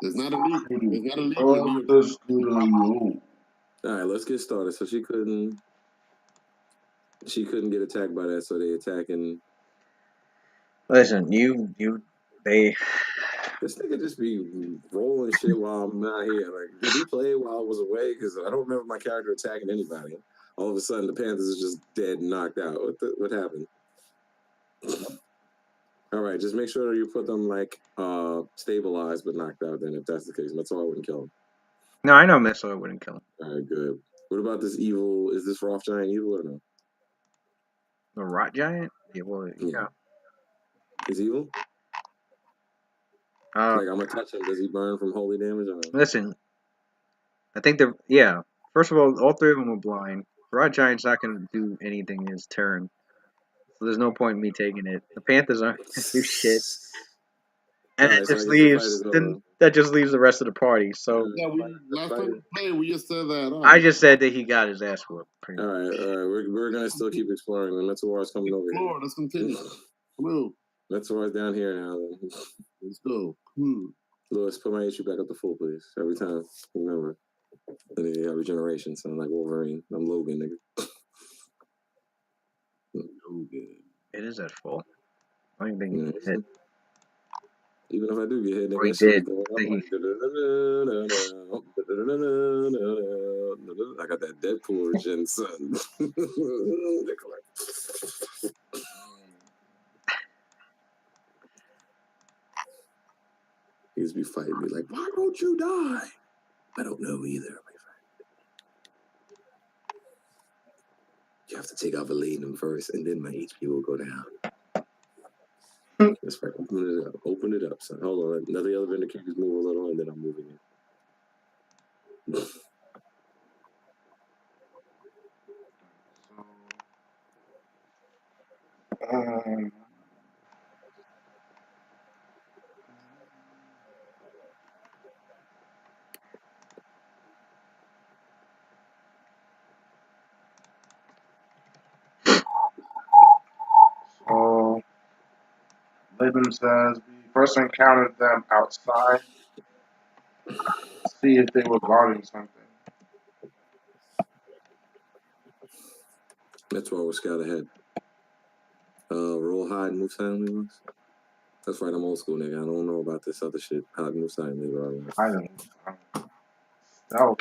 There's not a legal. There's not a legal. Understood. All right, let's get started. So she couldn't get attacked by that, so they attacking. Listen, they. This nigga just be rolling shit while I'm not here. Like, did he play while I was away? Because I don't remember my character attacking anybody. All of a sudden, the Panthers is just dead and knocked out. What happened? All right, just make sure you put them like stabilized but knocked out. Then, if that's the case, Metzel I wouldn't kill him. No, I know Metzel wouldn't kill him. All right, good. What about this evil? Is this Roth Giant evil or no? The Rot Giant? Yeah, well, yeah. Is evil? Like, I'm gonna touch him. Does he burn from holy damage or no? Listen, I think first of all three of them are blind. The Rot Giant's not going to do anything in his turn. So there's no point in me taking it. The Panthers aren't going to do shit. And it just leaves, that just leaves the rest of the party. So yeah, last time we played, we just said that. I just said that he got his ass whooped. All right. We're gonna still keep exploring. The Metzelwar's coming over here. Let's continue. Come on. Metzelwar's down here now. Let's go. Lewis, put my HP back up to full, please. Every time. Remember. And then you got regeneration, so I'm like Wolverine. I'm Logan, nigga. Logan. It is at full. I don't think you get hit. Even if I do get hit, nigga, he did. I got that Deadpool regen, son. He used to be fighting me like, why don't you die? I don't know either, my friend. You have to take out Valenum first, and then my HP will go down. That's right. Open it up, son. Hold on. Let the other indicators move a little, and then I'm moving it. So, Latham says we first encountered them outside. See if they were guarding something. That's why we're scout ahead. Roll hide and move silently. That's right, I'm old school, nigga. I don't know about this other shit. Hide and move silently. I don't. Stealth.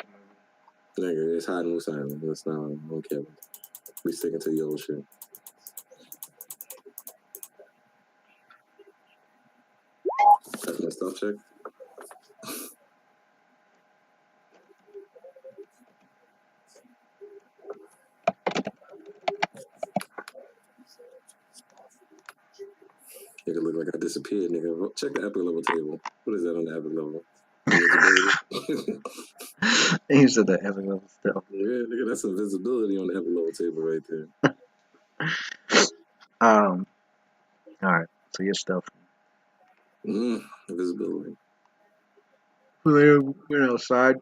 Nigga, it's hide and move silently. That's not. I don't care. We sticking to the old shit. That's my stealth check. Nigga look like I disappeared, nigga. Check the epic level table. What is that on the epic level? He said the epic level stealth. Yeah, nigga, that's invisibility on the epic level table right there. Alright, so your stealth. Invisibility. We're outside.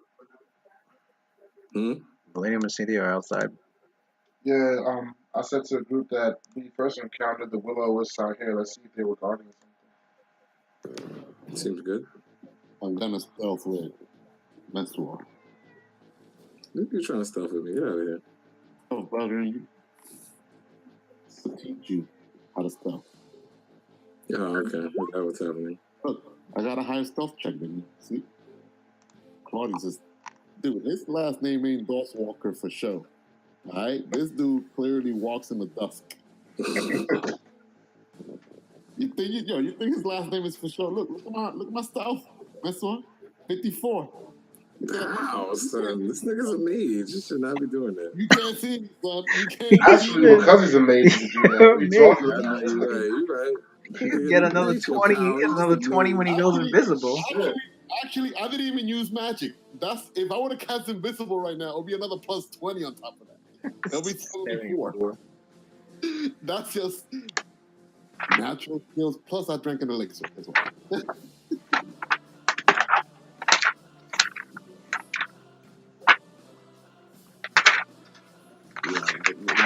Millennium and Cynthia are outside. Yeah, I said to the group that we first encountered the Willow was out here. Let's see if they were guarding something. Seems good. I'm gonna stealth with Metzel. You're trying to stealth with me. Get out of here. Oh, brother, to teach you how to stealth. Oh, okay. That's what's happening. Look, I got a higher stealth check than you. See? Claudius says, dude, his last name ain't Doss Walker for show. Alright? This dude clearly walks in the dusk. You think his last name is for sure? Look at my stealth. That's one. 54. Wow, son. This nigga's a mage. You should not be doing that. You can't see me, son. You can't Actually, because he's a mage, you do that. You're right. You get another 20. You get another 20 when he goes invisible. Actually, I didn't even use magic. That's if I would have cast invisible right now, it would be another plus 20 on top of that. That'll be 74. That's just natural skills. Plus, I drank an elixir as well.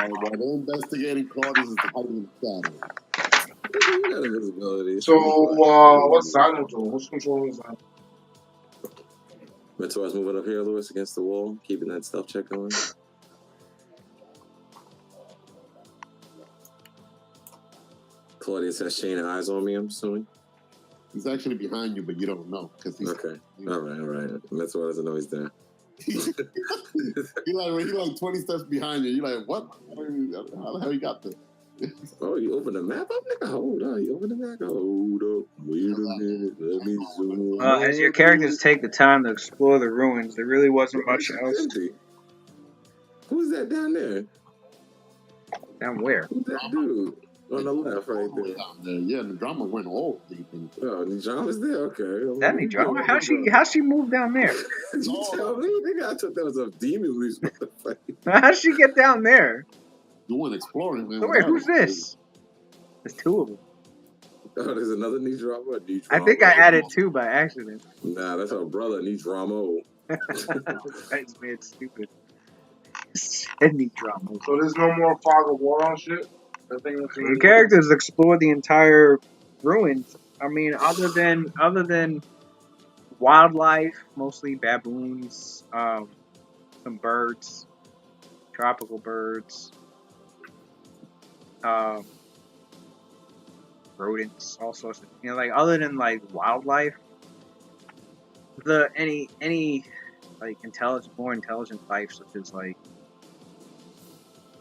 While they're investigating Claudius is hiding in the shadow. You got invisibility. So, what's Zino doing? Who's controlling Zino? Mentor's moving up here, Lewis, against the wall, keeping that stealth check going. Claudius has chain eyes on me, I'm assuming. He's actually behind you, but you don't know because he's Okay. All right. Mentor doesn't know he's there. He like 20 steps behind you. You're like, what? How the hell you got this? Oh, you open the map up, nigga? Hold on, you open the map. Hold up, wait a minute, let me zoom. As your characters take the time to explore the ruins, there really wasn't much It's else. empty. Who's that down there? Down where? Who's that dude on the left right there? Down there. Yeah, the drama went all deep into it. Oh, Nidrama's there? Okay. That me, John? How she moved down there? You tell me, nigga. I thought that was a demon loose. How'd she get down there? You went exploring, man. Oh, wait, who's this? There's two of them. Oh, there's another Nidrama? I think I added two by accident. Nah, that's our brother, Nidrama. That's made stupid. Any drama. So there's no more fog of war on shit? Your characters explore the entire ruins. I mean, other than wildlife, mostly baboons, some birds, tropical birds, rodents, all sorts of, like, other than like wildlife, any like more intelligent life, such as like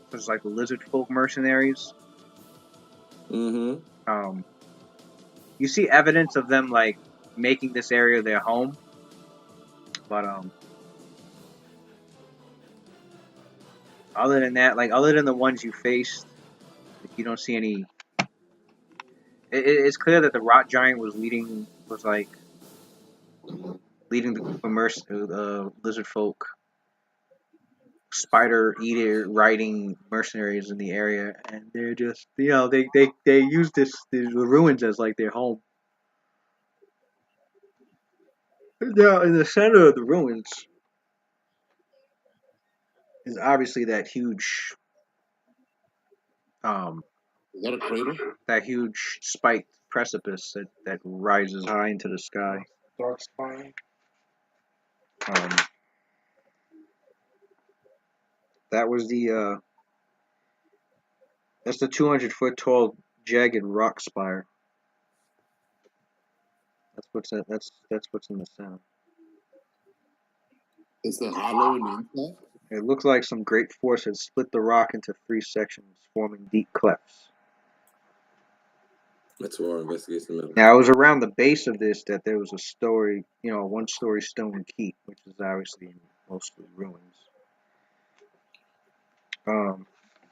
the lizard folk mercenaries. Mm-hmm. You see evidence of them like making this area their home, but other than that, like other than the ones you faced, you don't see any. It's clear that the rock giant was leading the lizard folk, spider eater riding mercenaries in the area, and they're just they use the ruins as like their home. Now, in the center of the ruins is obviously that huge, Is that a crater? that huge spiked precipice that rises high into the sky. Dark spine. That was that's the 200-foot tall jagged rock spire. That's what's in the center. Is it hollow in the inside? It looks like some great force had split the rock into 3 sections, forming deep clefts. That's where our investigation matters. Now, it was around the base of this that there was a one-story stone keep, which is obviously mostly ruins.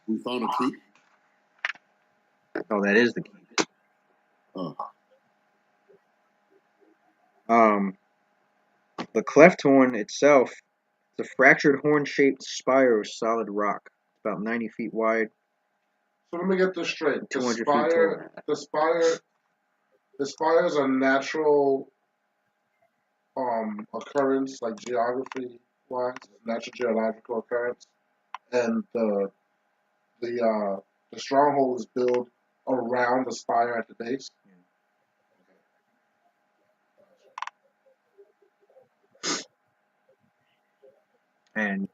We found a key. Oh, that is the key. Oh. The cleft horn itself, it's a fractured horn-shaped spire of solid rock, about 90 feet wide. So let me get this straight. 200 feet tall. The spire is a natural occurrence, like geography wise, natural geological occurrence, and the stronghold is built around the spire at the base. And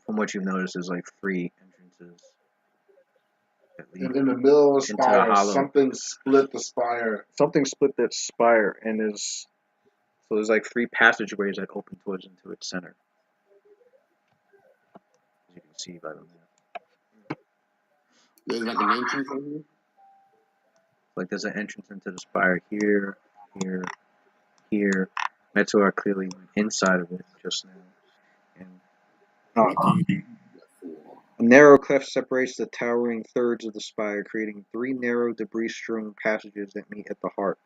from what you've noticed, there's like 3 entrances. And in the middle of the spire, hollow. something split the spire. Something split that spire, and there's like 3 passageways that open towards into its center. As you can see by the map. There's like an entrance over here? Like there's an entrance into the spire here, here. Meteor clearly went inside of it just now. And a narrow cleft separates the towering thirds of the spire, creating 3 narrow, debris-strewn passages that meet at the heart.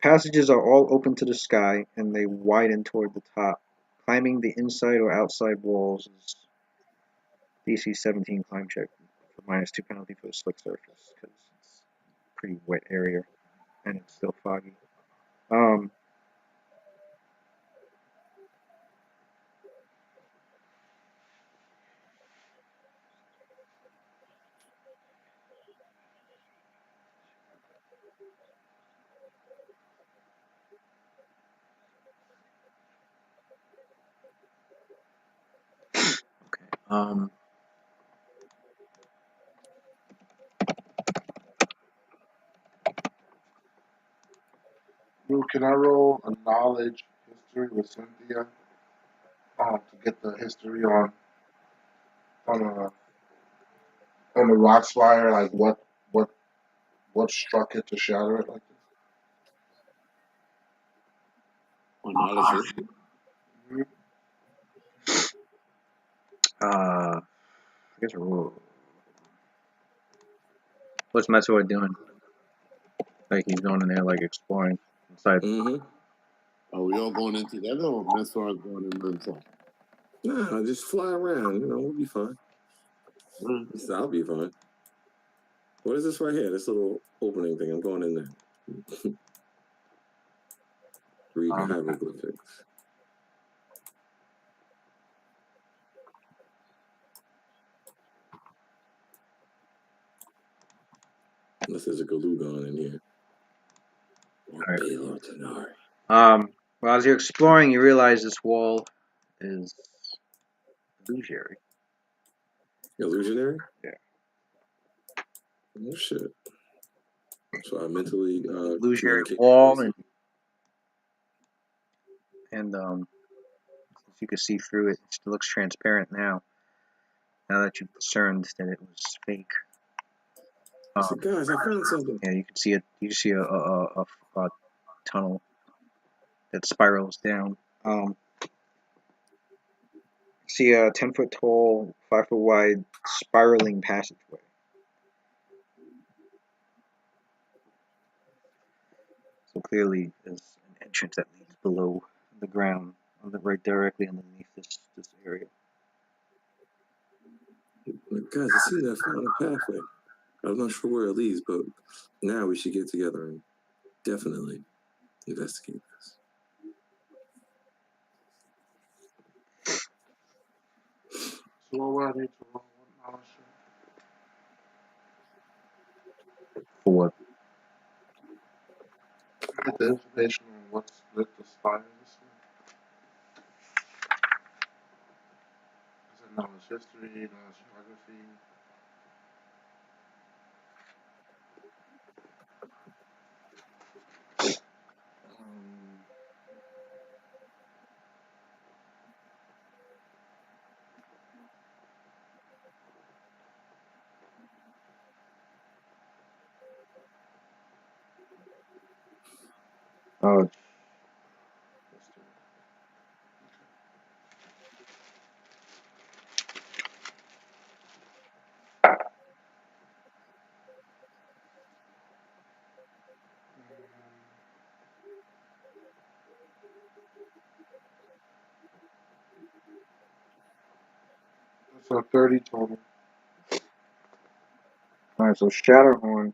Passages are all open to the sky, and they widen toward the top. Climbing the inside or outside walls is DC 17 climb check for -2 penalty for the slick surface, because it's a pretty wet area, and it's still foggy. Dude, can I roll a knowledge history with Cynthia? To get the history on a on the rock spire, like what what struck it to shatter it like On knowledge history. this? I guess what's Meteor doing? Like he's going in there, like exploring inside. Mm-hmm. Are we all going in together, or Messor's going in himself? Nah, just fly around. You know, we'll be fine. I'll be fine. What is this right here? This little opening thing. I'm going in there. Read hieroglyphics. Unless there's a Galugon in here. Or Right. Baylor Tenari. Well, as you're exploring, you realize this wall is illusory. Illusionary? Yeah. Oh shit. So I mentally Illusionary communicate. wall, and you can see through it. It looks transparent now. Now that you've discerned that it was fake. So guys, I found something. Yeah, you can see it. You can see a tunnel that spirals down. See a 10-foot tall, 5-foot wide spiraling passageway. So clearly, there's an entrance that leads below the ground, right directly underneath this area. Guys, it seems I found a pathway. I'm not sure where it leads, but now we should get together and definitely investigate this. So what would I need to roll? What knowledge? For what? Get the information on what split the spire this way. Is it knowledge history, knowledge geography? Oh, History. So 30 total. all right. So Shattehorn.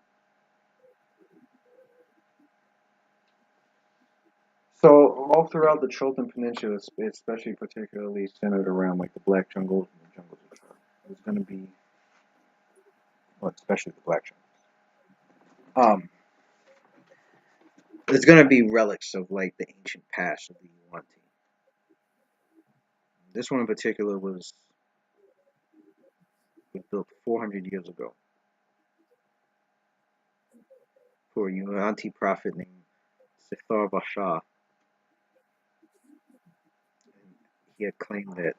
So all throughout the Chiltern Peninsula, especially particularly centered around like the Black Jungles and the jungles of Char, there's going to be, well, especially the Black Jungles. There's going to be relics of like the ancient past of the Yuan-Ti. This one in particular was built 400 years ago for a Yuan-Ti prophet named Sithar Vashah. He had claimed that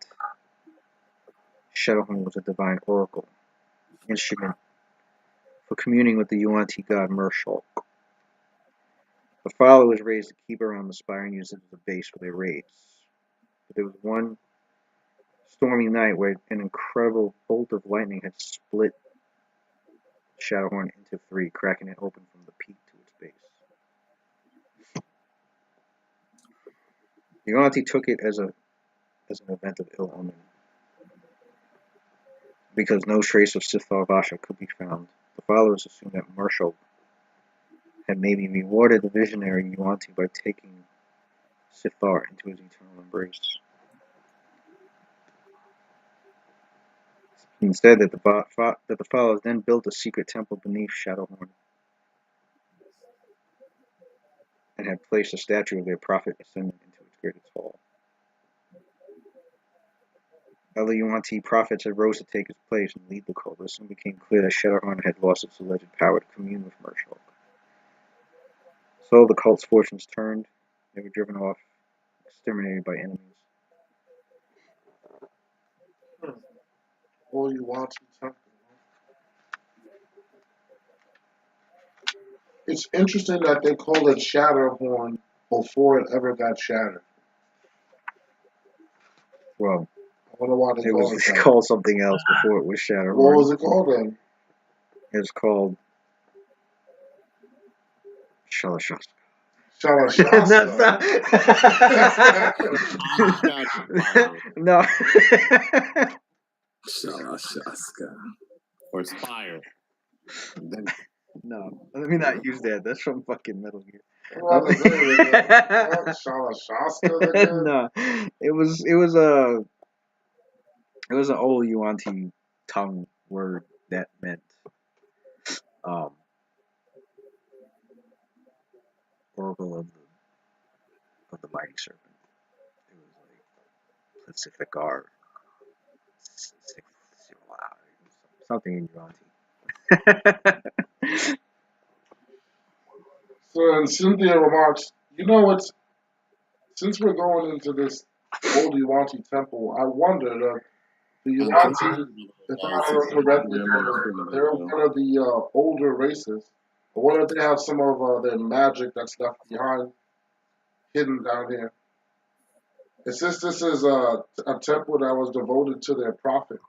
Shattehorn was a divine oracle, instrument for communing with the Yuan-Ti god Mershulk. The followers raised a keep around the spire and used it as a base for their raids. But there was one stormy night where an incredible bolt of lightning had split Shattehorn into three, cracking it open from the peak to its base. The Yuan-Ti took it as an event of ill omen. Because no trace of Sithar Vasha could be found, the followers assumed that Mershulk had maybe rewarded the visionary Yuan-Ti by taking Sithar into his eternal embrace. Instead, that the followers then built a secret temple beneath Shattehorn and had placed a statue of their prophet ascendant into its greatest hall. Other Yuan-Ti prophets had rose to take his place and lead the cult. It soon became clear that Shattehorn had lost its alleged power to commune with Murshulk. So the cult's fortunes turned. They were driven off, exterminated by enemies. All you want to something. It's interesting that they call it Shattehorn before it ever got shattered. Well, I wonder why they it call was it that. called something else before it was Shattehorn. What was it called then? It was called Shalashas. Shalashasa. No. Shalashaska. Or Spire. Then No, let me not use that. That's from fucking Metal Gear. Well, the Shalashasta again? No, it was an old Yuan-Ti tongue word that meant Oracle of the Mighty Serpent. It was like Pacificar, something in Yuan-Ti. So, and Cynthia remarks, you know what's, since we're going into this old Yuan-Ti temple, I wondered, the Yuan-Ti, if I remember correctly, they're one of the older races. I wonder if they have some of their magic that's left behind, hidden down here. And since this is a temple that was devoted to their prophet,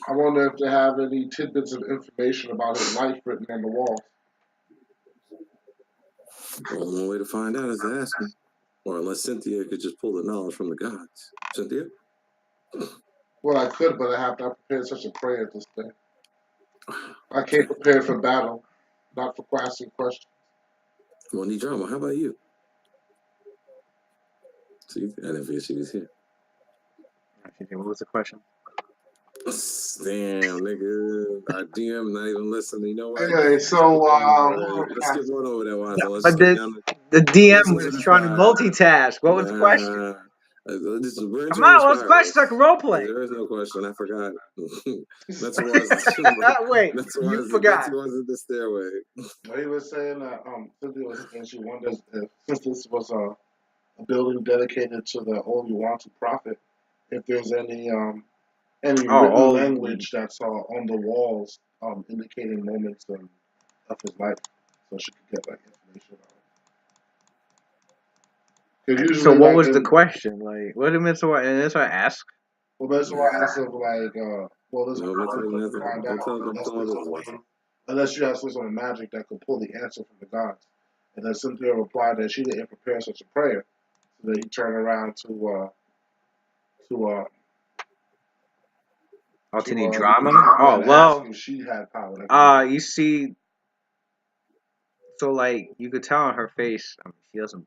I wonder if they have any tidbits of information about his life written on the walls. Well, one way to find out is to ask him. Or unless Cynthia could just pull the knowledge from the gods. Cynthia? Well, I could, but I have not prepared such a prayer at this day. I came prepared for battle, not for asking questions. Well, Nidrama, how about you? See, I didn't figure she was here. What was the question? Damn, nigga. Our DM not even listening. You know what? Anyway, so let's skip one over that, Watson. Let's But get down to the DM questions was of the trying to fire. multitask. What was the question? We're Come entering the on, what's the question? So I can role play. There is no question. I forgot. That's Wait, you forgot. That was in the stairway. He was saying that Cynthia was saying she wonders if, since this was a building dedicated to the old Yuan-Ti prophet, if there's any written language that's on the walls indicating moments of his life, so she could get like information about it. So what was the question? Like, what did Mitsuo? And that's what I asked. Well, that's why I asked of like, well, there's to find out unless you have some sort of magic that could pull the answer from the gods. And then Cynthia replied that she didn't prepare such a prayer, so that he turned around to drama. Oh well. She had power. You see, so like you could tell on her face. I mean, she doesn't.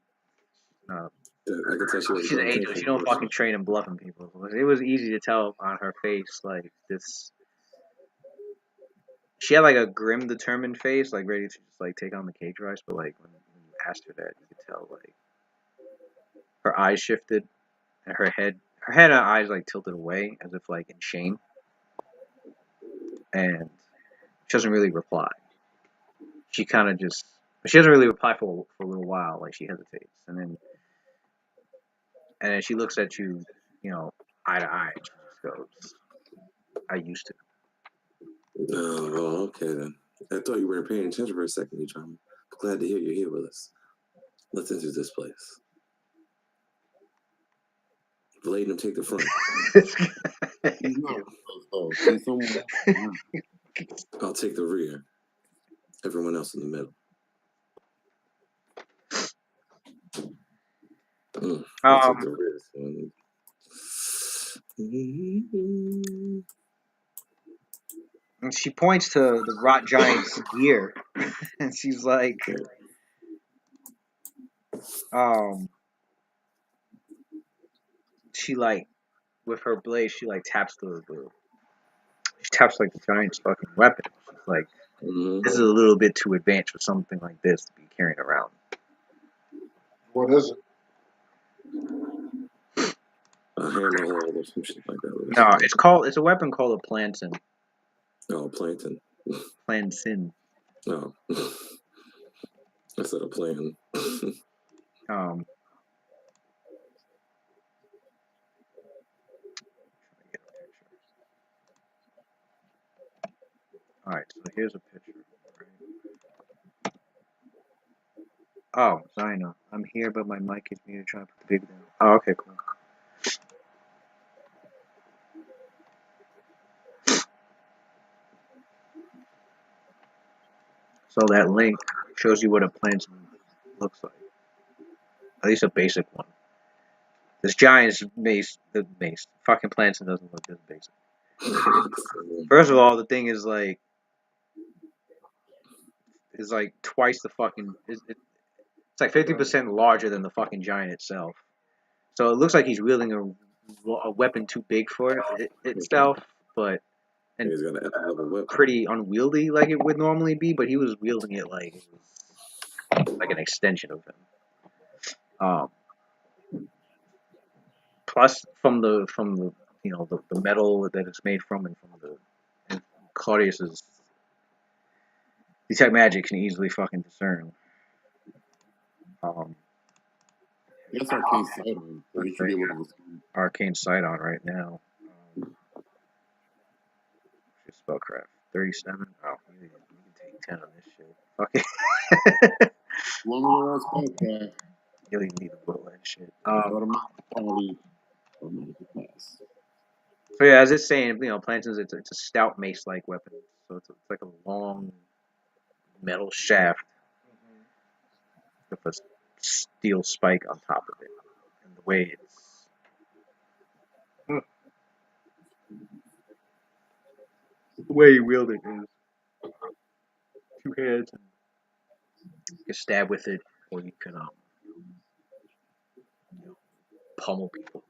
I could tell she's an angel. She don't fucking train in bluffing people. It was easy to tell on her face, like this. She had like a grim, determined face, like ready to just like take on the cage rise. But like when you asked her that, you could tell like her eyes shifted, and her head and eyes like tilted away as if like in shame, and she doesn't really reply. She kind of just. She doesn't really reply for a little while. Like she hesitates, and then she looks at you, eye to eye. And she just goes, "I used to." Oh, okay then. I thought you weren't paying attention for a second, Nidrama. Glad to hear you're here with us. Let's enter this place. Blade him take the front. he's not though. He's somewhere. I'll take the rear. Everyone else in the middle. I'll take the rear. And she points to the rot giant's gear, and she's like, she like, with her blade, she like taps she taps like the giant's fucking weapon. She's like, this is a little bit too advanced for something like this to be carrying around. What is it? A hammerhold or some shit like that. No, it's a weapon called a plantain. Oh, plankton. Plantain. No. Instead of playing. Alright, so here's a picture. Oh, Zyna. I'm here, but my mic is muted. Trying to put the baby down. Oh, okay, cool. So that link shows you what a plantain looks like. At least a basic one. This giant's mace, fucking plantain doesn't look this basic. First of all, the thing is like twice the fucking. It's like 50% larger than the fucking giant itself. So it looks like he's wielding a weapon too big for itself, but He's got a pretty unwieldy like it would normally be. But he was wielding it like it was like an extension of him. Plus, from the the metal that it's made from, and Claudius's detect magic can easily fucking discern. Yes, arcane sight on. So you should be able to arcane sight on right now. Spellcraft 37. Oh, you can take 10 on this shit. Fuck it. Spellcraft. You don't even need a bullet and shit. So yeah, as it's saying, plantains, it's a stout mace-like weapon. So it's like a long metal shaft with a steel spike on top of it. And the way you wield it is 2 hands. You can stab with it, or you can pummel people.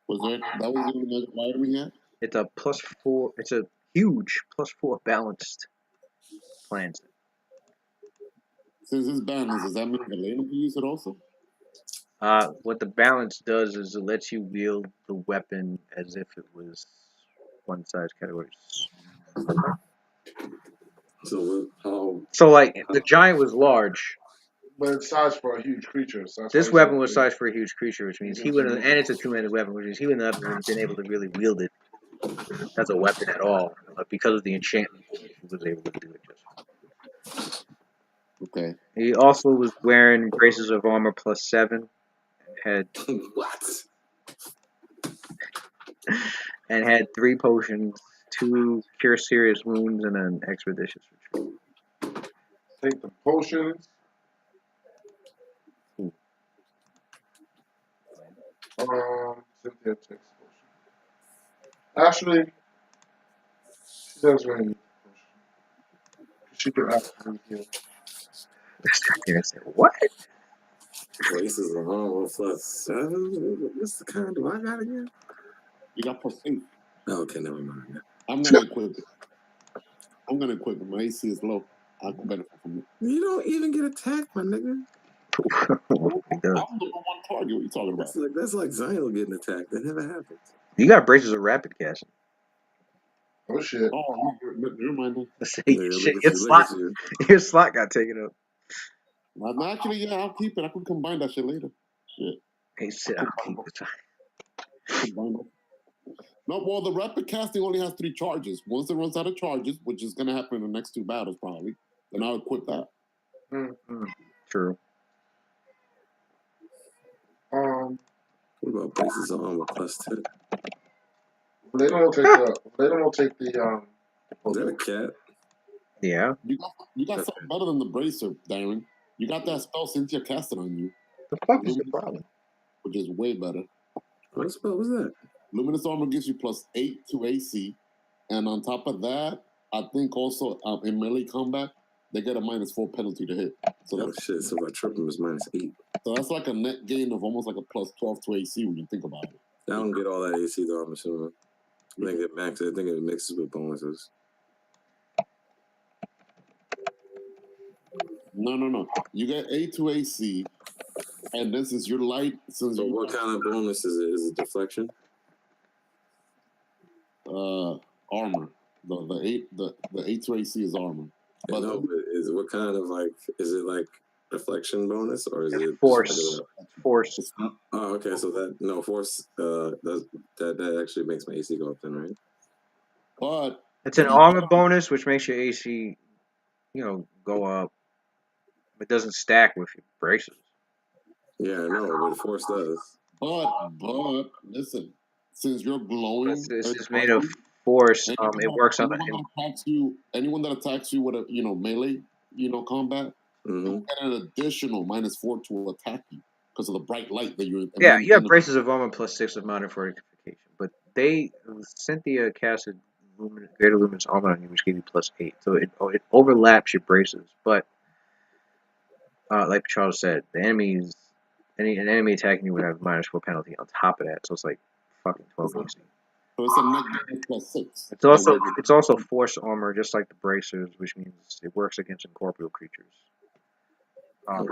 That was the magic item we had? It's a +4. It's a huge +4 balanced plantain. Since it's balanced, does that mean Elena can use it also? What the balance does is it lets you wield the weapon as if it was one size category. So like the giant was large, but it's sized for a huge creature. So this weapon was sized for a huge creature, which means he would have, and it's a two-handed weapon, which means he would not have been able to really wield it as a weapon at all. But because of the enchantment, he was able to do it just. Okay. He also was wearing braces of armor +7, and had and had 3 potions, 2 cure serious wounds, and an expeditious retreat. Take the potions. Cynthia takes potion. Actually, she doesn't really need the potion. She can actually heal. Cynthia said, "What? Braces of armor +7? What's the kind do I got again? You got +8. Oh, okay, never mind. I'm gonna equip it. My AC is low. I can benefit from it. You don't even get attacked, my nigga. I'm the one target. What are you talking about? That's like Zyno getting attacked. That never happens. You got braces of rapid casting." Oh shit! Oh, never mind. Your slot got taken up. Actually, yeah, I'll keep it. I can combine that shit later. Shit. He said, "I'll keep it." No, well, the rapid casting only has 3 charges. Once it runs out of charges, which is going to happen in the next 2 battles probably, then I'll equip that. True. What about braces of armor +2? They don't take the. Is that a cat? Yeah. You got something better than the bracer, Darren. You got that spell Cynthia casted on you. The fuck is the problem? Which is way better. What spell was that? Luminous Armor gives you +8 to AC. And on top of that, I think also in melee combat, they get a -4 penalty to hit. So that's shit. So if I trip them, it's -8. So that's like a net gain of almost like a +12 to AC when you think about it. I don't get all that AC though, I'm assuming. I think it maxes. I think it mixes with bonuses. No. You get A2 AC, and this is your light. So what kind of bonus is it? Is it deflection? Armor. The A2 AC is armor. But no, but is what kind of like? Is it like deflection bonus or is it force? Force. Oh, okay. So that no force. That actually makes my AC go up then, right? But it's an armor bonus, which makes your AC, go up. It doesn't stack with your braces. Yeah, I know, but force does. But listen, since you're glowing, this is made of force. It works on anyone that attacks you with a melee combat. You get an additional -4 to attack you because of the bright light that you're. Yeah, you have braces of armor +6 of modern fortification, but Cynthia casted Greater Luminous Armor on you, which gave you +8, so it overlaps your braces. But like Charles said, an enemy attacking you would have -4 penalty on top of that, so it's like fucking 12 AC. So it's a -6. It's also force armor, just like the bracers, which means it works against incorporeal creatures. And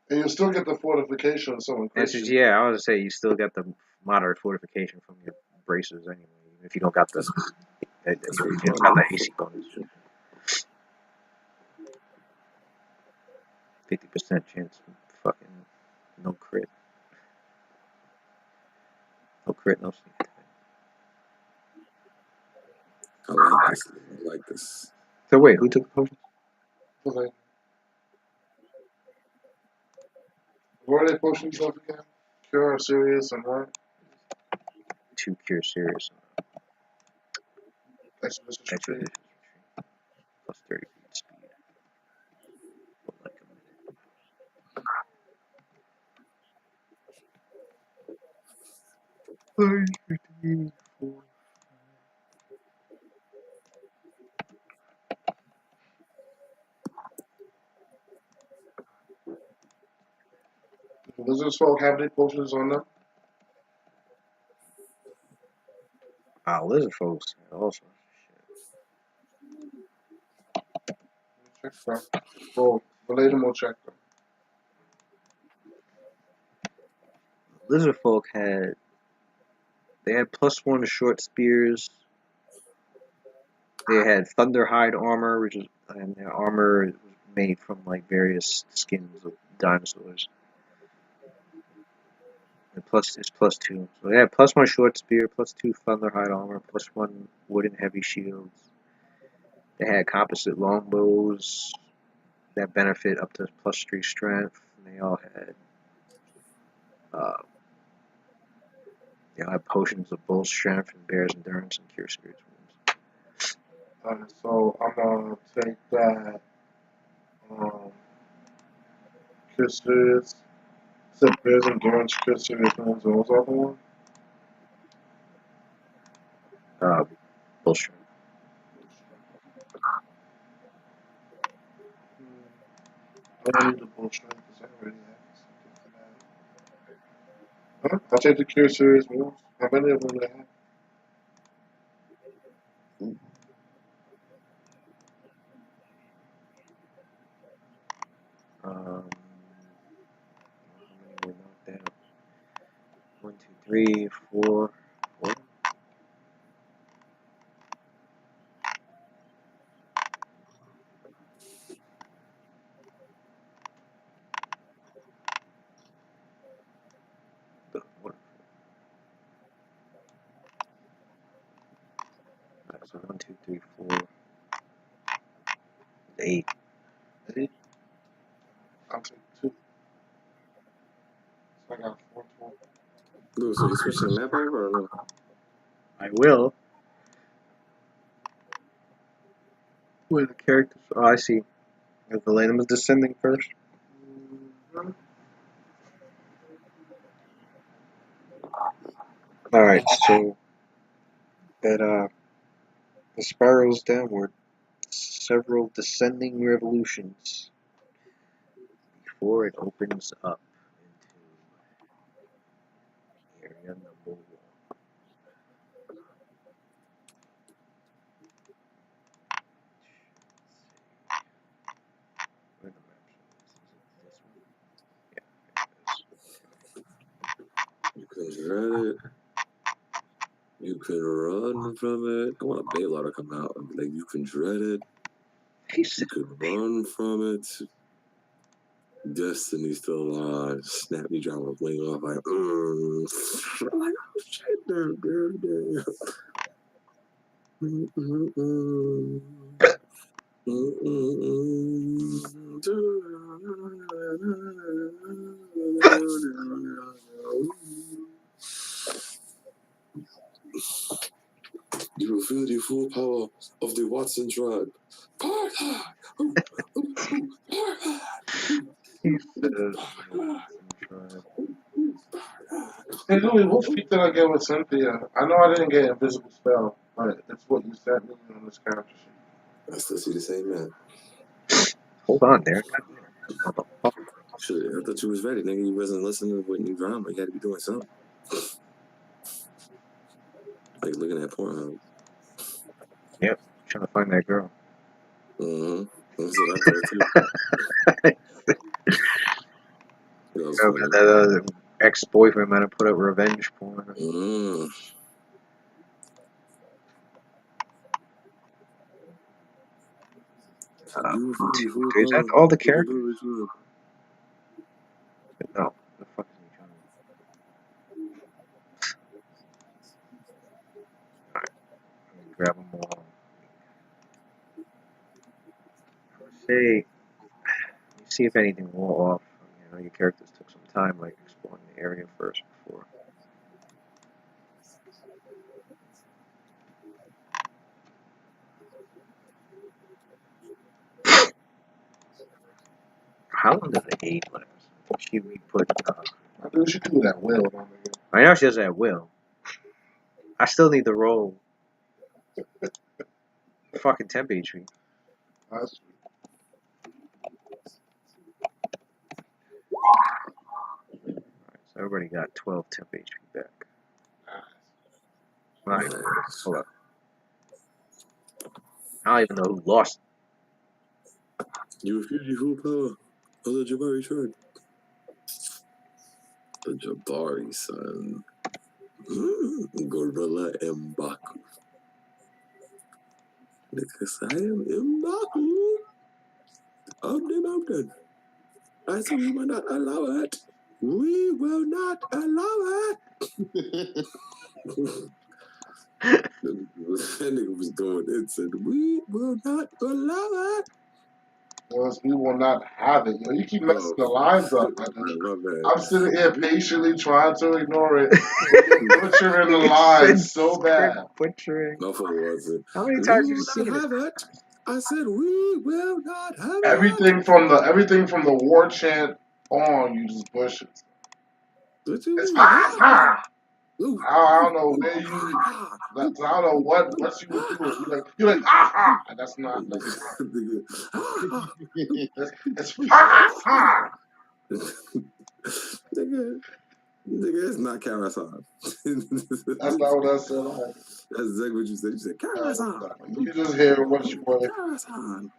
you still get the fortification. Someone yeah, I was gonna say you still get the moderate fortification from your bracers anyway, even if you don't got the AC bonus. 50% chance, fucking no crit, no sneak. I like this. So wait, who took the potion? Okay. What are they potions of again? Cure, serious, and what? 2 cure, serious. Expedition retreat. Plus 30 feet speed. Like a minute. 4. Lizard folk have any potions on them? Lizard folks also. Check that. Well, later we'll check them. Lizard folk had +1 to short spears. They had Thunderhide armor, and their armor was made from like various skins of dinosaurs. It's +2. So they had +1 short spear, +2 Thunderhide armor, +1 wooden heavy shields. They had composite longbows that benefit up to +3 strength. And they all had potions of bull strength and bear's endurance and cure spirits wounds. So I'm gonna take that. Cure serious. Except bear's endurance, cure serious wounds. What was the other one? Bull strength. I don't need the bull strength because I already have something for that. Huh? I'll take the cure serious wounds. How many of them do I have? How many were knocked out? 1, 2, 3, 4. So 1, 2, 3, 4, 8. 8? I'll take 2. So I got 4 total. Ooh, so you switching the map over or no? I will. Where the characters? Oh, I see. The Valena was descending first. Alright, so that the spirals downward, several descending revolutions before it opens up into area number 1. Where the dread it. You can run from it. I want a Baylor to come out and be like, you can dread it. You can run from it. Destiny's still alive. Snap me, drop a bling off like, I'm like, oh shit, damn. You will feel the full power of the Watson tribe. Hey, Louis, what feat did I get with Cynthia? I know I didn't get Invisible Spell, but it's what you sent me on this character sheet. I still see the same man. Hold on, Derek. Shit, I thought you was ready, nigga. You wasn't listening to new drama. You had to be doing something. Like looking at Pornhub. Yep, trying to find that girl. Mm-hmm. That's what I thought too. That was funny. That ex-boyfriend might have put up revenge porn. Mm. Is that all the characters? No. The fuck is he trying to... Alright. Let me grab them all. Say, let me see if anything wore off. You know, your characters took some time, like exploring the area first before. How long does the aid last? She put. I think she do that well. I know she does that will. I still need to roll. Fucking temp HP. That's So everybody got 12 temp HP back. Alright, hold up. I don't even know who lost. You feel the full power of the Jabari tribe. The Jabari, son. Gorilla M'Baku. Because I am M'Baku of the mountain. I said we will not allow it. We will not allow it. That nigga was going and said, we will not allow it. because we will not have it. Yo, you keep messing the lines up. I'm sitting here patiently trying to ignore it. You're butchering the lines so bad. Butchering. No, for wasn't. How many times have you seen it? I said we will not have Everything from the war chant on, you just push it. It's ha. I don't know where you. I don't know what you were doing. You're like ha. That's not. It's ha. Nigga, it's not Karasan. That's not what I said. That's exactly what you said. You said Karasan. You just hear what you want. Karasan.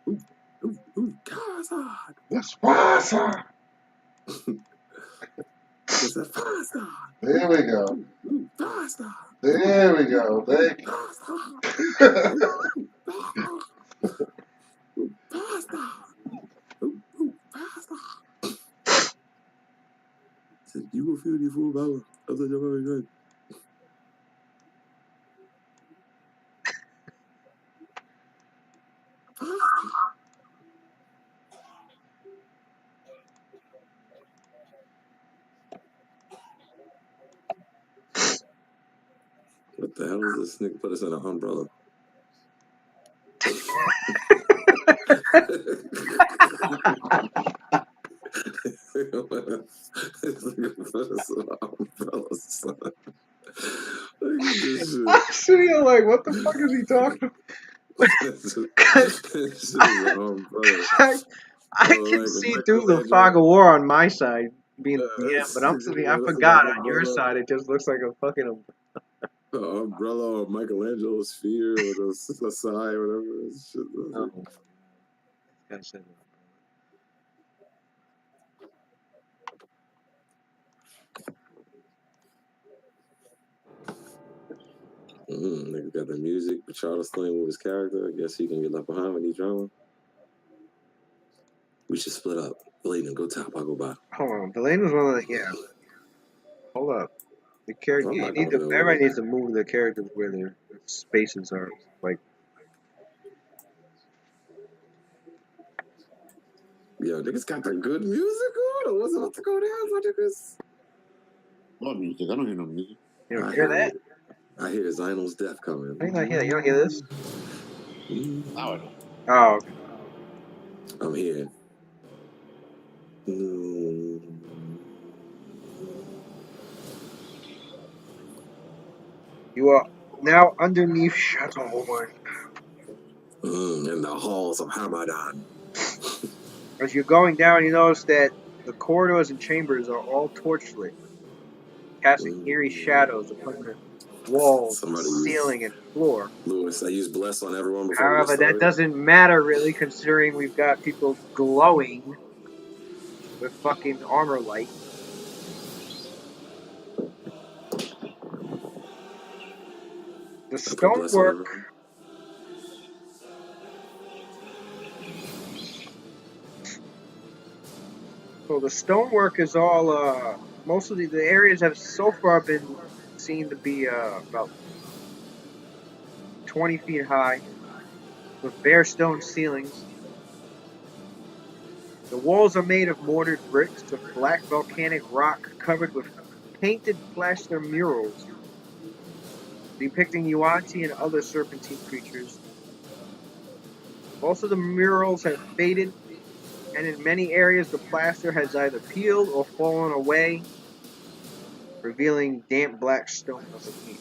Karasan. It's Karasan. It's a five-star. There we go. Five-star. There we go. Thank you. Five-star. You will feel the full power of the Jabari tribe. What the hell is this nigga put us in an umbrella? I'm sitting here like, what the fuck is he talking about? I can see through the fog of war on my side being but I'm sitting. I forgot on your side. It just looks like a fucking umbrella or Michelangelo's sphere or the side, whatever. Shit. Nigga got the music, but Charles playing with his character. I guess he can get left behind with these drama. We should split up. Bladen, go top, I'll go bottom. Hold on, Delane was one of the Hold up. The character I'm not going nowhere. everybody needs to move their characters where their spaces are. Like, yo, niggas got the good music on. I wasn't about to go down, my niggas. What music? I don't hear no music. you don't hear that? I hear Zinal's death coming. How you not hear that? You don't hear this? Now I do. Oh, okay. I'm here. You are now underneath Shattehorn. In the halls of Hamadan. As you're going down, you notice that the corridors and chambers are all torchlit, casting eerie shadows upon the walls, ceiling, and floor. Lewis, I used bless on everyone before we However, get started. that doesn't matter really, considering we've got people glowing with fucking armor light. The stonework. So the stonework is all. Most of the areas have so far been seen to be about 20 feet high, with bare stone ceilings. The walls are made of mortared bricks of black volcanic rock covered with painted plaster murals depicting Yuan-Ti and other serpentine creatures. Most of the murals have faded, and in many areas the plaster has either peeled or fallen away, revealing damp black stone underneath.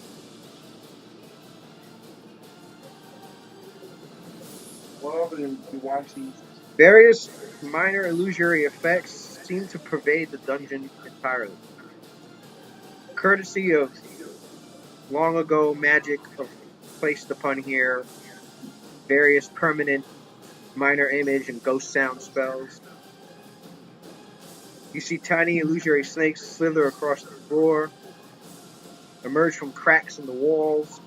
What other Yuan-Tis? Various minor illusory effects seem to pervade the dungeon entirely, courtesy of long ago magic placed upon here, various permanent minor image and ghost sound spells. You see tiny illusory snakes slither across the floor, emerge from cracks in the walls,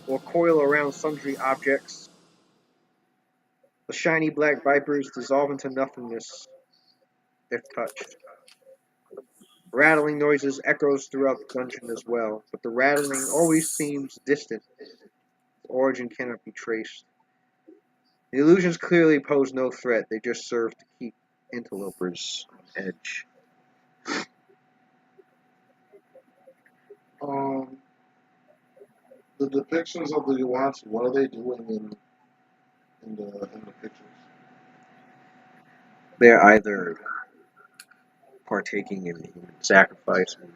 or coil around sundry objects. The shiny black vipers dissolve into nothingness if touched. Rattling noises echoes throughout the dungeon as well, but the rattling always seems distant. Its origin cannot be traced. The illusions clearly pose no threat, they just serve to keep interlopers on edge. The depictions of the Yuan-Ti, what are they doing in the pictures? They're either partaking in human sacrifice, or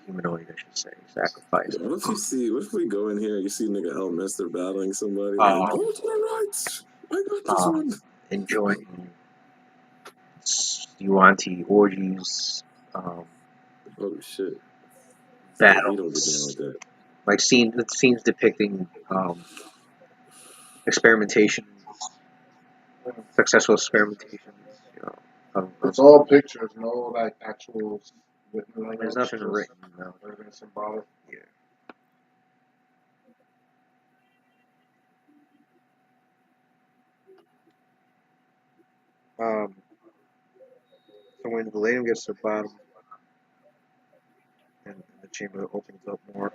humanoid, I should say, sacrifice. What if we go in here and you see nigga Elminster battling somebody? Like, go to the right! I got this one! Enjoying Yuan-Ti orgies, oh shit. battles. We don't get down with that. Like scenes depicting experimentation, successful experimentations. It's all pictures, no like actual written language. There's nothing written. No. Everything's symbolic. Yeah. So when the Valadium gets to the bottom, and the chamber opens up more,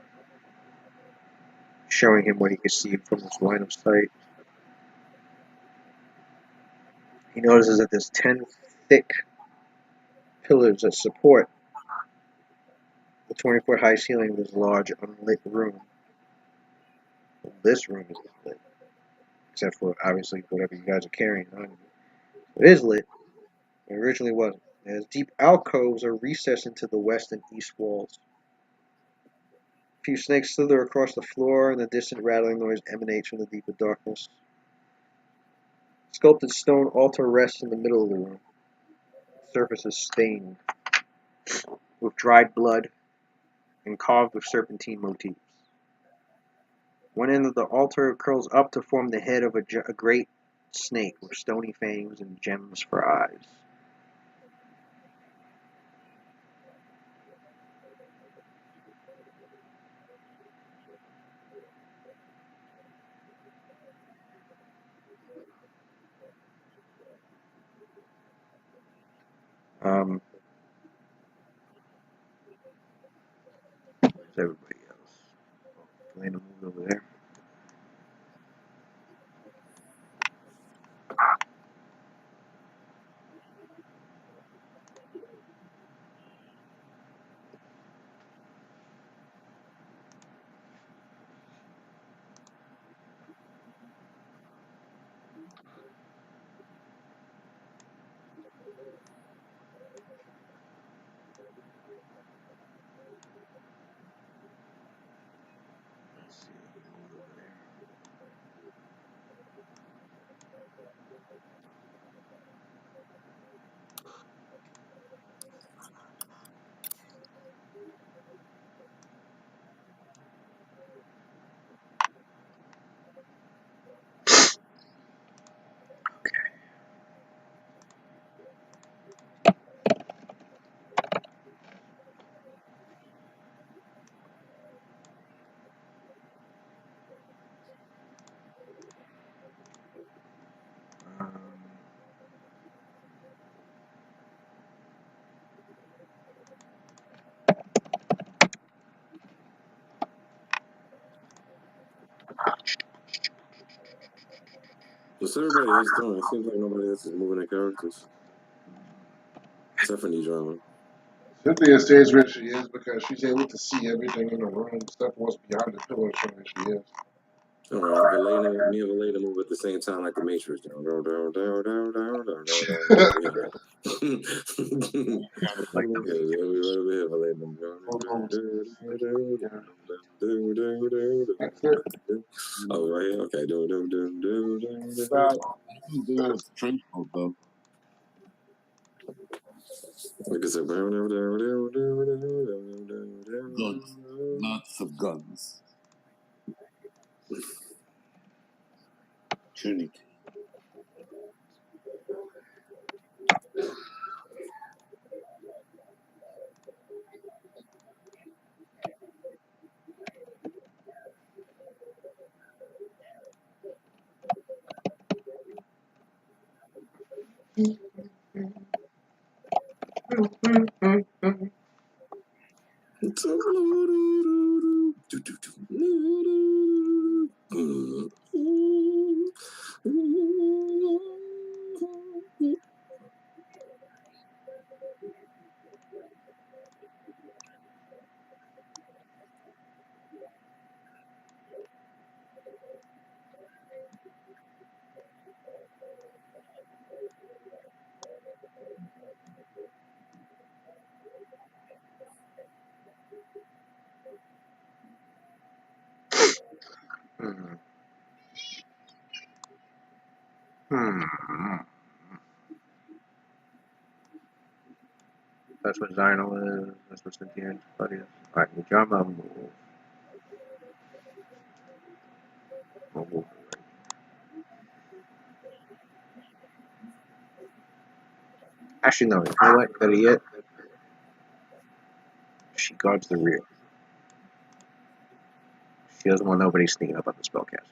showing him what he can see from his line of sight. He notices that there's 10 thick pillars that support the 20-foot high ceiling of this large unlit room. This room is lit, except for obviously whatever you guys are carrying on you. It is lit. It originally wasn't. As deep alcoves are recessed into the west and east walls. A few snakes slither across the floor, and the distant rattling noise emanates from the deeper darkness. A sculpted stone altar rests in the middle of the room. The surface is stained with dried blood and carved with serpentine motifs. One end of the altar curls up to form the head of a great snake with stony fangs and gems for eyes. Where's everybody else? Elena moved over there. Let's see. Moved over there. What's everybody else doing? It seems like nobody else is moving their characters. Except for Drama. Cynthia stays where she is because she's able to see everything in the room, except what's behind the pillar showing where she is. All right, Valena, me and Valena move at the same time like the Matrix. Like That's it. Oh, right here? Okay. Those trench coat though. Like I said, Guns. Lots of guns. Trinity. That's what Zyno is. That's what Cynthia Buddy is. Alright, the drama move. We'll move it right. Actually, no. You know what? Better yet, she guards the rear. She doesn't want nobody sneaking up on the spellcasters.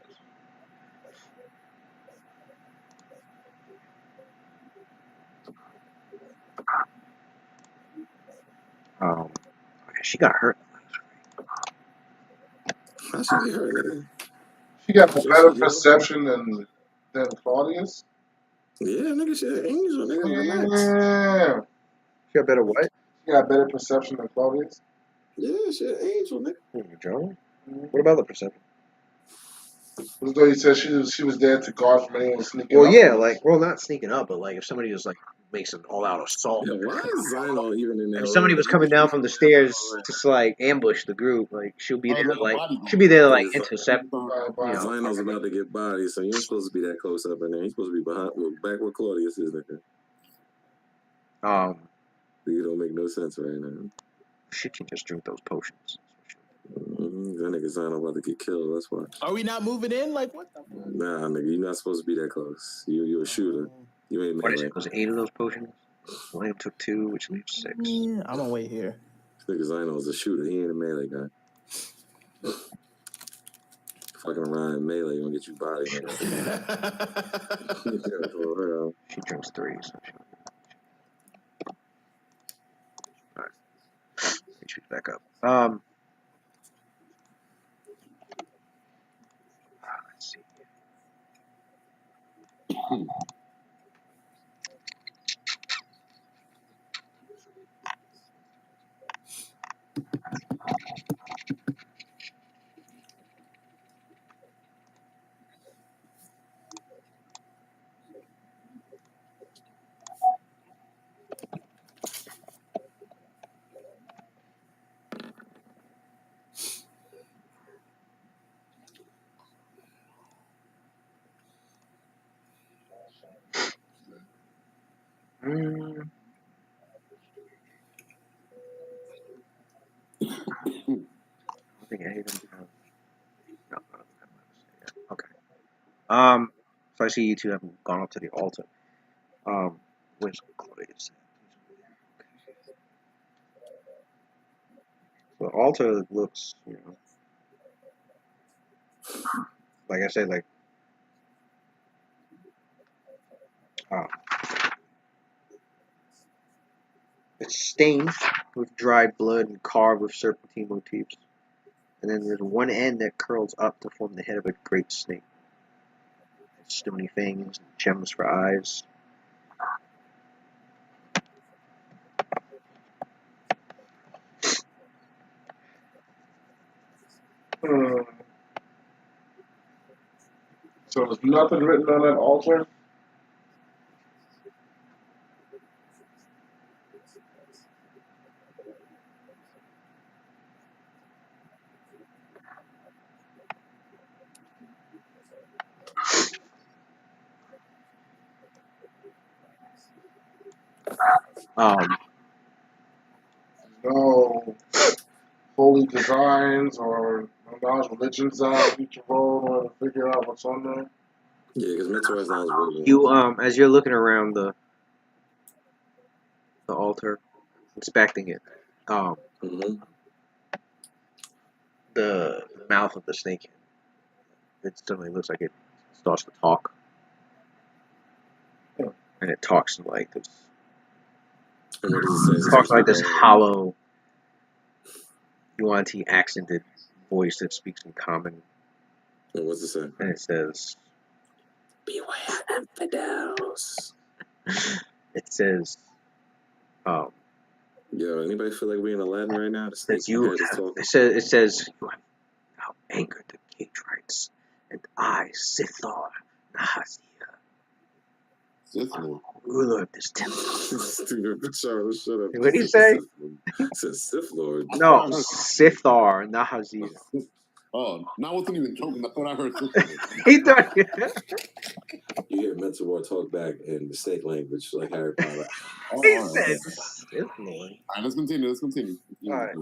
She got hurt. How she get hurt, nigga? She got better perception than Claudius. Yeah, nigga, she an angel, nigga. Yeah. She got better what? She got better perception than Claudius. Yeah, she an angel, nigga. Drama? What about the perception? As though he said she was there to guard from anyone sneaking well, up. Yeah, like, well, not sneaking up, but like if somebody just like makes an all-out assault. Yeah, why is Zyno even in there? If somebody was coming down from the stairs to like ambush the group, like she'll be there, to like intercept. Zyno's about to get bodied, so you ain't supposed to be that close up in there. You're supposed to be back where Claudius is, nigga. You don't make no sense right now. She can just drink those potions. That nigga Zyno about to get killed. Let's watch. Are we not moving in? Like what the? Nah, nigga, you're not supposed to be that close. You're a shooter. You ain't What is it? Was 8 of those potions? William took 2, which leaves 6. Yeah, I'm gonna wait here. This nigga Zyno's a shooter. He ain't a melee guy. Fucking around in melee gonna get you body, nigga. She drinks 3, so she... choose back up. Let's see. I think any of them have. No, none of them have yet. Okay. So I see you two have gone up to the altar. Where's Claudius? The altar looks, like I said, like it's stained with dried blood and carved with serpentine motifs. And then there's one end that curls up to form the head of a great snake. Stony fangs, gems for eyes. So there's nothing written on that altar? No holy designs or no religions out each roll or to figure out what's on there? Yeah, because mental right now is really You as you're looking around the altar, inspecting it, the mouth of the snake, it suddenly looks like it starts to talk, and it talks like this. And what does it say? It talks like this hollow, Yuan-Ti accented voice that speaks in common. And what's it say? And it says, "Beware infidels." It says, Yo, anybody feel like we in Aladdin right now? it says you have now angered the Caterites, and I, Sithar Nahazia, ruler of this temple. Charles, shut up. What did he say? It says Sith Lord. No, Sithar Nahazia. Oh, no, I wasn't even joking. I thought I heard He thought. You hear Mental War talk back in the snake language, like Harry Potter. He said Sith Lord. All right, let's continue. All right.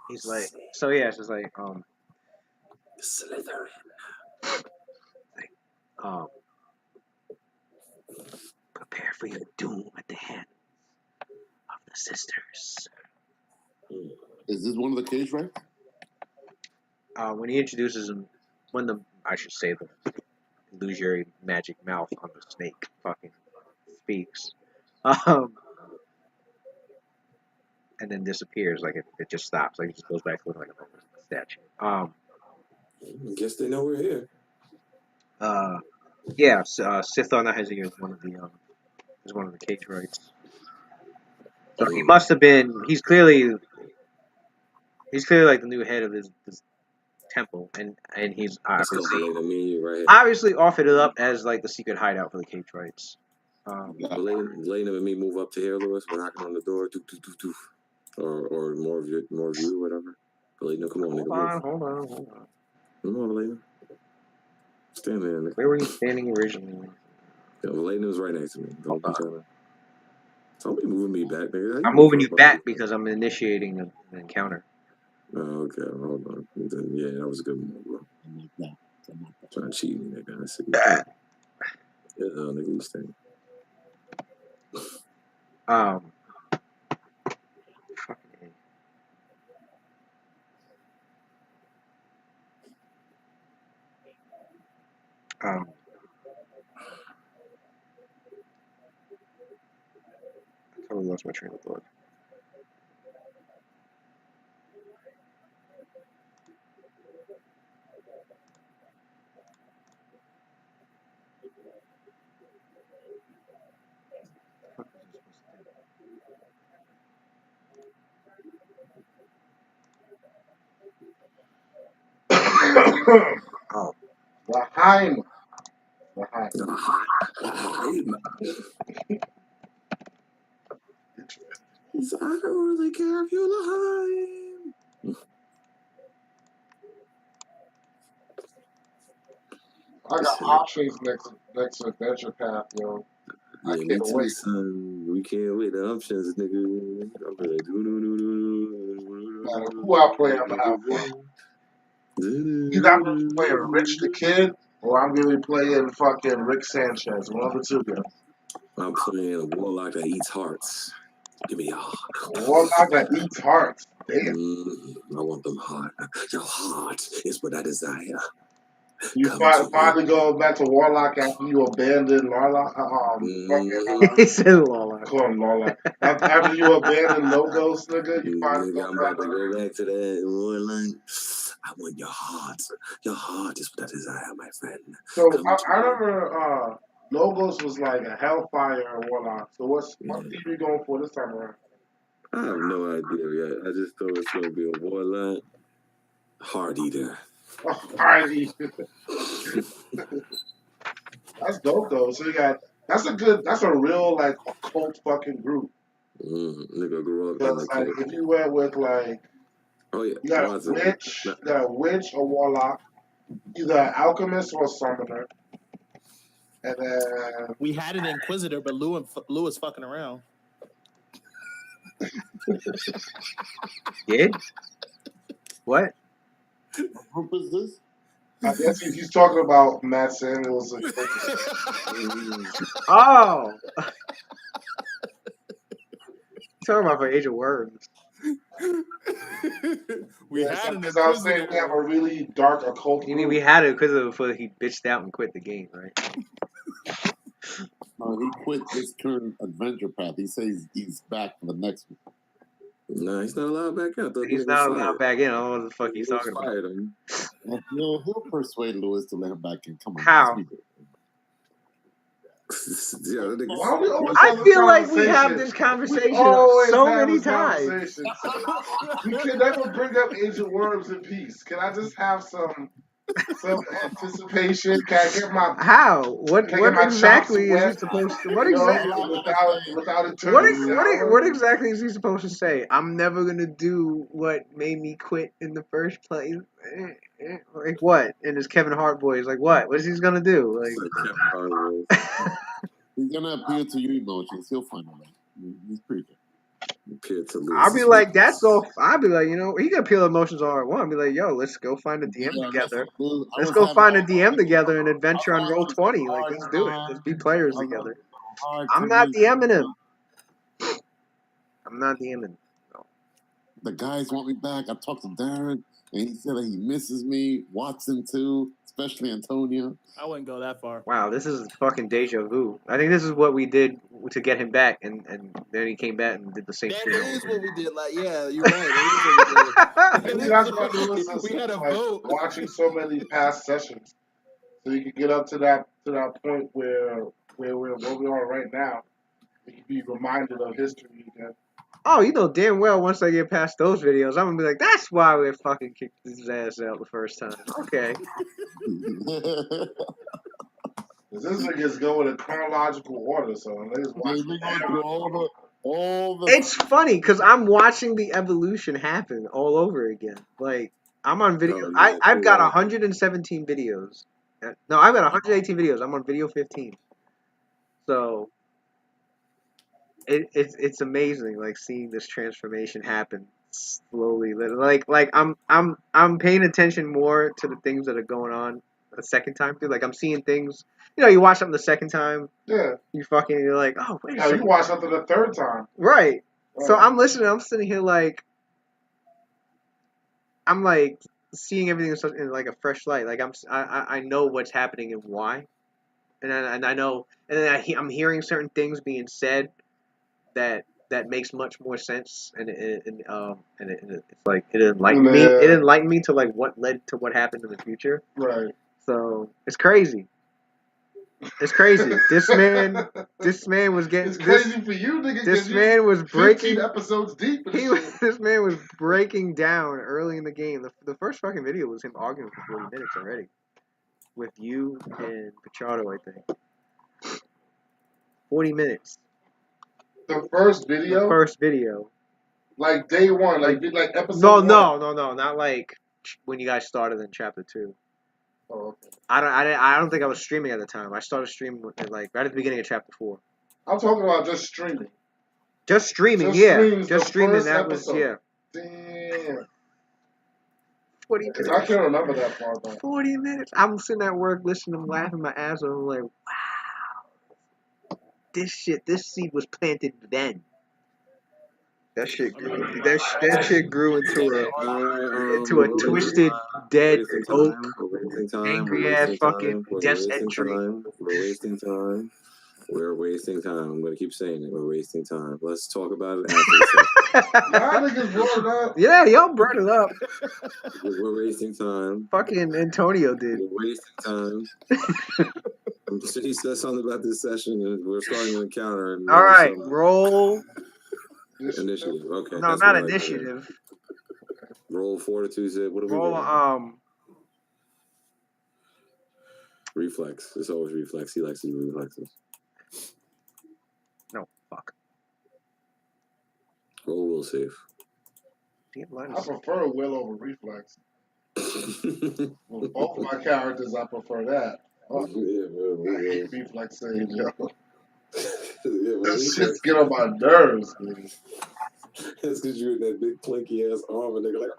He's like, so yeah, it's just like, Slytherin. Prepare for your doom at the hands of the sisters. Is this one of the cage right? When he introduces him, the illusory magic mouth on the snake fucking speaks, and then disappears, like it just stops, like it just goes back to looking like a statue. I guess they know we're here. Yeah, Sithar Nahazir is one of the cage rights. So he must have been. He's clearly like the new head of this temple, and he's obviously offered it up as like the secret hideout for the cage rights. Beladen and me move up to here, Lewis. We're knocking on the door, or more view, whatever. Beladen, come on, nigga. Hold on. Come on, Beladen. Stand there, nigga. Where were you standing originally? Yeah, Beladen was right next to me. Don't be trying to. Don't be moving me back, nigga. I'm moving you back because I'm initiating an encounter. Oh, okay. Hold on. Yeah, that was a good move, bro. Trying to cheat me, nigga. I see. Yeah, nigga, you staying. I totally lost my train of thought. Oh, The Heim. The Heim. I don't really care if you're Laheim. I got options next adventure path, yo. I Yeah, me can't too, wait. son. We can't wait. The options, nigga. I'm like, No matter who I play, I'm gonna have fun. Either I'm gonna be playing Rich the Kid or I'm gonna be playing fucking Rick Sanchez. One of the two, yo. I'm playing a warlock that eats hearts. Give me your heart. Warlock that eats hearts. Damn. I want them heart. Your heart is what I desire. You Come to me. finally go back to Warlock after you abandoned Warlock. He said Lola. Call him Warlock. After you abandoned Logos, nigga, you finally Nigga, I'm about to go back to that warlock. I want your heart. Your heart is what I desire, my friend. So Come I to me. remember Logos was like a Hellfire Warlock. So what Yeah. team you going for this time around? I have no idea yet. I just thought it's gonna be a warlock. Heart eater. Oh, alrighty. That's dope though. So you got that's a real like occult fucking group. Nigga grew up in Because the like cult. if you went with like Oh yeah. you got a witch, a warlock, either an alchemist or a summoner. And then We had an Inquisitor, but Lou was fucking around. Did? What? What group is this? I guess he's talking about Matt Samuels. Oh! Talking about for Age of Worms. We had an Because I was saying we have a really dark occult You mean group. we had it because before he bitched out and quit the game, right? No, he quit this current adventure path. He says he's back for the next one. Nah, he's not allowed back out. He's not allowed back in. I don't know what the fuck he's talking about. Him. He'll persuade Lewis to let him back in. Come on. How? Yeah, that nigga. Why don't we always I have this feel like we have conversation? this We conversation always so have many this times. conversation. We can never bring up Agent Worms in peace. Can I just have some anticipation? Can I get my How? What can I get my exactly chops is he wet? supposed to? What You know, exactly? without it turning sour. What exactly is he supposed to say? I'm never gonna do what made me quit in the first place. Like what? And his Kevin Hart voice, like what? What is he gonna do? Like He's gonna appeal to your emotions. He'll find a way. He's pretty good. Appeal to Lewis. I'll be like, that's all. I'll be like, he can appeal emotions all I want. I'll be like, yo, let's go find a DM together. Let's go find a DM together and adventure on Roll20. Like, let's do it. Let's be players together. I'm not DMing him. I'm not DMing him. No. The guys want me back. I talked to Darren, and he said that he misses me. Watson too, especially Antonio. I wouldn't go that far. Wow, this is fucking deja vu. I think this is what we did to get him back, and then he came back and did the same That thing. is what we did. Like, yeah, you're right. Maybe that's why Lewis is We had a like vote. watching so many past sessions, so you can get up to that point where we are right now. You can be reminded of history again. Oh, you know damn well once I get past those videos, I'm gonna be like, that's why we fucking kicked his ass out the first time. Okay. This nigga's going in chronological order, so niggas watching all the. It's funny because I'm watching the evolution happen all over again. Like I'm on video. I've got 117 videos. No, I've got 118 videos. I'm on video 15. So it's amazing, like seeing this transformation happen slowly. Like I'm paying attention more to the things that are going on the second time through. Like I'm seeing things. You watch something the second time. Yeah. You're like, oh wait a second. You watch something the third time. Right. So I'm listening. I'm sitting here like I'm like seeing everything in like a fresh light. Like I know what's happening and why, and I know, and then I'm hearing certain things being said that makes much more sense, and it's like it enlightened me. It enlightened me to like what led to what happened in the future. Right. So it's crazy. It's crazy. This man This man was getting It's crazy for you, nigga. This 'cause man was 15 breaking. episodes deep. He was, this man was breaking down early in the game. The first fucking video was him arguing for 40 minutes already with you and Pachado, I think. 40 minutes. The first The video, first video. like day one, like episode No, one. no, not like when you guys started in chapter 2. Oh, okay. I don't think I was streaming at the time. I started streaming like right at the beginning of chapter 4. I'm talking about just streaming. Just streaming, Just yeah. streams Just the streaming. first That episode. was yeah. Damn. 40 Because minutes. I can't remember that part though. 40 minutes. I'm sitting at work listening, I'm laughing my ass off. I'm like, wow. This seed was planted then. That shit grew. That shit grew into a twisted, dead oak, angry ass fucking death entry. We're wasting time. We're wasting time. I'm gonna keep saying it. We're wasting time. Let's talk about it after the session. Y'all niggas brought it up. Yeah, y'all brought it up. We're wasting time. Fucking Antonio did. We're wasting time. He said something about this session, and we're starting an encounter. And All right, roll. Initiative. Okay. No, not initiative. Roll fortitude. What are we Roll rolling? Reflex. It's always reflex. He likes to do reflexes. No, fuck. Roll will save. I prefer will over reflex. With both my characters, I prefer that. Oh, I hate reflex save, yo. That shit's get on my nerves, man. That's because you're in that big clinky ass arm and they're like,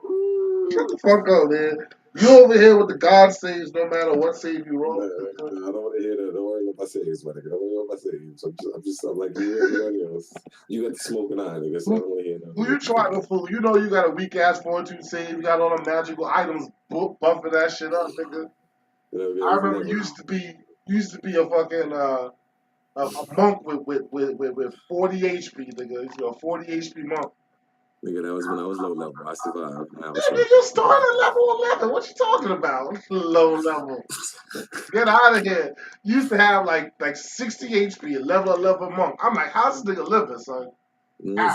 shut the fuck up, man. You over here with the God saves no matter what save you roll. No, I don't want to hear that. Don't worry about my saves, my nigga. Don't worry about my saves. I'm like you and everybody else. You got the smoking eye, nigga, so I don't want to hear that. Who you trying to fool? You know you got a weak ass fortitude save. You got all the magical items buffing that shit up, nigga. I remember used to be a fucking a monk with 40 HP, nigga. You know, 40 HP monk. Nigga, that was when I was low level. I survived. Nigga, you started at level 11. What you talking about? Low level. Get out of here. You used to have like 60 HP, level 11 monk. I'm like, how's this nigga living, son?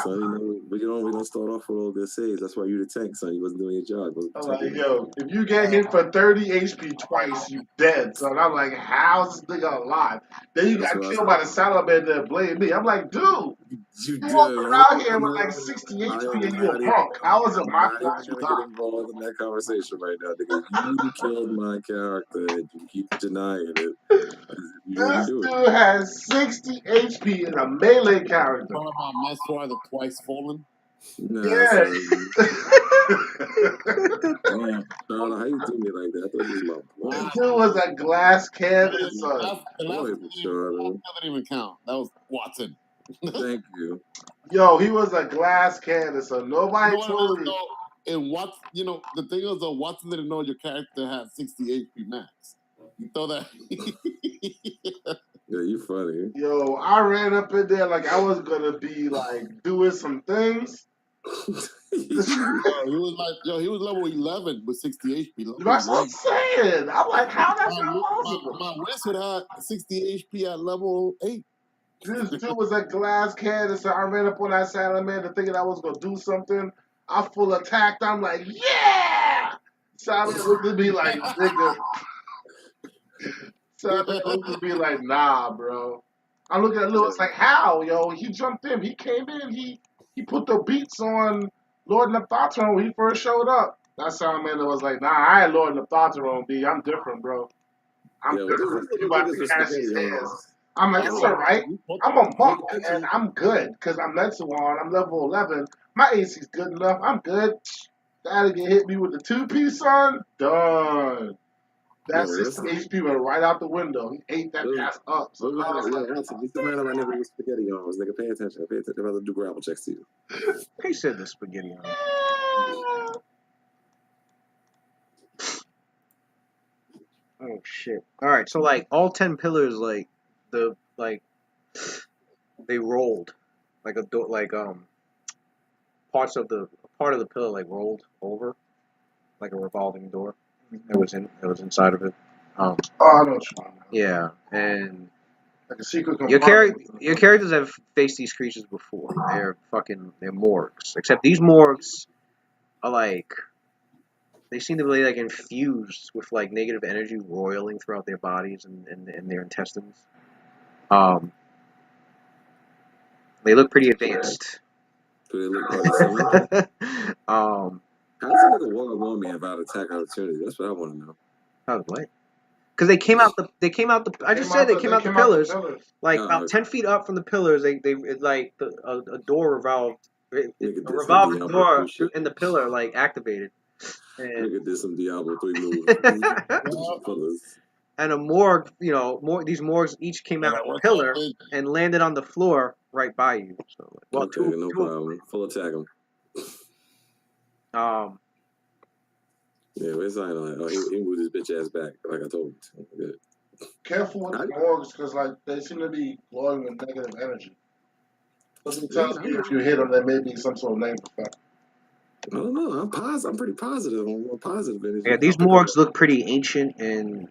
Son, we don't start off with all good saves. That's why you the tank, son. You wasn't doing your job. I'm like, yo, if you get hit for 30 HP twice, you dead, son. I'm like, how's this nigga alive? Then you got killed by the salamander and blame me. I'm like, dude, you walk around here with like 60 HP and you a punk. How is it my fault you died? Get involved in that conversation right now, nigga. You killed my character and you keep denying it. This dude has 60 HP and a melee character. Talking about Meswar, the twice fallen. Nah, yeah. Damn, Charlotte, how you do me like that? I thought this was my boy. This dude was a glass cannon, son. The last doesn't even count. That was Watson. Thank you. Yo, he was a glass cannon, so nobody told me. And what the thing is, though, Watson didn't know your character had 60 HP max. You throw that. Yeah, you funny. Yo, I ran up in there like I was gonna be like doing some things. He was level 11 with 60 HP. That's what I'm saying. I'm like, how that's not possible? My wizard had 60 HP at level 8. This dude was a glass cannon, so I ran up on that salamander thinking I was gonna do something. I full attacked. I'm like, yeah! Salamander looked at me like, nigga. Salamander looked at me like, nah, bro. I look at Lewis like, how, yo? He jumped in. He came in. He put the beats on Lord Nephthatron when he first showed up. That salamander was like, nah, I ain't Lord Nephthatron, B. I'm different, bro. I'm different. You about to catch his hands. I'm like, it's all right. I'm a monk, and I'm good, because I'm Metsuan. I'm level 11. My AC's good enough. I'm good. That'll get hit me with the 2-piece, son. Done. That 60 HP went right out the window. He ate that ass up. So you the man right there with spaghetti on. Nigga, pay attention. Pay attention. I'm about to do grapple checks to you. He said the spaghetti on. Oh shit! All right, so like all 10 pillars, they rolled, like a door, part of the pillar like rolled over, like a revolving door. It was inside of it. I know what you mean. Yeah, and Like a secret Your compartment. characters have faced these creatures before. They're morgs. Except these morgs are like, they seem to be like infused with like negative energy roiling throughout their bodies and their intestines. They look pretty advanced. Do they look pretty similar? How does a nigga warg on me about attack opportunity? That's what I want to know. Oh, what? Because they came out the. I just said they came out the pillars. Like about 10 feet up from the pillars, a door revolved. A revolving door in the pillar like activated. And nigga did some Diablo 3 moves. And a morgue, these morgues each came out of the pillar and landed on the floor right by you. So, well, okay, no problem. Full attack them. Yeah, it's not like, oh, he moved his bitch ass back, like I told him to. Good. Careful with the morgues, because like they seem to be glowing with negative energy. Doesn't tells me if you hit them, there may be some sort of negative effect. I don't know. I'm pretty positive. I'm more positive energy. Yeah, these morgues look pretty ancient and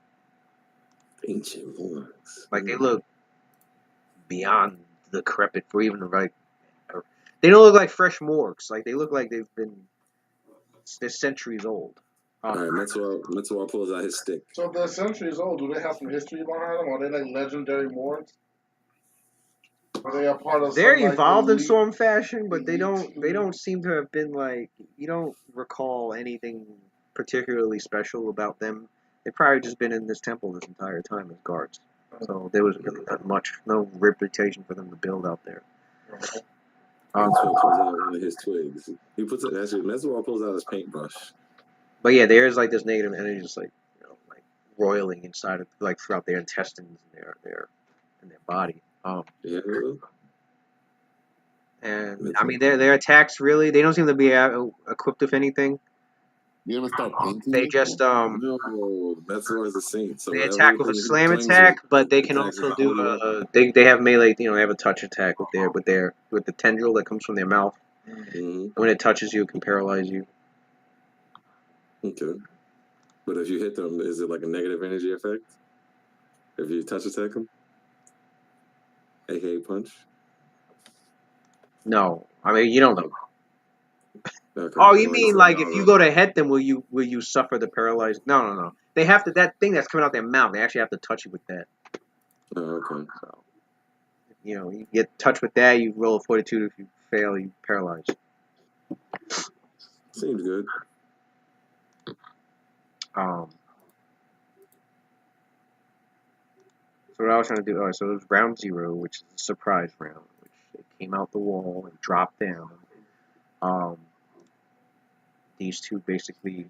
ancient morgues. Like they look beyond decrepit for even like. They don't look like fresh morgues. Like they look like they're centuries old. All right, Metsuar pulls out his stick. So if they're centuries old, do they have some history behind them? Are they like legendary morgues? Are they a part of? They're evolved in some fashion, but they don't seem to have been like. You don't recall anything particularly special about them. They've probably just been in this temple this entire time as guards. So there was really not much, no reputation for them to build out there. Metsuar pulls out one of his twigs. He puts it. Actually, Metsuar pulls out his paintbrush. But yeah, there's like this negative energy, just like like roiling inside of, like throughout their intestines and their body. Yeah. And I mean, their attacks really, they don't seem to be equipped with anything. You're gonna start painting. They just no, Metsuar's a saint. So they attack with a slam attack, but they can also do they have melee. They have a touch attack with the tendril that comes from their mouth. Mm-hmm. When it touches you, it can paralyze you. Okay, but if you hit them, is it like a negative energy effect? If you touch attack them, aka punch. No, I mean you don't know. Okay. Oh, you mean like if you go to hit them, will you suffer the paralyzed? No. They have to, that thing that's coming out their mouth. They actually have to touch you with that. Oh, okay. So, you get touched with that, you roll a fortitude. If you fail, you paralyze. Seems good. So what I was trying to do. All right, so it was round 0, which is a surprise round, which it came out the wall and dropped down. These two basically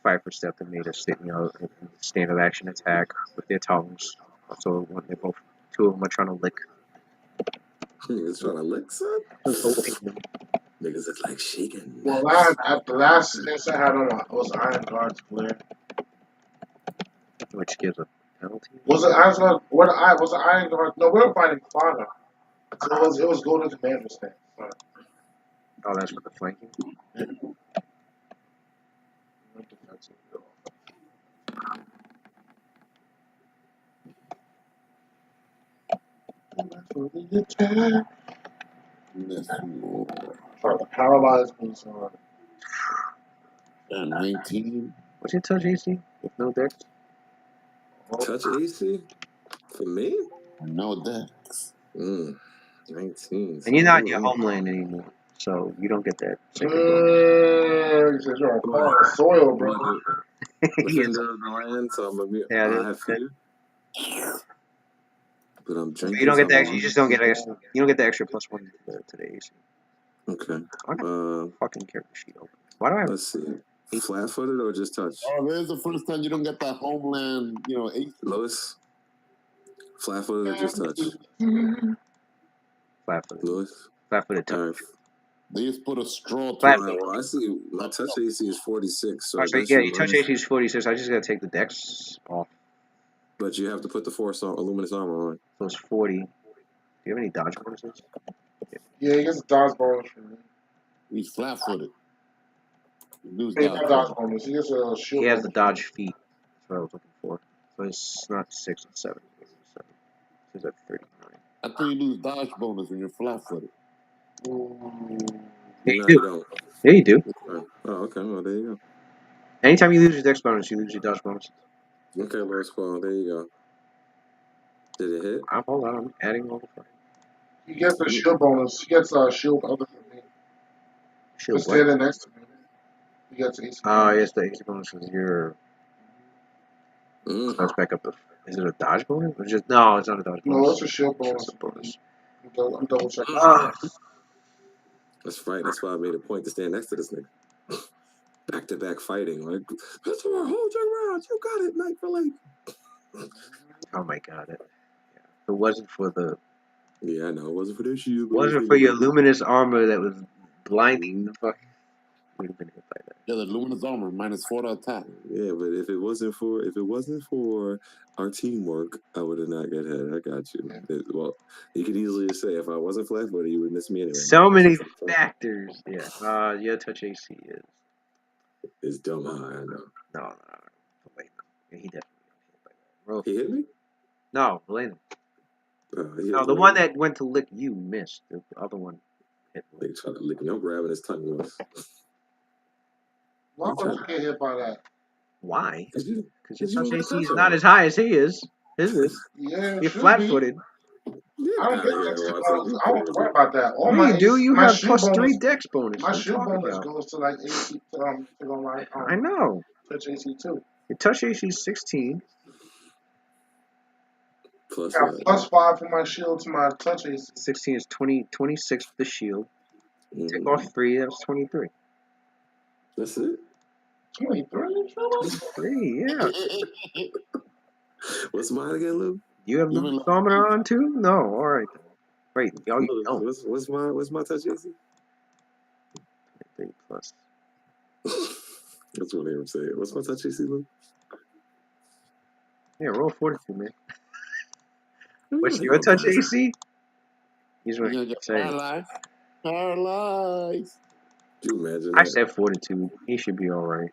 fight for step and made a standard action attack with their tongues. So when they're both, two of them are trying to lick. Niggas trying to lick, son? Niggas look like shaking. Well, at the last instance I had on was Iron Guard's flare. Which gives a penalty? Was it Iron Guard? Was it Iron Guard? No, we were fighting Fauna. So it was Golden Commander stance. Oh, that's for the flanking? Yeah. Trying to paralyze me, son. 19. What's your touch AC? With no dex? Touch AC? For me? No dex. 19. And you're not in your homeland anymore, so you don't get that. You said you're on soil, bro. Defender of the land, so I'm I have fear. But I'm drinking. You don't get that. You just don't get extra. You don't get the extra +1 to the AC. Okay. Fucking character sheet open. Why do I have? Let's see. Flat-footed or just touch? Oh, there's the first time you don't get that homeland, AC. Lois? Flat-footed or just touch? Flat-footed. Lois? Flat-footed touch. They just put a straw. Well, I see. My touch AC is 46. So yeah, your touch AC is 46. I just gotta take the dex off. But you have to put the Force Luminous Armor on. So it's 40. Do you have any dodge bonuses? Yeah, he gets a dodge bonus for me. He's flat-footed. He gets a shield. He has the dodge feet. That's what I was looking for. So it's not 6 or 7. It's at 39. I think you lose dodge bonus when you're flat-footed. Yeah, No, you you do. don't. Yeah, you do. Oh, okay. Well, there you Anytime you lose your dex bonus, you lose your dodge bonus. go. Okay, Lord Squall. There you go. Did it hit? Hold on, I'm adding all the fucking He gets a shield bonus. He gets a shield other than me. shield. Just standing next to me. He gets AC. Yes, the AC bonus is your. So let's back up the. Is it a dodge bonus? Or just no, it's not a dodge bonus. No, it's a shield bonus. It's just a bonus. I'm double checking. That's right. That's why I made a point to stand next to this nigga. Back-to-back fighting. Like, that's our hold your rounds. You got it, Night for Lake. Oh my god! If it wasn't for the. Yeah, I know. It wasn't for their shield. Wasn't for your luminous armor that was blinding the fuck. We'd have been hit by that. Yeah, the luminous armor -4 to attack. Yeah, but if it wasn't for our teamwork, I would have not got hit. I got you. Well, you could easily just say if I wasn't flat-footed, you would miss me anyway. So many factors. Yeah. Your touch AC is. It's dumb high. I know. No. Wait, no. He definitely got hit by that. Roll. He hit me. No, Elena. He No, hit the me. one that went to lick you missed. The other one hit. They try to lick me. I'm grabbing his tongue. Why would you get hit by that? Why? Because you Because don't your touch got AC is touch not on. as high as he is. His is. Yeah, You're should flat-footed. Get I don't out get of here, dex Watson. bonus. You I don't worry crazy. about that. All Yeah, my you do. You my have shield +3 bonus. dex bonus. My What are you shield talking bonus about? goes to like AC to go my I know. touch AC too. Your touch AC is 16. Plus I got what? +5 for my shield to my touch AC. 16 is 26 for the shield. You take off 3, that's 23. That's it. 23? 23, yeah. What's mine again, Lou? You have luminous armor on too? No, alright. Wait, y'all you don't. What's my touch AC? 23 plus. That's what they were saying. What's my touch AC, Lou? Yeah, roll 42, man. What's your touch AC? He's what You're gonna get saying. paralyzed. Do you imagine I that? said 42. He should be alright.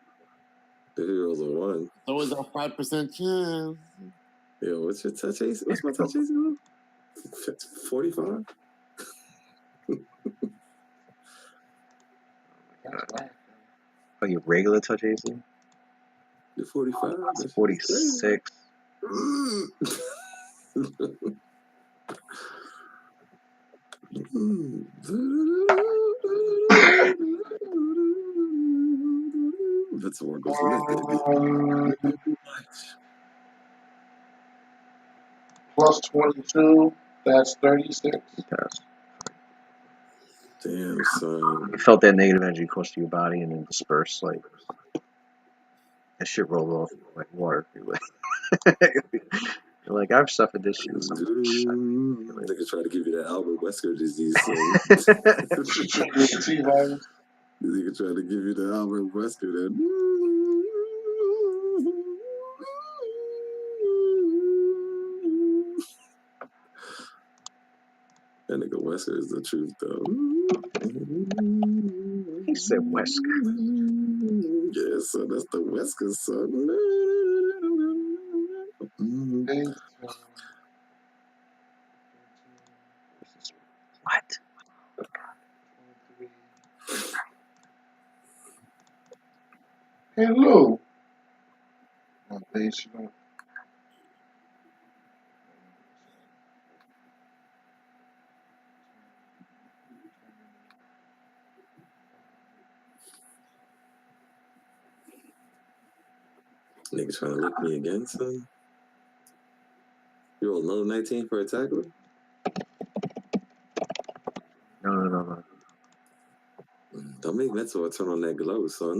If it was a 1. So is our 5% chance. Yo, what's your touch AC? What's my touch AC, Lou? 45? Oh, your regular touch AC? You're 45? It's 46. That's what goes to Plus 22, that's 36. Damn, son. You felt that negative energy course to your body and then disperse, like that shit rolled off like water. You're like, I've suffered this shit so much. Nigga trying to give you that Albert Wesker disease, son. T-virus. Nigga trying to give you the Albert Wesker that. That nigga Wesker is the truth, though. He said Wesker. Yeah, son, that's the Wesker, son. What? Hey, Lou. My base, you know. Nigga trying to lick me again, son. You roll another 19 for a tackler? No. Don't make Mentor turn on that glow, son.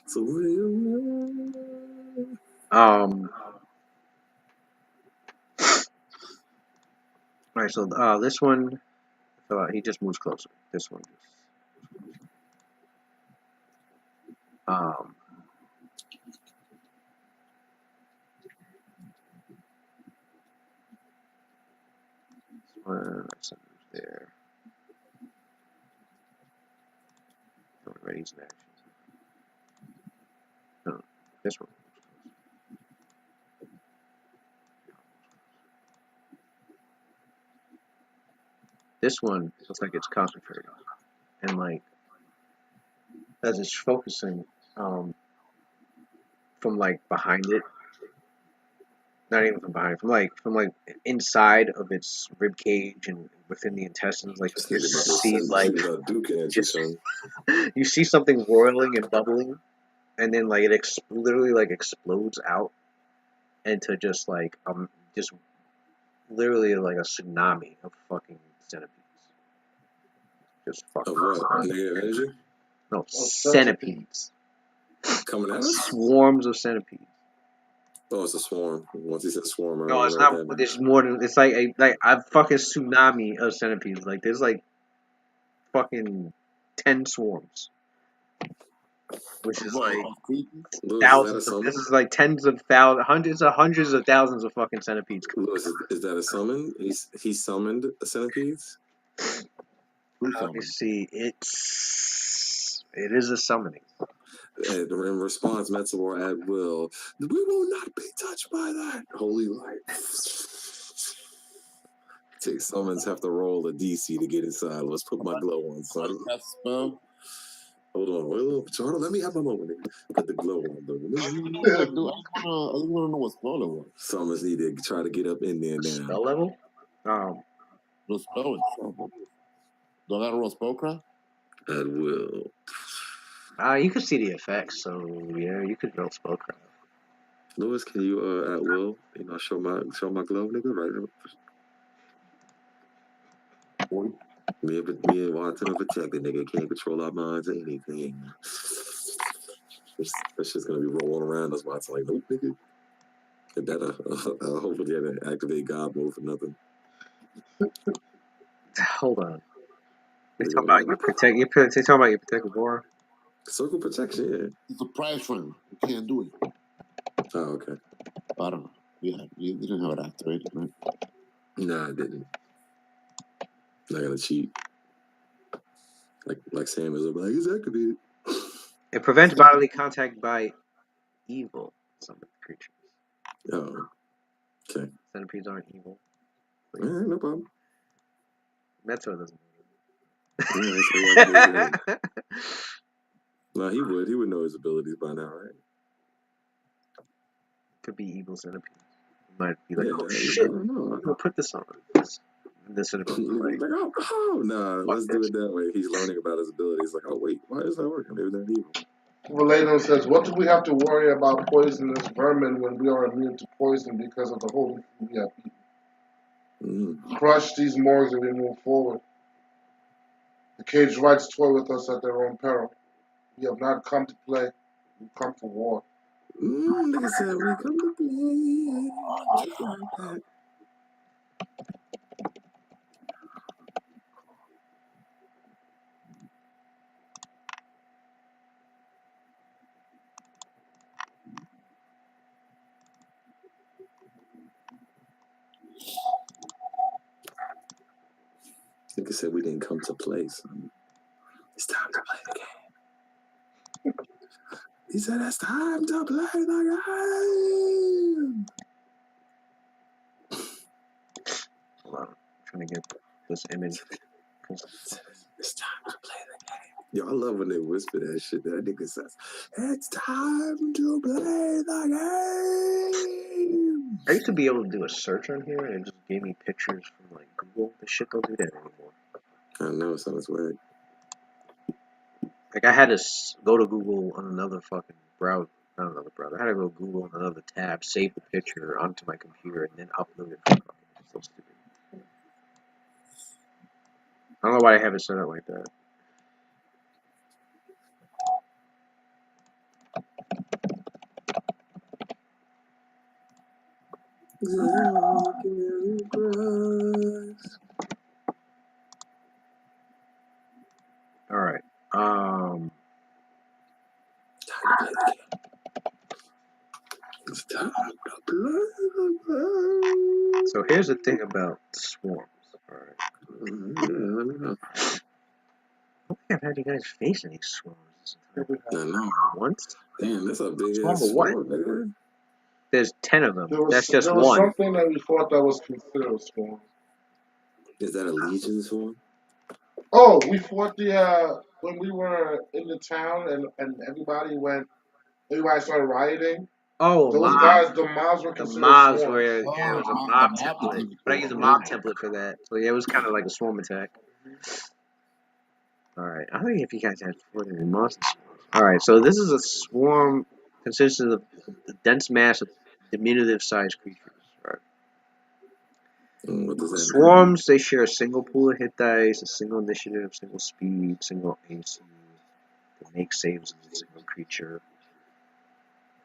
So what do you Alright, so this one, he just moves closer. This one. There. he's in action. No, this one. This one looks like it's concentrated, and like as it's focusing from like behind it, not even from behind, from like inside of its rib cage and within the intestines, like This you nigga about to see send like shoot Duke at you, just son. you see something roiling and bubbling, and then like it literally like explodes out into just like just literally like a tsunami of fucking centipedes. Just fucking Of what? Negative energy no centipede. centipedes. coming at us? Swarms of centipedes. Oh, it's a swarm. Once he said swarm, I No, don't it's know what not. that means. There's more than it's like a fucking tsunami of centipedes. Like there's like fucking 10 swarms, which is like Lewis, is that a thousands of. summon? This is like tens of thousands, hundreds of thousands of fucking centipedes. Lewis, is that a summon? He summoned a centipede? Let me see. It is a summoning. And in response, Metzor at will. We will not be touched by that. Holy light. Take summons have to roll a DC to get inside. Let's put my glow on, son. Cast spell. Hold on. Jordan, let me have my moment. Put the glow on, though. I just want to know what spell it was. Summons need to try to get up in there now. Spell level? The spell itself. Do I got to roll spellcraft? At will. You can see the effects, so yeah, you could build spellcraft. Lewis, can you at will, show my glow, nigga, right now? Me and Watson are protected, nigga. Can't control our minds or anything. That's just gonna be rolling around us. Watson like, nope, nigga. And that hopefully I didn't activate God mode for nothing. Hold on. You're talking about your protective aura? Circle protection, yeah. It's a prize round. You can't do it. Oh, okay. I don't know. Yeah, you didn't have it activated, right? Nah, I didn't. Not gonna cheat. Like Sam is like, it's activated. It prevents bodily contact by evil summoned creatures. Oh, okay. Centipedes aren't evil. All right, no problem. Metro doesn't. Yeah, so he activated it. No, he would. He would know his abilities by now, right? Could be evil centipedes. Might be like, Yeah, oh I shit, don't know. I'm gonna put this on. This centipede like, Like, oh, nah, let's do it that way. He's learning about his abilities. Like, oh, wait, why is that working? Maybe they're evil. Valeno says, what do we have to worry about poisonous vermin when we are immune to poison because of the holy food we have eaten? Crush these morgues and we move forward. The caged rights toy with us at their own peril. We have not come to play. We've come for war. Nigga said, we come to play. Just like that. Nigga said we didn't come to play, son. It's time to play the game. He said it's time to play the game. hold on, I'm trying to get this image. It's time to play the game. Yo, I love when they whisper that shit. That nigga says, it's time to play the game. I used to be able to do a search on here and it just gave me pictures from like Google. This shit don't do that anymore. I know, it sounds weird. Like I had to go to Google on another fucking browser. Not another browser. I had to go to Google on another tab, save the picture onto my computer, and then upload it. It's so stupid. I don't know why I have it set up like that. All right. It's time to play the game. So here's the thing about swarms. All right. Let me know. I don't think I've had you guys face any swarms I know. Once? Damn, that's a big Swarm ass of what? swarm, nigga. There's 10 of them. There was That's just there was one. something that we thought that was considered a swarm. Is that a legion swarm? Oh, we fought the when we were in the town and everybody started rioting. Oh, Those mob. guys, the mobs were The considered mobs swarms. were, yeah, it was a mob template. But I used a mob template for that. So yeah, it was kind of like a swarm attack. Alright, I think if you guys had 40 monsters. Alright, so this is a swarm consists of a dense mass of diminutive sized creatures. Right. What does that mean? Swarms, they share a single pool of hit dice, a single initiative, single speed, single AC. They make saves as a single creature.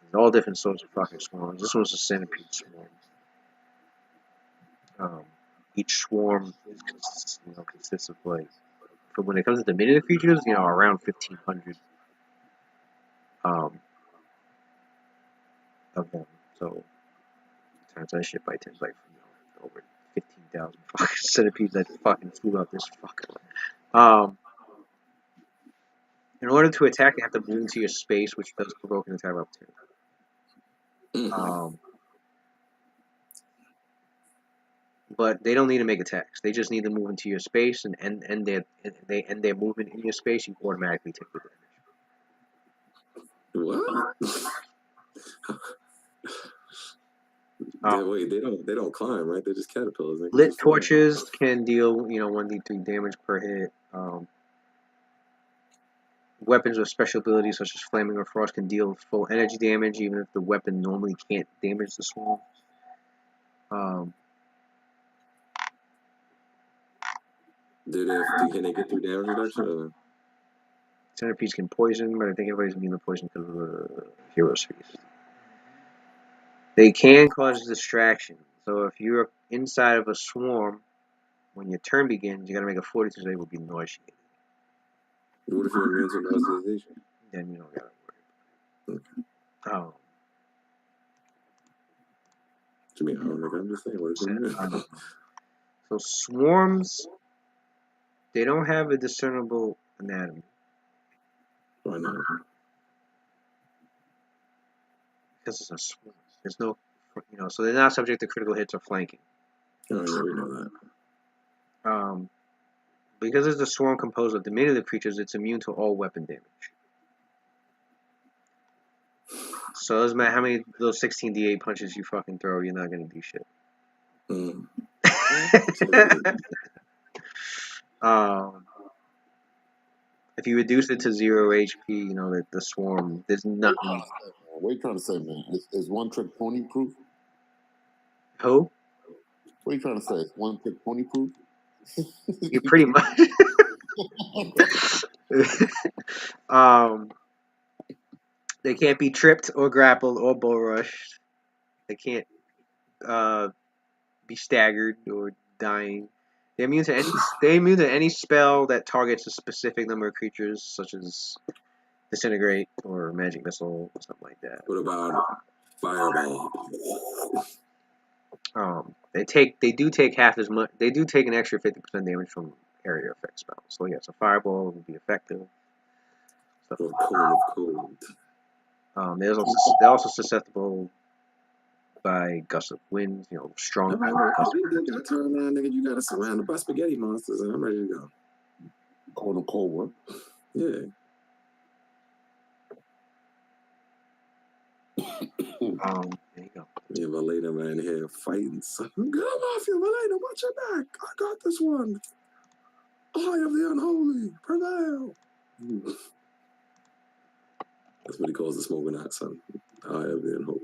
There's all different sorts of fucking swarms. This one's a centipede swarm. Each swarm is consists of like, for when it comes to diminutive creatures, around 1,500 of them. So times that shit by 10, like over 15,000 fucking centipedes that fucking flew out this fucking. In order to attack, they have to move into your space, which does provoke an attack up to. But they don't need to make attacks. They just need to move into your space and end their movement in your space. You automatically take the damage. What? Wait, they don't climb, right? They're just caterpillars. Lit torches can deal 1d3 damage per hit. Weapons with special abilities such as flaming or frost can deal full energy damage, even if the weapon normally can't damage the swarm. Can they get through damage reduction? Centipedes can poison, but I think everybody's immune to poison because of the Hero's Feast. They can cause distraction. So if you're inside of a swarm, when your turn begins, you gotta make a fortitude save will be nauseated. What if you're immune to nauseation? Then you don't gotta worry. Okay. To me, I don't think I'm just saying what if you're immune. So swarms, they don't have a discernible anatomy. Why not? Because it's a swarm. There's no, so they're not subject to critical hits or flanking. Oh yeah, we know that. Because it's a swarm composed of diminutive creatures, it's immune to all weapon damage. So it doesn't matter how many of those 16d8 punches you fucking throw, you're not gonna do shit. If you reduce it to 0 HP, that the swarm, there's nothing. What are you trying to say, man? Is one trick pony proof? Who? What are you trying to say? Is one trick pony proof? You pretty much. They can't be tripped or grappled or bull rushed. They can't be staggered or dying. They're immune to any spell that targets a specific number of creatures, such as disintegrate or magic missile or something like that. What about fireball? They do take half as much. They do take an extra 50% damage from area effect spells. So yeah, so fireball would be effective. Or cone of cold. They're also susceptible by gusts of wind, strong. You gotta turn around, nigga. You gotta surround by spaghetti monsters, and I'm ready to go. Cone of cold work. Yeah. There you go. Yeah, Valeda man here fighting. Get off you, Valeda. Watch your back. I got this one. Eye of the unholy, prevail. That's what he calls the smoking hot son. Eye of the unholy.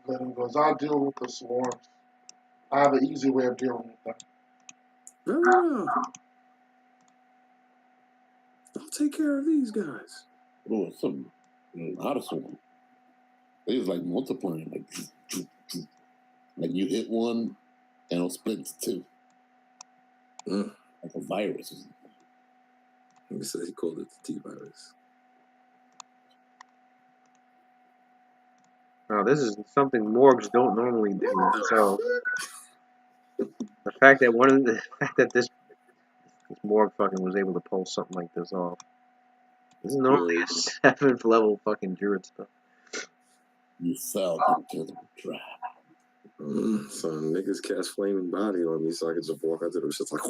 Then he goes, I'll deal with the swarms. I have an easy way of dealing with them. Very well. I'll take care of these guys. Oh, some how to swarm. They was like multiplying, like you hit one and it'll split into two. Like a virus or something. He says he called it the T-virus. Now, this is something morgues don't normally do. So the fact that this Morg fucking was able to pull something like this off. This is normally a 7th level fucking druid stuff. You fell into the trap. So niggas cast flaming body on me, so I could just walk out to them shit's like.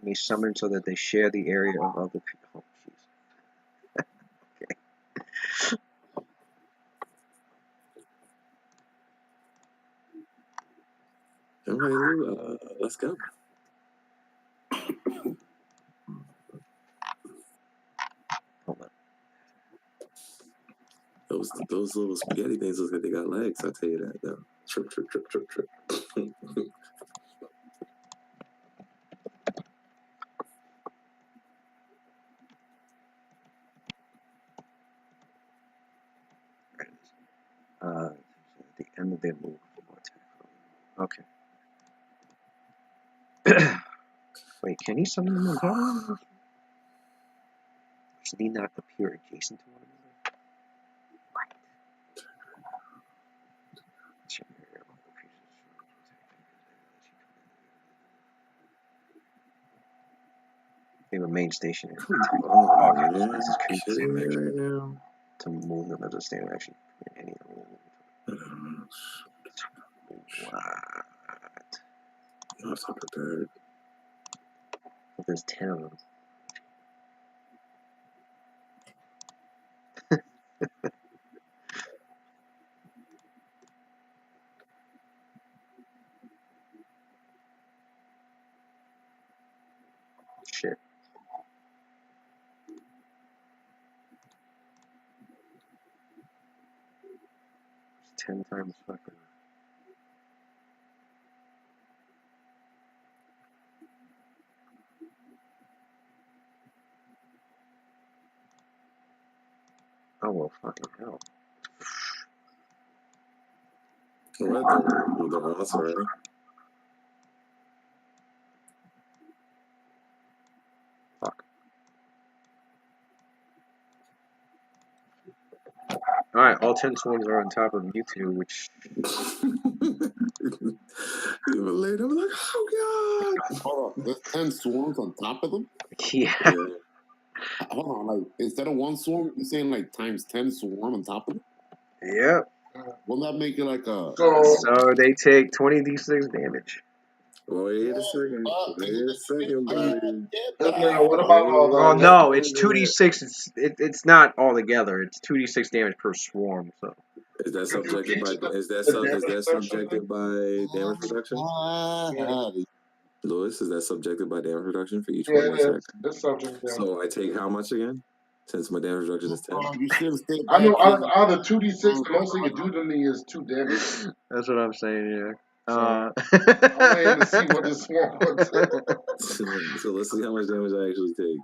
They summon so that they share the area of other people. Oh, jeez. Okay. All right, Lou, let's go. Hold on. Those little spaghetti things look like they got legs. I'll tell you that though. Trip, trip, trip, trip, trip. At the end of their move. Okay. Wait, can he summon them on top of him? Should he not appear adjacent to one another? Right. They remain stationary. Oh, man. This is creepy. Shitting me right now. To move them as a standard action. Any What? I'm so prepared. But there's 10 of them. Shit. It's 10 times fucking. Oh well, fucking hell. What? The Ross already? Fuck. Alright, all 10 swarms are on top of Mewtwo, which. Even later, I'm like, oh god! Hold on, there's 10 swarms on top of them? Yeah. Hold on, like, instead of one swarm, you're saying like times 10 swarm on top of them? Yep. Won't that make it like a... So they take 20d6 damage. Wait a second. Wait a second, buddy. Now, what about all Oh the? no, it's 2d6. It's not all together. It's 2d6 damage per swarm. So Is that subjected by subjected by damage reduction? Lewis, is that subjected by damage reduction for each one? Yeah, it is. It's subject. Yeah. So I take how much again? Since my damage reduction is 10. You should have stayed I know back out of 2d6, the most they can do to me is 2 damage. that's what I'm saying. Yeah. I'm waiting to see what this swarm would do. So let's see how much damage I actually take.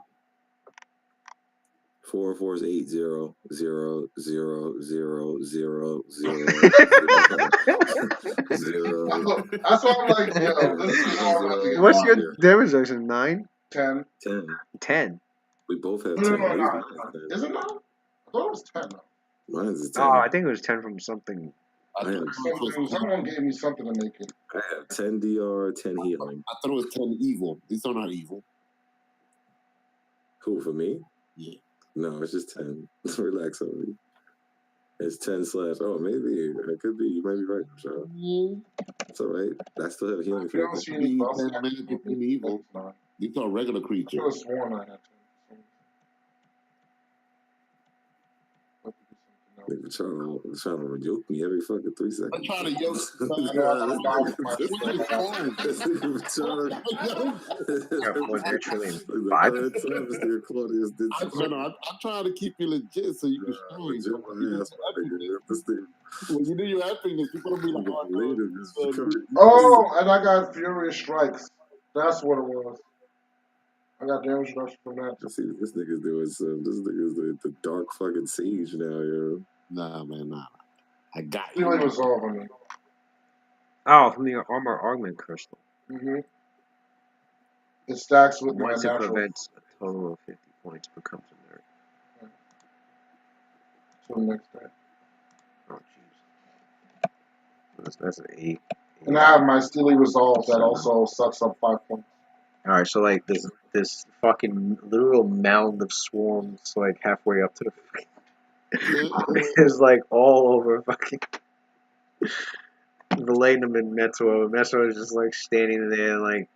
4 and 4 is 8, 0, 0, 0, 0, 0, 0, 0. That's why I'm like, yo, this is all What's your damage reduction? 9? 10. 10. 10. We both have 10. No. Is it not? I thought it was 10 though. Mine is 10. Oh, I think it was 10 from something. Someone gave me something to make it. I have 10 DR, 10 healing. I thought it was 10 evil. These are not evil. Cool for me? Yeah. No, it's just 10. Relax on me. It's 10 slash. Oh, maybe. It could be. You might be right, Michelle. It's all right. I still have healing. You don't see any buffs. Evil. These are regular I creatures. could have sworn I had 10. Nigga trying to rebuke me every fucking 3 seconds. I'm trying to yoke. I'm trying to keep you legit so you can show you. When you do your happiness, you're gonna be like, oh, and I got Furious Strikes. That's what it was. I got damage reduction from that. Let's see what this nigga's doing. This nigga's the dark fucking siege now, yo. Nah, man, nah. I got you. Healing resolve on me. Oh, from the armor augment crystal. Mm-hmm. It stacks with my Once it natural. prevents a total of 50 points becomes a nerd. So next turn. Oh jeez. That's an 8. And I have my Steely Resolve that also sucks up 5 points. Alright, so like this fucking literal mound of swarms like halfway up to the is like all over fucking Valenum and Metro. Metro is just like standing there like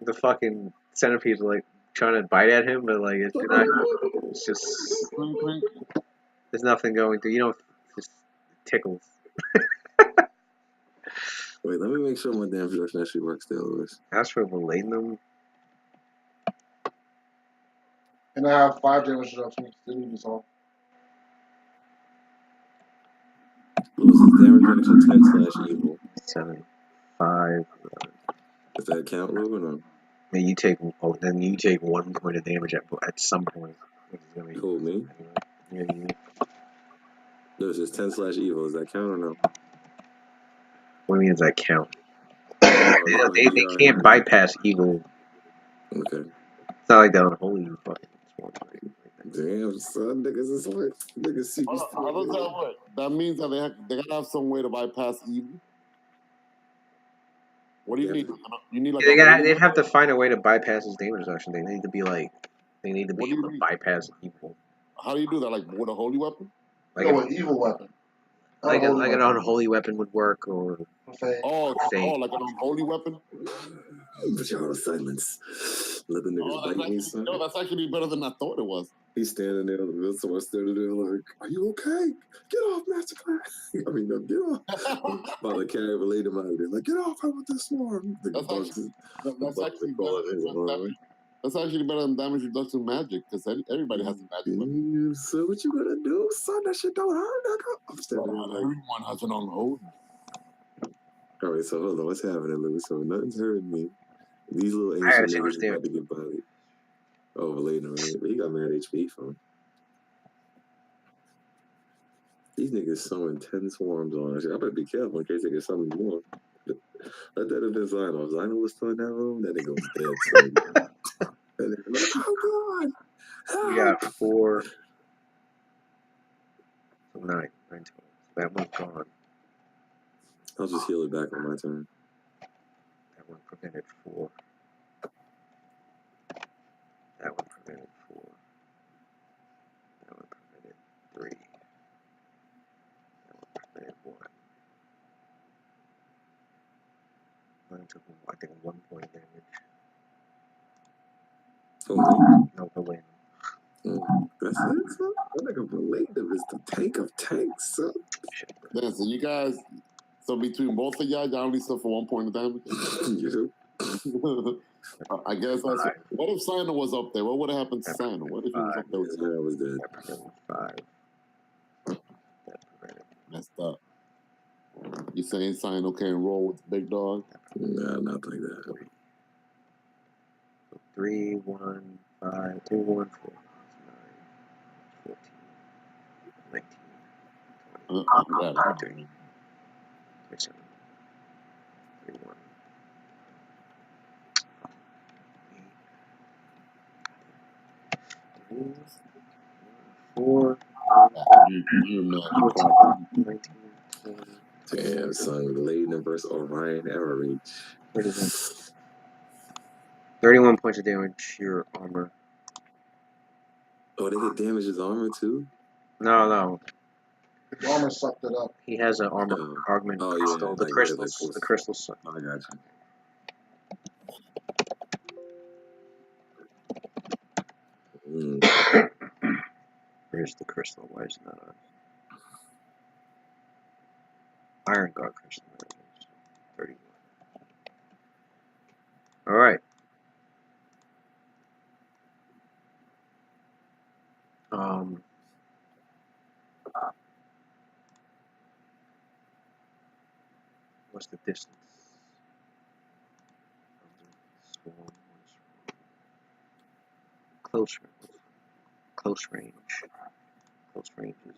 the fucking centipedes are like trying to bite at him, but like it's just there's nothing going through. You know, just tickles. Wait, let me make sure my damn production actually works there, Lewis. As for Valenum, And I have 5 damage reduction with Steely Resolve. Lewis's damage reduction 10/evil. 7, 5. Does that count, Lou, or no? Then you take 1 point of damage at some point. Which is gonna be Cool, me. yeah, Lewis is 10/evil. Does that count or no? what means that count? Oh, They can't bypass evil. Okay. It's not like that unholy fucking swarms. Damn, son, niggas is like niggas see. How does that work? That means that they gotta have some way to bypass evil. What do you need? You need like They'd have to find a way to bypass his damage reduction. They need to be able to bypass evil. How do you do that? Like with a holy weapon? Like an evil weapon. Like an unholy weapon would work, or like an unholy weapon. But y'all silence. Let the niggas bite me, son. No, that's actually better than I thought it was. He's standing there, someone standing there like, "Are you okay? Get off, Masterclass!" I mean, no, get off. While the carrier relayed him out of there, like, "Get off! I want this swarm." That's actually better than damage reduction magic, because everybody has a magic weapon. So what you gonna do, son? That shit don't hurt, nigga. I'm standing there like, everyone has an unholy. All right, so hold on, what's happening, Louis? So nothing's hurting me. These little ancient niggas about to get bodied. Oh, later, right? But he got mad HP from him. These niggas summoned 10 swarms on us. I better be careful in case they get something more. Let that have been Zino. If Zino was still in that room, that nigga was dead. So that nigga like, oh god! Help! You got 4. 9. That one's gone. I'll just heal it back on my turn. That one prevented 4. That one prevented 4. That one prevented 3. That one prevented 1. Mine took, I think, 1 point of damage. Oh, me? No, Valenum. That's it, son? That nigga Valenum is the tank of tanks, son. Yeah, so you guys, between both of y'all only suffer 1 point of damage? You do? I guess that's what if Sino was up there? What would have happened to Sino? What if he was up there with Sino was dead. That prevented 5. That prevented. Messed up. You saying Sino can't roll with the big dog? Nah, not like that. 3, 1, 5, 2, 1, 4, 9, 14, 19, 20, 23, 27, 31, 4, 19, 20. Damn, son, Valenum versus Orion ever reach. 31 points of damage, your armor. Oh, they get damage his armor too? No. The armor sucked it up. He has an armor augment crystal. Yeah, the crystals suck. I got you. Here's the crystal. Why is it not on? Iron Guard crystal. 31. Alright. What's the distance? Close range. Close range is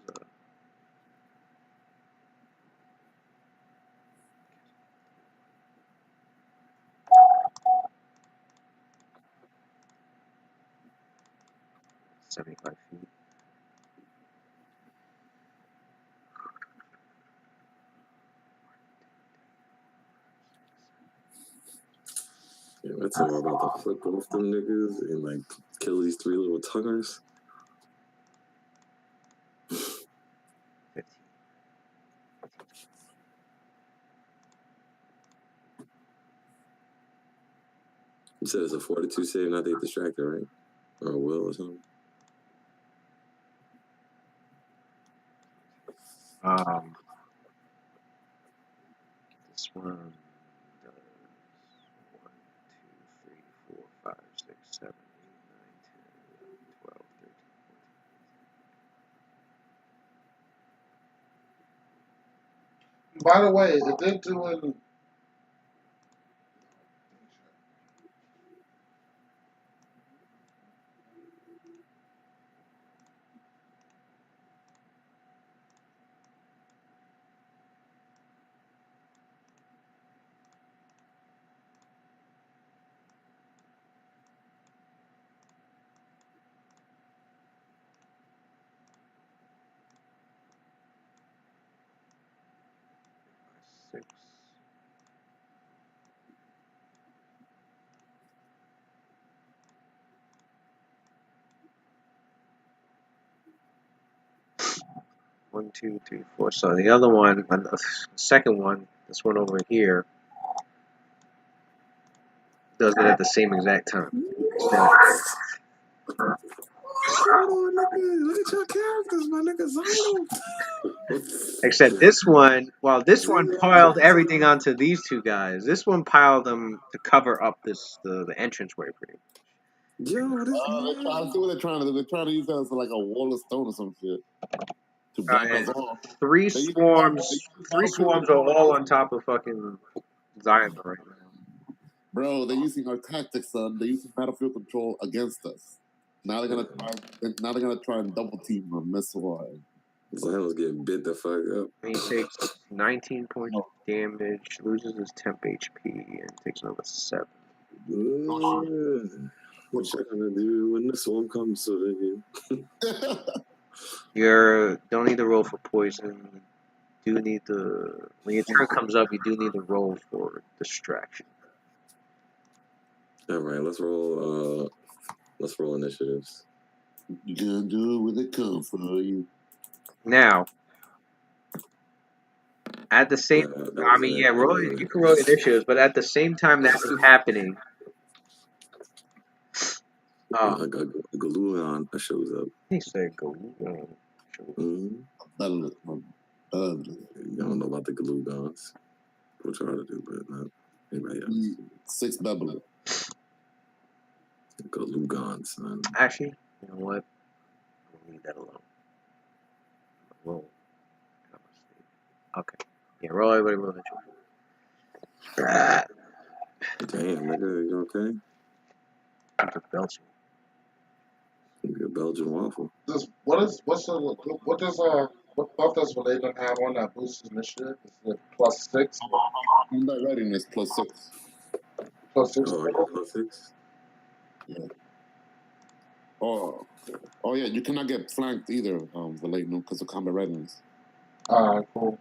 75 feet. Yeah, that's all about to flip off them niggas and like kill these 3 little tonguers. 15. You said it's a 42 save, not they distracted, right? Or a will or something. This one does 1, 2, 3, 4, 5, 6, 7, 8, 9, 10, 11, 12, 13, 14. By the way, if they're doing 6. 1, 2, 3, 4. So the other one, the second one, this one over here, does it at the same exact time. Hold on, nigga. Look at your characters, my nigga. Except this one, well, this one piled everything onto these two guys. This one piled them to cover up the entranceway pretty much. Yo, this They're trying to see what they're trying to do. They're trying to use that as like a wall of stone or some shit to block us off. Three They use swarms battlefield are control all against on top of fucking Zion right now. Bro, they're using our tactics, son. They're using battlefield control against us. Now they're gonna try. Now they're gonna try and double team or missile. Zion's getting bit the fuck up. He takes 19 points of damage, loses his temp HP, and takes another 7. What you gonna do when the storm comes, so nigga? You don't need to roll for poison. You do need to, when your turn comes up, you do need to roll for distraction. All right, let's roll. Let's roll initiatives. You gonna do it when they come for you. Now, at the same, roll. You can roll initiatives, but at the same time that's happening, Galuon shows up. he said Galugon. You don't know about the Galugons. We'll try to do, but not anybody else. 6 Beverly. Galugons, son. Actually, you know what? I'll leave that alone. Roll. Okay. Yeah, roll everybody roll initiative. Damn, nigga, you okay? I'm just belching. Maybe a Belgian waffle. what buff does Valagan have on that boost initiative? Is it +6? Combat readiness +6. +6. +6? Yeah. Oh yeah. You cannot get flanked either, Valeno, because of combat readiness. Alright, cool.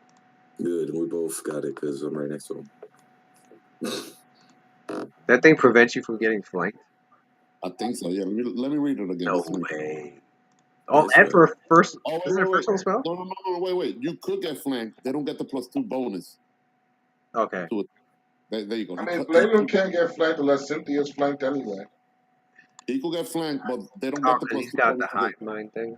Good, we both got it because I'm right next to him. That thing prevents you from getting flanked? I think so. Yeah. Let me read it again. No way. Oh, and for a first, isn't it a first level spell? No, wait. You could get flanked. They don't get the +2 bonus. Okay. There you go. I mean, Valagan can't get flanked unless Cynthia's flanked anyway. He could get flanked, but they don't get the +2 he's got bonus. the hive mind thing.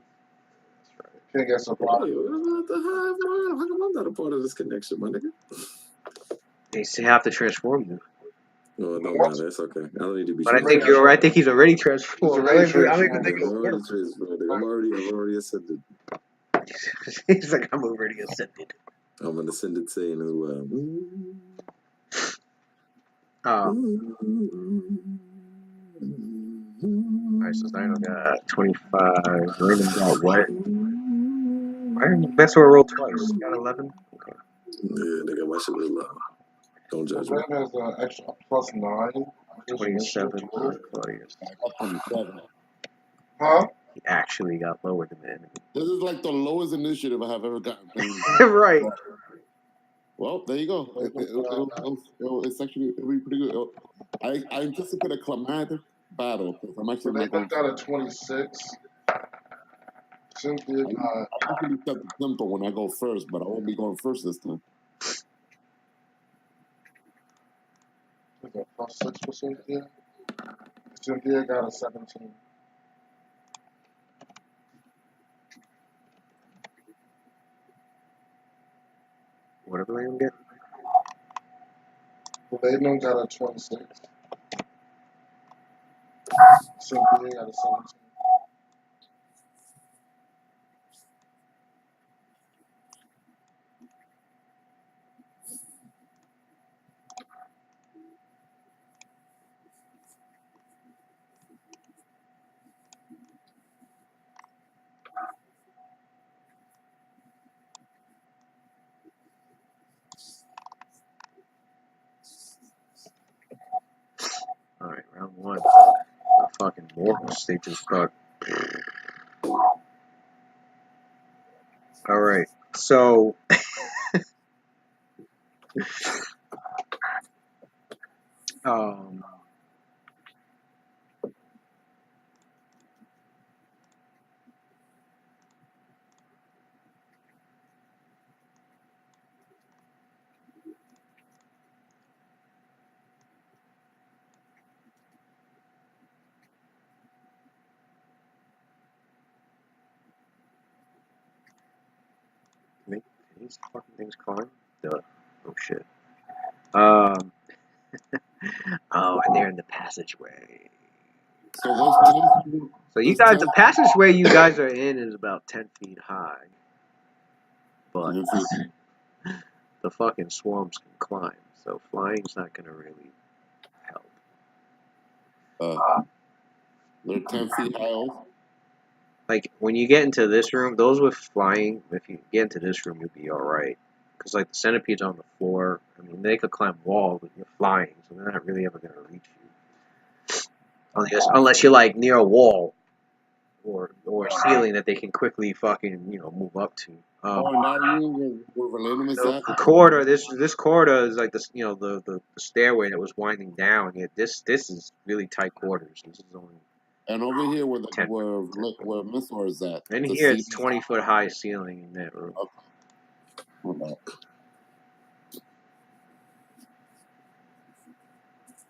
Can't get surprised. Hey, what about the hive mind? How come I'm not a part of this connection, my nigga? They have to transform you. No, it don't matter. It's okay. I don't need to be. But I think you're. I think he's already transformed. He's already I don't even transformed. think I'm already transformed. I'm already ascended. He's like, I'm already ascended. I'm an ascended Saiyan as well. Alright, so Dino got 25. Raymond got what? That's where I rolled twice. Got 11? Okay. Yeah, nigga, my shit was low. Don't judge me. Valagan has an extra +9. 27 for Claudius. I got 27. Huh? he actually got lower than the enemy. This is like the lowest initiative I have ever gotten. Right. Well, there you go. It's actually it'll be pretty good. I anticipate a climatic battle because I'm actually not going. Got a 26. Cynthia got. I usually set the tempo when I go first, but I won't be going first this time. Is that +6 for Cynthia? Cynthia got a 17. What did Liam get? Palladium got a 26. Cynthia got a 17. Alright, round 1. The fucking mortals, they just got. Alright, so. Can these fucking things climb? Duh. Oh shit. Oh, and they're in the passageway. So you guys, the passageway you guys are in is about 10 feet high. But the fucking swarms can climb, so flying's not gonna really help. They're 10 feet high also? Like, when you get into this room, those with flying, if you get into this room, you'll be alright. Because, like, the centipedes on the floor, I mean, they could climb walls, but you're flying, so they're not really ever gonna reach you. Unless you're, like, near a wall or a ceiling that they can quickly fucking, move up to. In that room where Valenium is at? The corridor, this corridor is like this, the stairway that was winding down. Yeah, this is really tight quarters. This is only. And over here where Missor is at. And here it's 20-foot high ceiling in that room. Okay.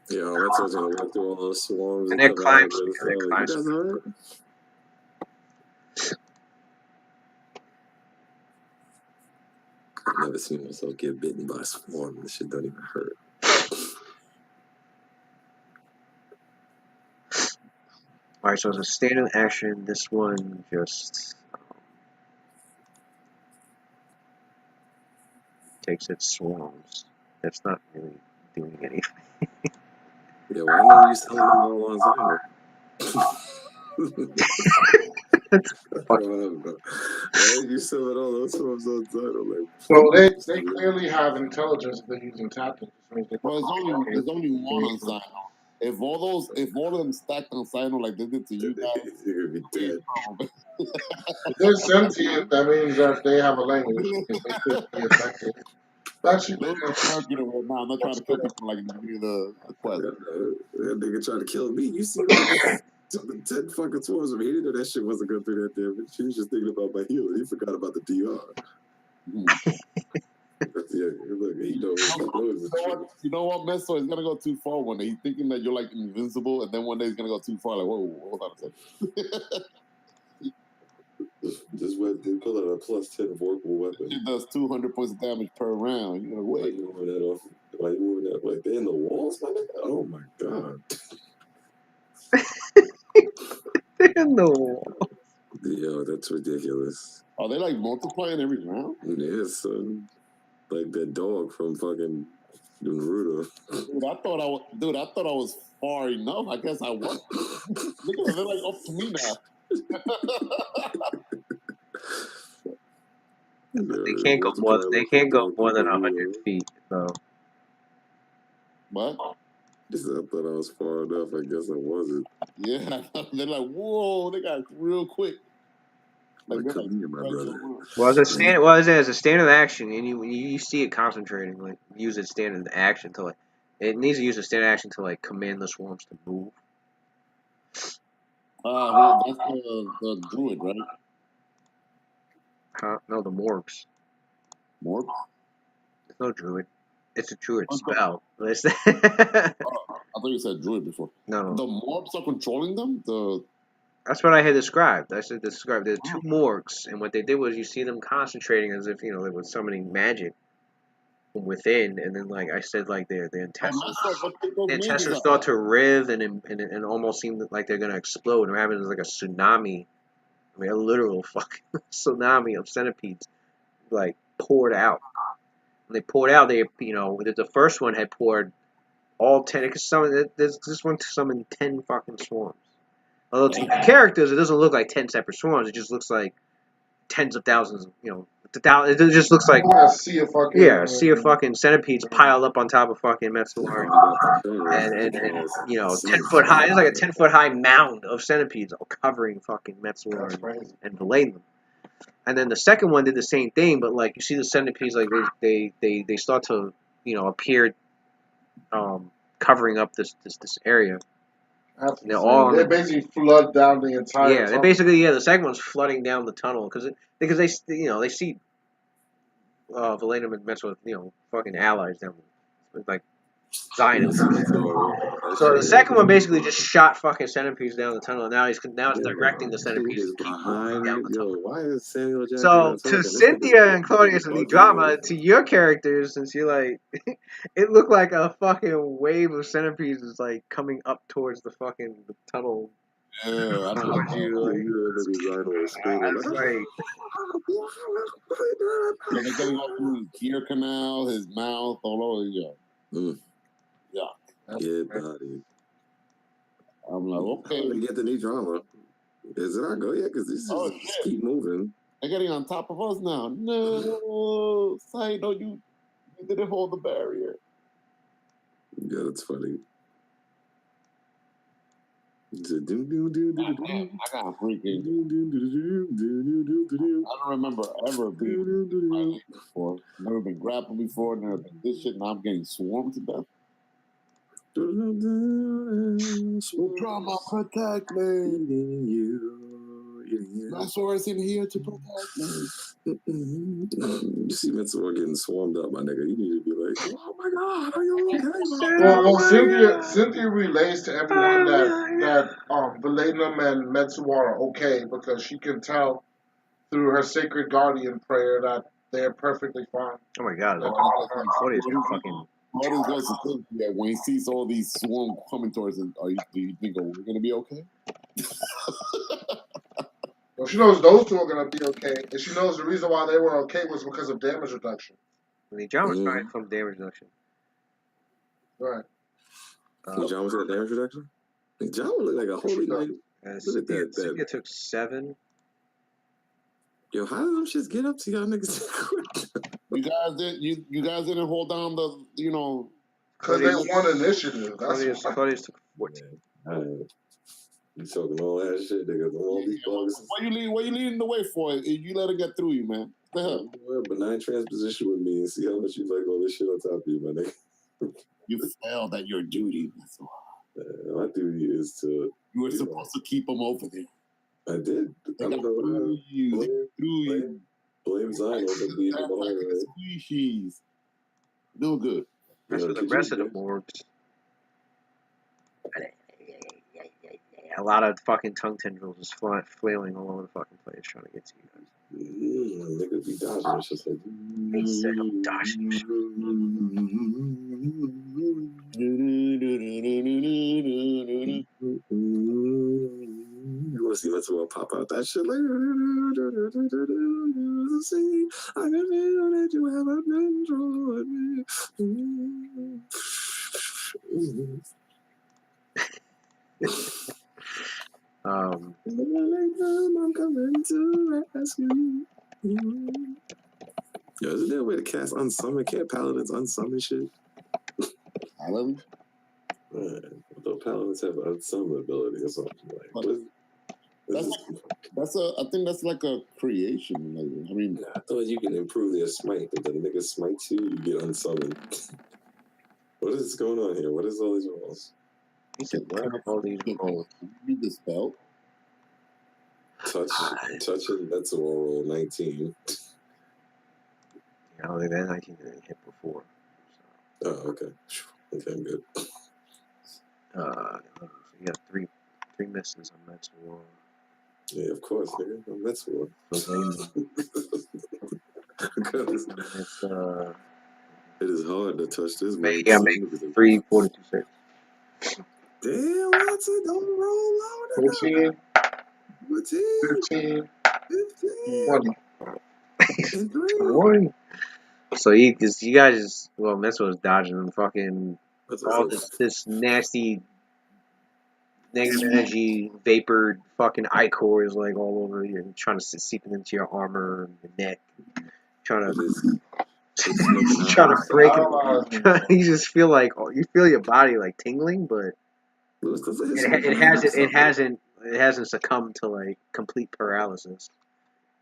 Yeah, that's what's gonna walk through all those swarms. And they're climbs. You guys alright? I've never seen myself get bitten by a swarm. This shit don't even hurt. Alright, so it's a standard action. This one just takes its swarms. That's not really doing anything. Yeah, why not you selling them all on Zymer? Why you selling all those swarms on Zymer? So they clearly have intelligence if they're using tactics. Well, it's only one on Zymer. If all of them stacked on Zymer like they did to you guys, you're gonna be dead. If they're sentient, that means that they have a language. They could be effective. Actually, I'm not trying to kill people like in the beginning of the quest. That nigga trying to kill me. You see like 10 fucking swarms of me. He didn't know that shit wasn't going through that damage. He was just thinking about my healing. He forgot about the DR. Yeah, look, he knows. You know what, Meso is gonna go too far one day. He's thinking that you're like invincible, and then one day he's gonna go too far. Like, whoa, hold on a second. Just went to pull out a +10 workable weapon. It does 200 points of damage per round. You know, wait. Why you moving that off? Why you moving that? Like, they're in the walls, my nigga? Oh my god. They're in the walls. Yo, that's ridiculous. Are they like multiplying every round? Yeah, son. Like that dog from fucking Naruto. Dude, I thought I was far enough. I guess I was. Look at them, they're like up to me now. They can't go more than 100 feet, though. What? Just I thought I was far enough. I guess I wasn't. Yeah, they're like, whoa, they got real quick. Like, they're come here, my brother. Well, it's a standard. Well, it's a standard action, and you see it concentrating. Like use its standard action to like. It needs to use a standard action to like command the swarms to move. That's the druid, right? Huh? No, the morgs. Morb? It's no druid. It's a druid Okay. spell. I thought you said druid before. No. The morbs are controlling them? That's what I had described. I said described. There's two morgs, and what they did was you see them concentrating as if they were summoning magic from within, and then like I said, like their intestines start to writhe and almost seem like they're gonna explode. And what happens is like a tsunami. I mean, a literal fucking tsunami of centipedes, like poured out. When they poured out, the first one had poured all 10. It could summon. This one summoned 10 fucking swarms. Although to the characters, it doesn't look like 10 separate swarms. It just looks like tens of thousands. It just looks like a sea of fucking centipedes piled up on top of fucking Metsuar, and 10-foot high. It's like a 10-foot high mound of centipedes all covering fucking Metsuar and Verlaine them. And then the second one did the same thing, but like you see the centipedes, like they start to appear, covering up this area. They basically flood down the entire. Yeah, they basically the second one's flooding down the tunnel because they see Valenum and Metro fucking allies down there, like Zionists. So the second one basically just shot fucking centipedes down the tunnel. And now it's directing the centipedes to keep moving down the tunnel. Why is Samuel Jackson So to Cynthia and Claudius and the drama, to your characters, since you're like, it looked like a fucking wave of centipedes is like coming up towards the fucking tunnel. Yeah, I don't like they're getting all through his ear canal, his mouth, all over. Yeah. Yeah, buddy. I'm like, okay. They get the new drama. Is it not go yet? Because these just keep moving. They're getting on top of us now. No, Saito, you didn't hold the barrier. Yeah, that's funny. I got freaking. I don't remember ever being before. Never been grappled before. Never been this shit. Now I'm getting swarmed to death. Drama, protect me. My sword's in here to protect me. You see Metsuar getting swarmed up, my nigga. You need to be like, oh my god, are you okay? Well, Cynthia relays to everyone that Valenum and Metsuar are okay because she can tell through her sacred guardian prayer that they're perfectly fine. Oh my god, Claudius fucking. What is going to think that when he sees all these swarm coming towards him, do you think we're going to be okay? Well, she knows those two are going to be okay, and she knows the reason why they were okay was because of damage reduction. The John was trying from damage reduction. Right. John was at damage reduction? John would look like a holy knight. Look at that. Cynthia took 7. Yo, how did them shits get up to y'all niggas quick? You guys didn't hold down the because they won initiative. Claudius took 14. You talking all that shit, nigga. All these bugs. What you leading the way for? You let it get through you, man. What the hell? Benign transposition with me and see how much you like all this shit on top of you, my nigga. You failed at your duty. My duty is to. You were supposed to keep them over there. I did. I don't know. Blame Zion over being the species. No good. That's for the rest of the morgs. A lot of fucking tongue tendrils is flailing all over the fucking place trying to get to you guys. Niggas be dodging. It's just like. They said I'm dodging shit. You want to see Metsuar pop out that shit like I can feel that you haven't enjoyed me. I'm coming to rescue you. Yo, isn't there a way to cast unsummon? Can't paladins unsummon shit? Paladin? The paladins have unsummon ability or something like. But What is I think that's like a creation. Like, I mean, I thought you can improve their smite, but the nigga smites you, you get unsummoned. What is going on here? What is all these rolls? He said, what? All these rolls. Read the spell. Touching, that's a roll 19. I don't think that 19 didn't hit before. So. Oh, okay. Okay, I'm good. So you have three misses on that war. Yeah, of course, nigga. I'm Mets war. It's it is hard to touch this one. yeah, make 342.6. Damn, Watson, don't roll out. 14, 15, 20. and 3. 20. So you guys just Mitchell was dodging them fucking all That's this nasty negative energy vapor fucking ichor is like all over you, trying to seep into your armor and your neck, trying to break it. You just feel like your body like tingling, but it hasn't succumbed to like complete paralysis.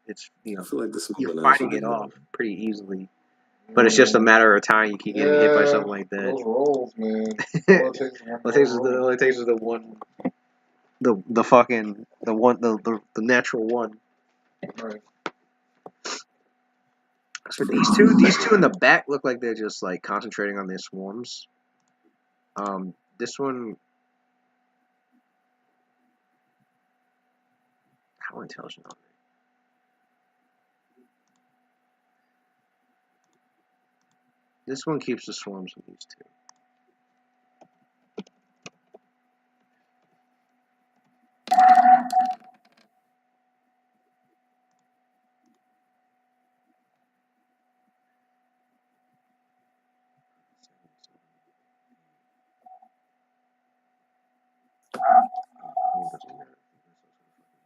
It's I feel like this you're fighting it off pretty easily. But it's just a matter of time. You keep getting hit by something like that. Those rolls, man. All it takes is the one, the fucking the natural one. Right. But these two in the back look like they're just like concentrating on their swarms. This one, how intelligent are they? This one keeps the swarms from these two.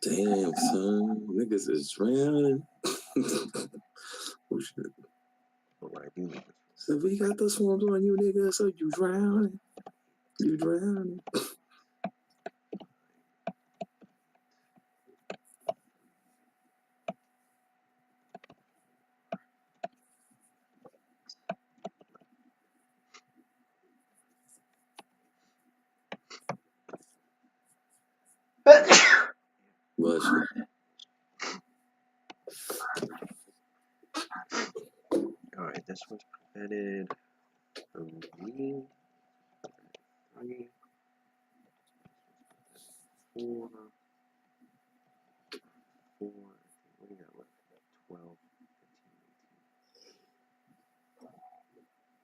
Damn, son. Niggas is drowning. Oh, shit. So we got the swarms on you, nigga, so you drowning. You drowning. Bless you. Alright, this one's prevented from me. 3, 4, 4. What do you got left? 12,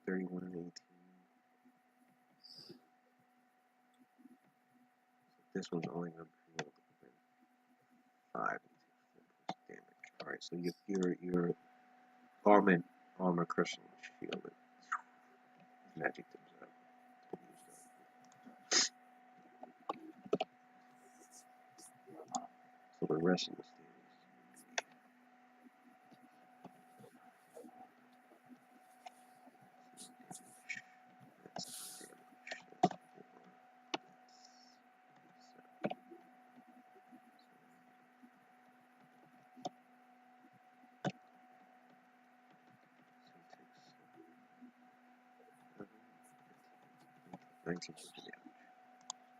15, 18, 31, and 18. This one's only going to be able to prevent 5 damage. Alright, so your armor crystal shield it. Magic things up. So the rest of the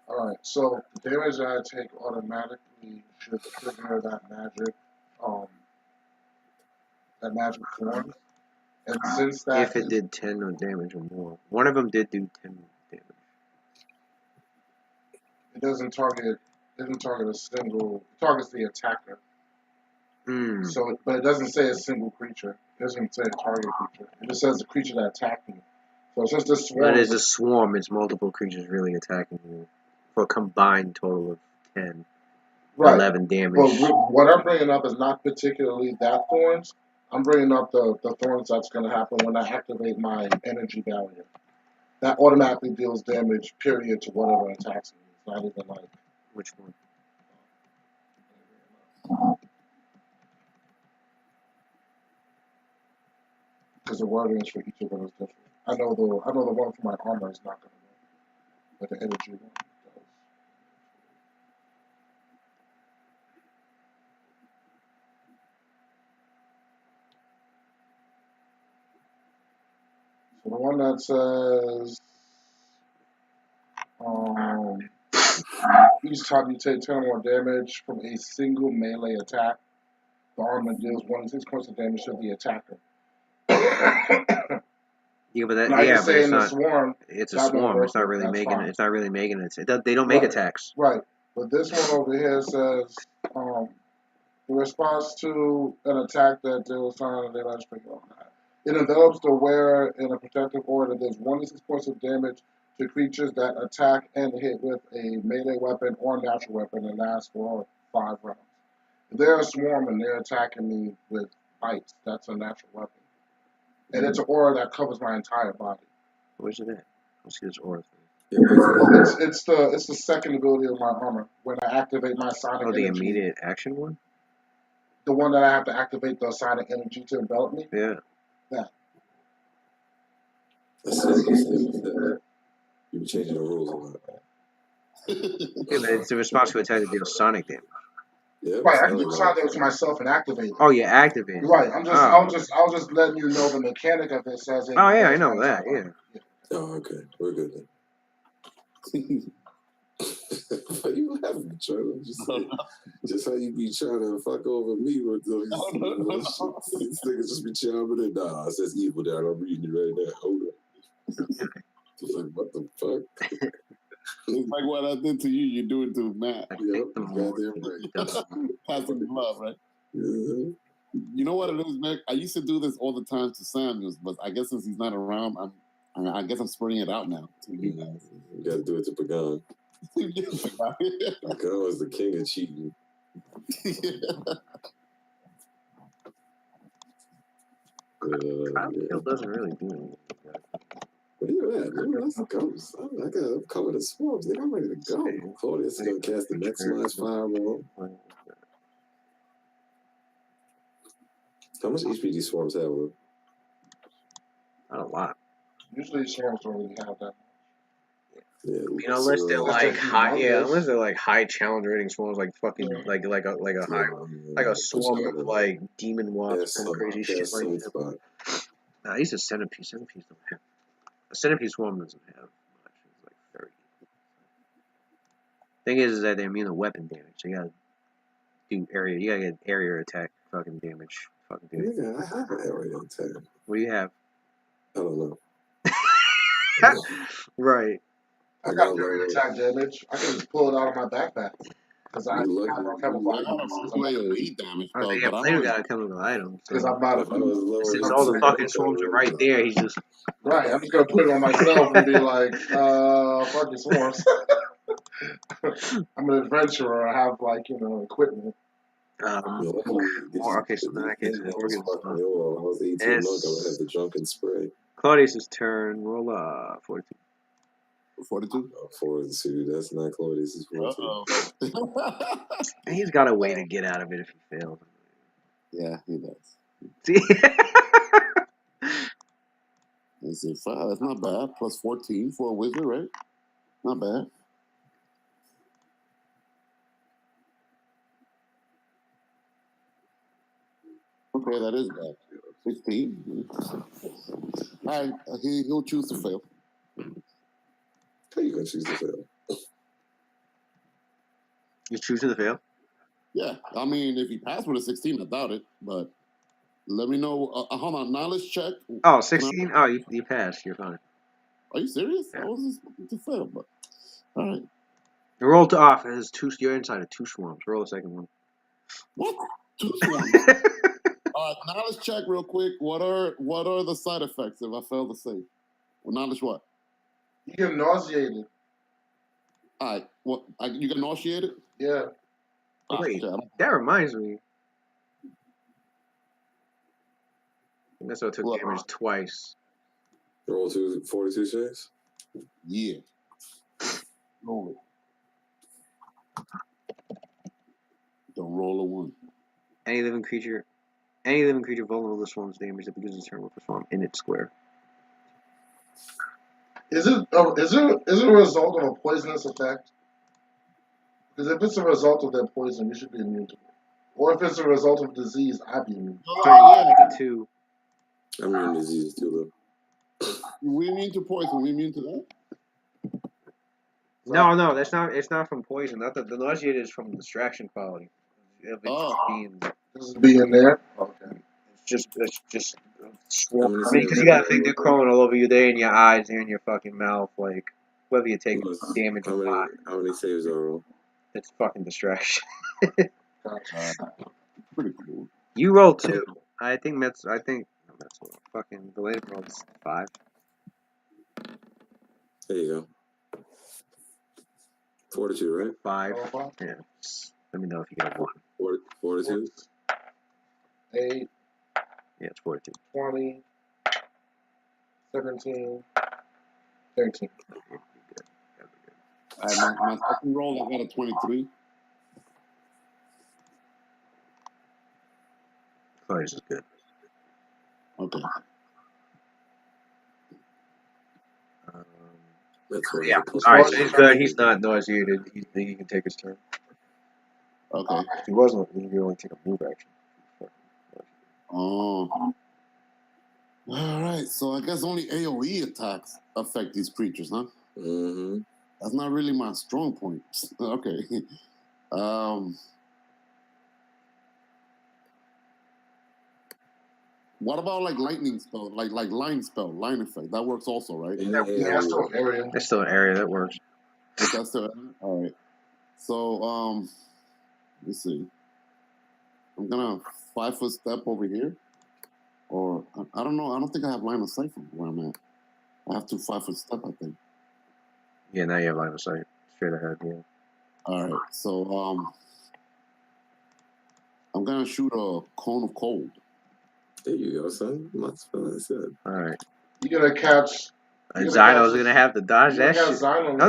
Alright, so the damage that I take automatically should trigger that magic form. And since that if it did 10 damage or more. One of them did do 10 damage. It doesn't target a single, it targets the attacker. So, but it doesn't say a single creature. It doesn't say a target creature. It just says the creature that attacked me. So since this swarm, but it's a swarm. It's multiple creatures really attacking you for a combined total of 10, right. 11 damage. But what I'm bringing up is not particularly that thorns. I'm bringing up the thorns that's going to happen when I activate my energy barrier. That automatically deals damage, period, to whatever attacks me. It's not even like... Which one? Because the wording is for each of them is different. I know the one for my armor is not going to work. But the energy one does. So the one that says, each time you take 10 or more damage from a single melee attack, the armor deals 1d6 points of damage to the attacker. Yeah, but that, Now you're yeah, but saying it's the not. swarm. It's a That won't swarm. work It's not with- really that's making. fine. It's not really making it. They don't make Right. attacks. Right. But this one over here says, in response to an attack that deals time, they let's pick on that. It envelops the wearer in a protective aura that does 1d6 points of damage to creatures that attack and hit with a melee weapon or natural weapon and lasts for 5 rounds. If they're a swarm and they're attacking me with bites, that's a natural weapon. And it's an aura that covers my entire body. Where's it at? Let's see this aura thing. It's the second ability of my armor when I activate my sonic Oh, the energy. immediate action one. The one that I have to activate the sonic energy to envelop me. Yeah. You be changing the rules a lot. Yeah, but it's a response to attack that deals sonic damage. Yeah, Right, I can do sonic damage to myself and activate it. Oh, yeah, activate. Right, I'm just, Oh. I'll just letting you know the mechanic of it says it. Oh yeah, I know that. Yeah. Oh, okay. We're good then. Why you laughing, Charlie? Just how you be trying to fuck over me with those shit. These niggas just be charming it. Nah, it says evil there. I'm reading it right now. Hold on. It's like, what the fuck? It's like what I did to you, you do it to Matt. Yep, goddamn right. Passing the love, right? Mm-hmm. You know what it is, Nick? I used to do this all the time to Samuels, but I guess since he's not around, I guess I'm spreading it out now to you guys. You gotta do it to Pagan. Pagan is the king of cheating. Kill doesn't really do anything. But yeah, man, that's the coast. I'm covered in swarms. Nigga, I'm ready to go. Claudius is gonna cast the maximized fireball. How much HP these swarms have? Will? Not a lot. Usually swarms don't really have that. Yeah, Unless they're like high, unless they're like high challenge rating swarms, like fucking like a swarm of like demon wasps and crazy shit like that. Nah, he's a centipede. Centipedes don't have. A centipede swarm doesn't have much. It's like 30. Thing is that they're immune to weapon damage. So you gotta do area. You gotta get area attack fucking damage. Fucking damage. Yeah, I have an area attack. What do you have? I don't know. I Right. got area attack damage. I can just pull it out of my backpack. Because I have a chemical items. damage, Oh, though, yeah, but Plato got a chemical item. Because I'm not Since all the fucking swarms are right there, he's just... Right, I'm just going to put it on myself and be like, fucking swarms. I'm an adventurer. I have, like, equipment. Okay, so then I can... I was 18 months, I would have the drunken spray. Claudius' turn. Roll 42. 42? 42. That's not Claudius' 42. He's got a way to get out of it if he fails. Yeah, he does. See? Let's see, 5. That's not bad. Plus 14 for a wizard, right? Not bad. Okay, that is bad. 16. All right, he'll choose to fail. How you gonna choose to fail? You choosing to fail? Yeah, I mean, if he passed with a 16, I doubt it. But let me know. Hold on, knowledge check. Oh, 16? Oh, you passed. You're fine. Are you serious? Yeah. I was expecting to fail, but all right. You rolled off. It has two. You're inside of 2 swarms. Roll a second one. What? 2 swarms. Knowledge check real quick. What are the side effects if I fail to save? Well, knowledge what? You get nauseated. All right. What? You get nauseated? Yeah. Wait, that reminds me. I guess I took damage twice. Roll 42 checks? Yeah. Roll it. Don't roll a 1. Any living creature vulnerable to swarm's damage that begins its turn with a swarm in its square. Is it a result of a poisonous effect? Because if it's a result of that poison, you should be immune to it. Or if it's a result of disease, I'd be immune. Yeah, Two. I'm immune to diseases too, we immune to poison. We immune to that. No, that's not. It's not from poison. Not the nausea is from distraction quality. Of it just being, This is being there. Okay. it's just How swarm. many I mean, because saves you you gotta got think real they're quick? crawling all over your day in your eyes and in your fucking mouth. Like whether you take Plus, damage or not, how many saves are on? it's fucking distraction. Gotcha. Pretty cool. You roll two. I think that's. Fucking the latest roll's 5. There you go. Fortitude, right? 5. Oh, Yeah. Let me know if you get a 1. Fortitude. 8, Yeah, it's 42. 20, 17, 13. My second roll, I got a 23. Clarice is good. Okay. That's what Yeah. plus All right, four. so he's good. He's not nauseated. He can take his turn. Okay. If he wasn't, he could only take a move action. Oh. All right. So I guess only AOE attacks affect these creatures, huh? Mm-hmm. That's not really my strong point. Okay. What about like lightning spell, like line spell, line effect? That works also, right? Yeah, Yeah, still an area. It's still an area that works. Is that still all right? So let's see. I'm gonna 5-foot step over here, or I don't know. I don't think I have line of sight from where I'm at. I have to 5-foot step, I think. Yeah, now you have line of sight straight ahead. Yeah. All right. So I'm gonna shoot a cone of cold. There you go, son. My spell is good. All right. You're gonna catch. And Zyno's gonna have to dodge that shit.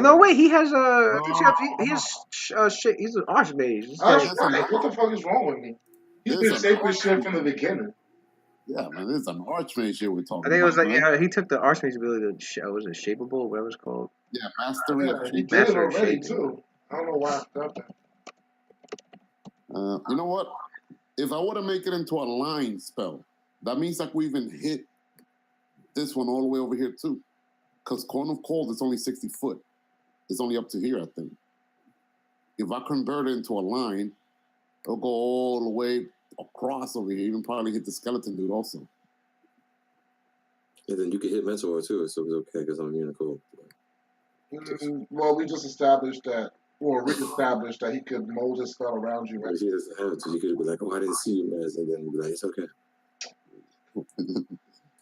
No, wait. He has I think he has shit. He's an archmage. This guy- What the fuck is wrong with me? He's been safe with shit from the beginning. Yeah, man, this is an archmage shit we're I talking think it was about, like man. he took the archmage ability to was it shapeable, whatever it's called. Yeah, mastery of He shape. did it Master of already shaping. too. I don't know why I felt that. You know what? If I were to make it into a line spell, that means like we even hit this one all the way over here too. Because Cone of Cold is only 60 foot. It's only up to here, I think. If I convert it into a line, it'll go all the way across over here. Even probably hit the skeleton dude also. And then you can hit Mentor too, so it's okay because I'm immune to cold. Well, we just established that, or re-established that he could mold his spell around you, right? He doesn't have to. You could be like, "Oh, I didn't see you, man," and then be like, "It's okay."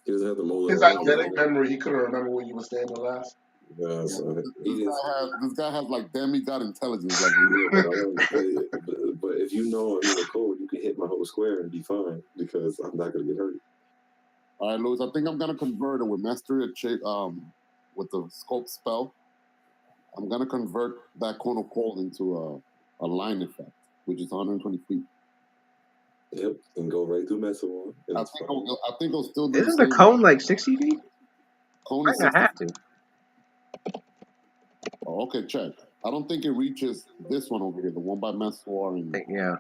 He doesn't have to mold it His around. eidetic memory, he couldn't remember where you were standing last. Yeah, so This guy has like demigod intelligence. Like, yeah, but if you know I'm in a code, you can hit my whole square and be fine because I'm not gonna get hurt. all right, Louis, I think I'm gonna convert it with mastery of shape, with the scope spell. I'm gonna convert that Cone of Cold into a line effect, which is 120 feet. Yep, and go right through Messer. I think it'll still do Isn't the the same. cone like 60 feet? Cone is Might not 60 have to. Oh, okay, check. I don't think it reaches this one over here, the one by Messoir and Yeah.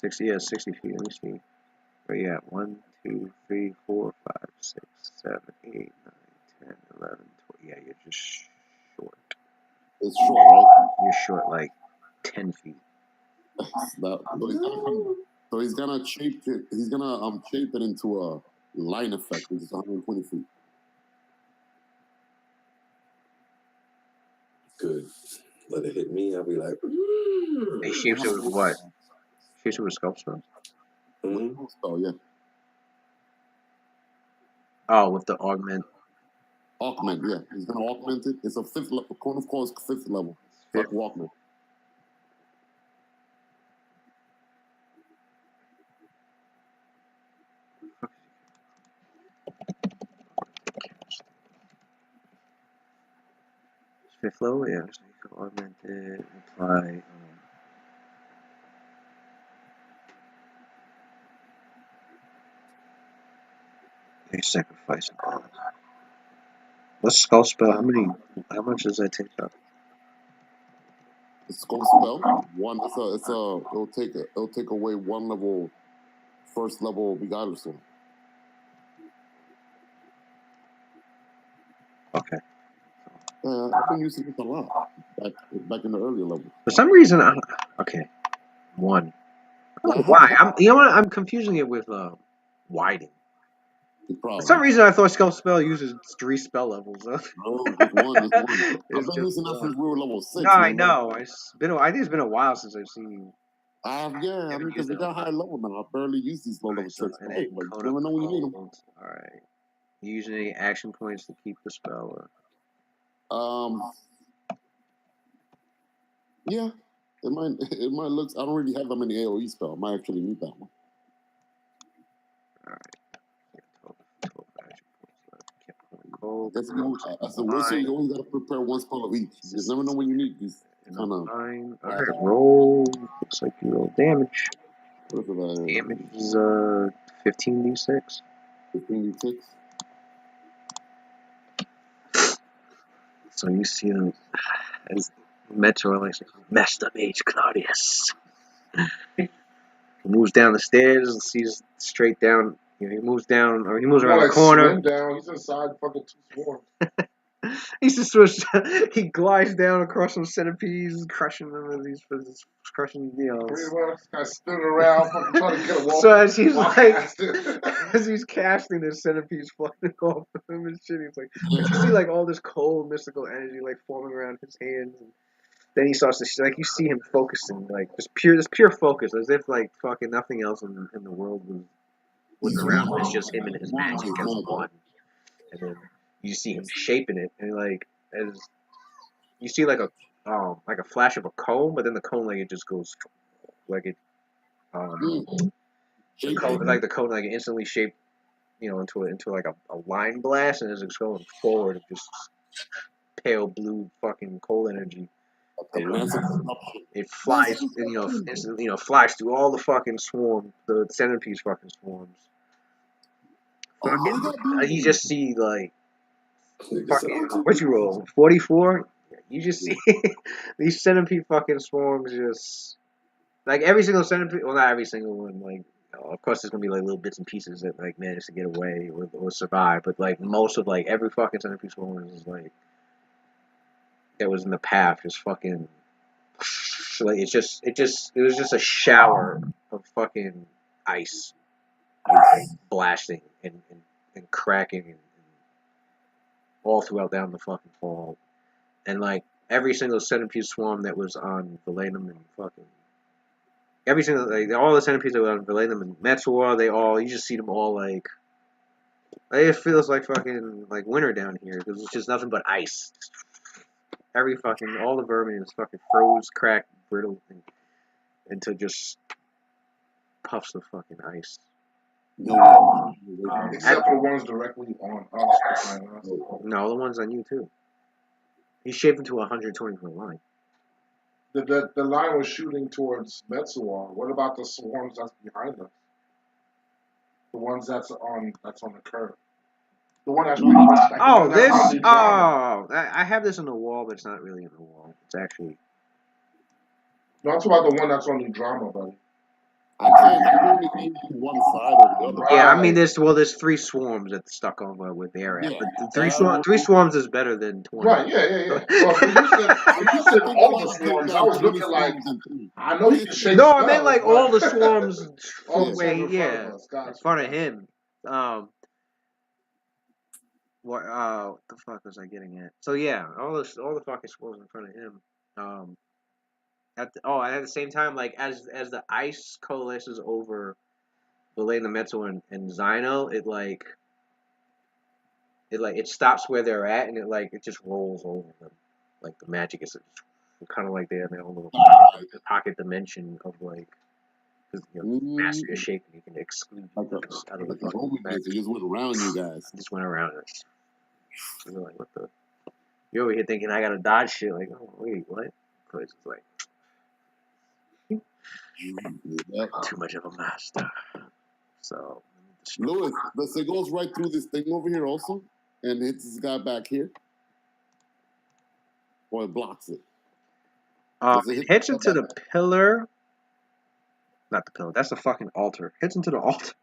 60. Yeah, 60 feet. Let me see. Where you at? 1, 2, 3, 4, 5, 6, 7, 8, 9, 10, 11, 12. Yeah, you're just short. It's short, right? You're short like 10 feet. So he's gonna shape it. He's gonna shape it into a line effect, which is 120 feet. Good. Let it hit me. I'll be like, He shapes it with what? Shapes it with sculpt spells? Oh yeah. Oh, with the augment. Augment, yeah. He's gonna augment it. It's a 5th level. Cone of Cold is 5th level. Like Walkman. Fifth level, yeah. So you can augment it, apply. They sacrifice an arm. What's skull spell? How much does that take up? The skull spell. One. It'll take away one level. First level Beguiler Sword. Okay. I've been using it a lot back in the earlier levels. For some reason, okay. One. I don't know why? You know what? I'm confusing it with Widen. For some reason, I thought skull spell uses 3 spell levels. No, it's one. I've been using that since we were level 6. No, I know. I think it's been a while since I've seen you. Yeah, I mean, because we got higher level now. I barely use these low level tricks. Hey, like, you never know when you need them. Alright. You use any action points to keep the spell? Yeah. It might look. I don't really have that many AoE spell. I might actually need that one. Alright. 12 action points left. Cold. As a wizard, you always got to prepare one spell of each. You just never know when you need these. Alright, roll. Looks like you roll damage. Damage is 15d6. 15d6. So you see him as Metro, like Master Mage Claudius. He moves down the stairs and sees straight down. You know, he moves down, or he moves around the corner. Down. He's inside fucking 2 swarms. He glides down across some centipedes, crushing them as he's crushing, I stood around fucking trying to get a wall. So as he's as he's casting the centipedes flying off of him and shit, he's like, you see like all this cold mystical energy like forming around his hands, and then he starts to like you see him focusing like this pure focus, as if like fucking nothing else in the world was around him. It's just him and his magic as one, and then you see him shaping it, and like as you see like a flash of a cone, but then the cone like it just goes like it the cone like instantly shaped, into like a line blast, and as it's going forward, it just pale blue fucking cold energy. It flies, and, instantly, flies through all the fucking swarm, the centipede fucking swarms. You just see like fucking, what you roll? 44? You just see these centipede fucking swarms just like every single centipede. Well, not every single one. Like, of course, there's gonna be like little bits and pieces that like manage to get away or survive. But like most of like every fucking centipede swarm is like that was in the path. Just fucking like it was just a shower of fucking ice, like, blasting and cracking and all throughout down the fucking fall. And like every single centipede swarm that was on Valenum and fucking every single all the centipedes that were on Valenum and Metzor, you just see them all like it feels like fucking like winter down here because it's just nothing but ice. Every fucking all the vermin is fucking froze, cracked, brittle, into just puffs of fucking ice. Except for the ones directly on us. No, the ones on you too. He's shaped into a 120-foot line. The line was shooting towards Metzor. What about the swarms that's behind us? The ones that's on the curve. The one that's I have this on the wall, but it's not really on the wall. It's actually. No, I'm talking about the one that's on the drama, buddy. I can't only aim to one side or the other. Yeah, I mean, there's 3 swarms that stuck over with the area, but the 3 swarms is better than 20. Right? Yeah. Well, when you said all the swarms, I was looking like I know you can shake. No, I meant like all the swarms. In front of him. What the fuck was I getting at? So yeah, all the fucking swarms in front of him. And at the same time, like as the ice coalesces over Belena Metzor and Zyno, it stops where they're at, and it just rolls over them. Like the magic is kind of like they're in their own little pocket dimension of like. Because master your shape, and you can exclude out of the fucking magic. It just went around you guys. Just went around us. You're like, what the? You're over here thinking I gotta dodge shit. Like, oh wait, what? Because it's like too much of a master. So, Louis, it goes right through this thing over here also. and hits this guy back here, or it blocks it. Does it It hits into the pillar. Not the pillar. That's the fucking altar. Hits into the altar.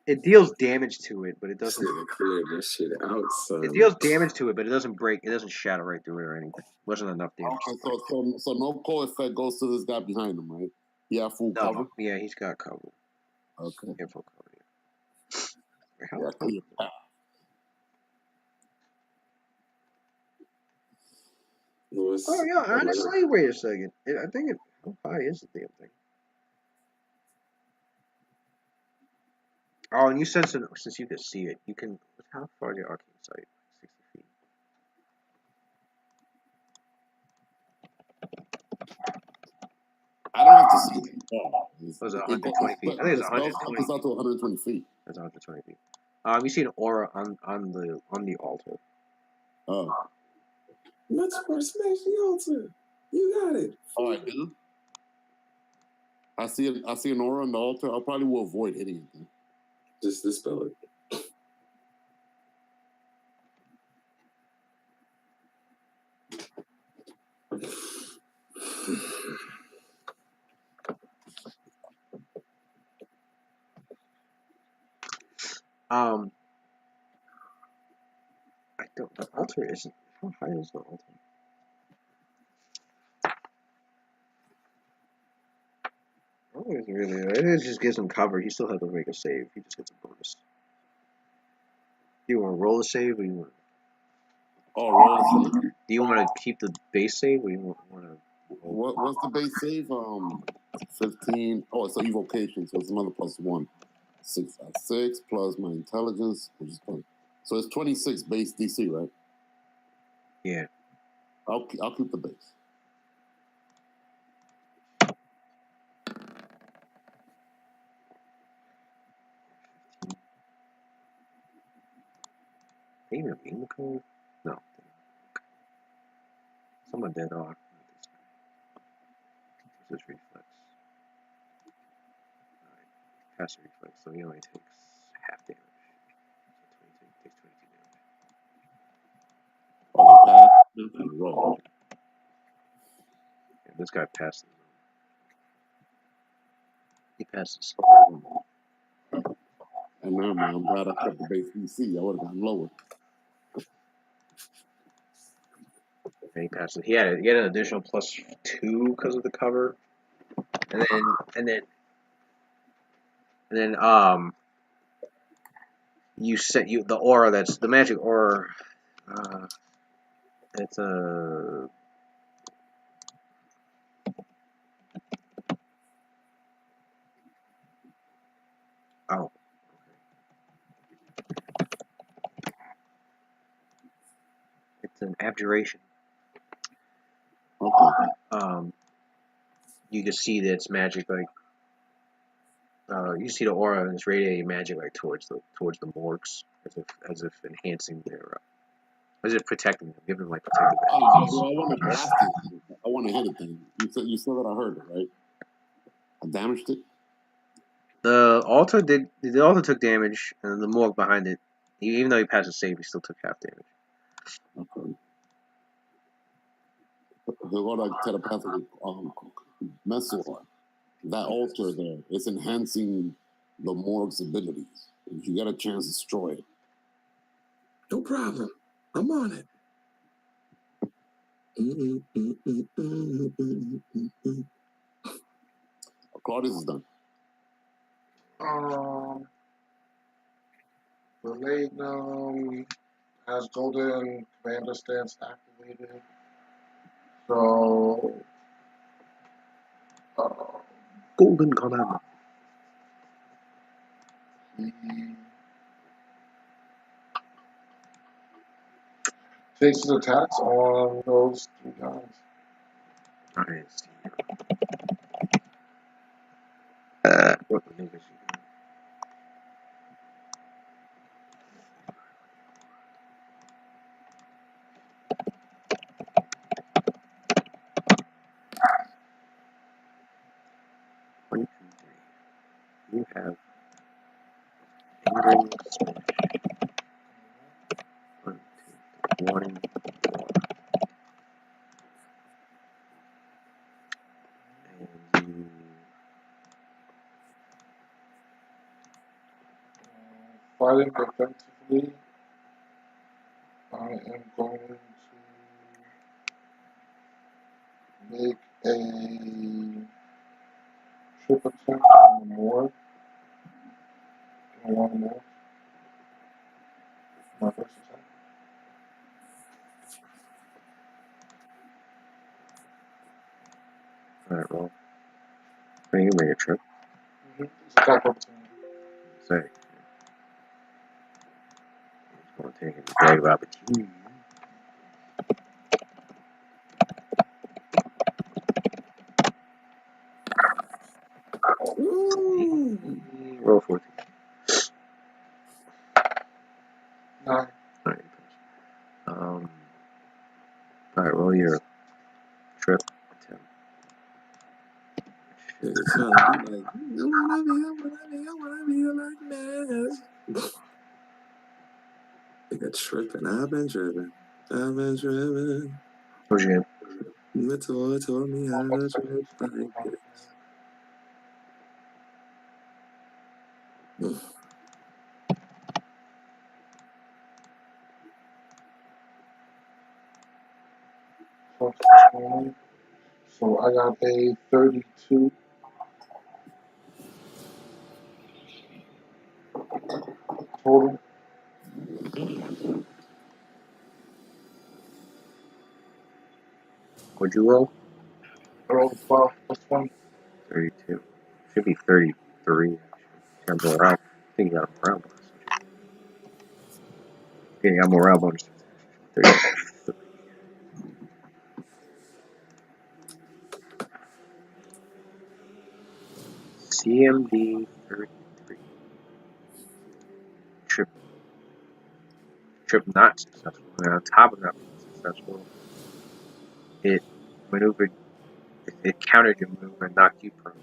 It deals damage to it, but it This doesn't. nigga cleared this shit out, son. It deals damage to it, but it doesn't break. It doesn't shatter right through it or anything. Wasn't enough damage. Okay, so no core effect goes to this guy behind him, right? Yeah, full cover. Yeah, he's got cover. Okay. Yeah, full cover. Yeah. Yeah, clear path. Lewis, Oh yeah, honestly, wait a second. I think it. How high is the damn thing? Oh, and you said since you could see it, you can. How far is your arcane sight? 60 feet. I don't have to see it. Was it 120 feet? I think it's 120 feet. Out to 120 feet. That's 120 feet. You see an aura on the altar. Oh. Let's first smash the altar. You got it. All right, dude. I see an aura on the altar. I probably will avoid hitting it. Then. Just dispel it. I don't. The altar isn't. How high is the altar? I don't think it's really. It just gives him cover. He still has to make a save. He just gets a bonus. Do you want to roll a save, or you want? Oh, roll a save. Do you want to keep the base save, or you want to? What's the base save? 15. Oh, it's an evocation, so it's another +1. 6 plus my intelligence, which is 20. So it's 26 base DC, right? Yeah. I'll keep the base. Even in the code? No. Someone did. Oh, this is reflex. Alright. Passive reflex, so he only takes half damage. So 22 takes 22 damage. And roll. Yeah, this guy passes. He passes. And now, man, I'm glad I kept the base DC. I would have gotten lower. And he passes. He had an additional +2 because of the cover, and then you set the aura that's the magic aura. It's a oh. It's an abjuration. Okay. You can see that it's magic, like you see the aura and it's radiating magic like towards the morgues, as if enhancing their, as if protecting them, giving them like protective energies. Well, I want to blast it. I want to hit it. Then you said that I heard it, right? I damaged it. The altar took damage, and the morgue behind it, even though he passed a save, he still took half damage. Okay. What I telepathically Messor, that altar there, it's enhancing the morgue's abilities. If you get a chance, destroy it. No problem. I'm on it. Claudius is done. The Magnum has Golden Commander Stance activated. So, Golden Commander. He takes his attacks on those 3 guys. Nice. What the niggas? You have Angry Smash. 1, 2, 3, 1, 4. And Fighting defensively, I am going to make a trip attempt on the more. One more. My first attack. alright, roll. Hey, you make a trip. It's attack opportunity. Say. It's going to take a grave opportunity. Ooh. Roll 14. 9. Alright, alright, roll your trip attempt. Niggas trying to be like, I wanna be like that. Nigga tripping. I've been tripping. What's your Mentor told me how to trip like this. So I got a 32 total. What'd you roll? I rolled 12 plus 1. 32. Should be 33, actually. Got morale. I think you got a morale bonus. Yeah, you got morale bonus. 33. CMD 33. Trip not successful. And on top of not being successful, it maneuvered, it countered your maneuver and knocked you prone.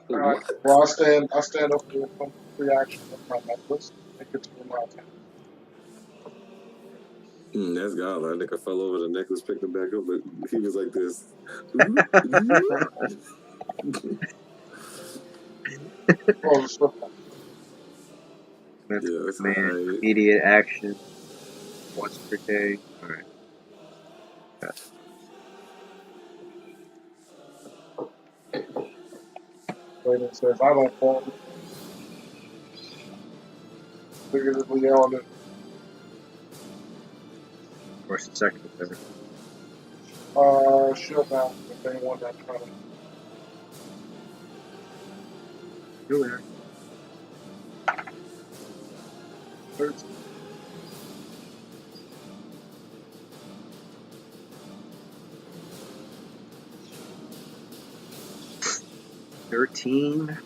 Alright, What? well, I stand up for a free action with my necklace. Make it to my attack. That's God. That nigga fell over the necklace, picked it back up, but he was like this. Oh, the swift one. That's Yeah, good, that's man. alright. Immediate action. Once per day. Alright. Wait, it says I don't fall figuratively on it. First, second, third. Shield down if anyone that trying to. Do it. 13. 13.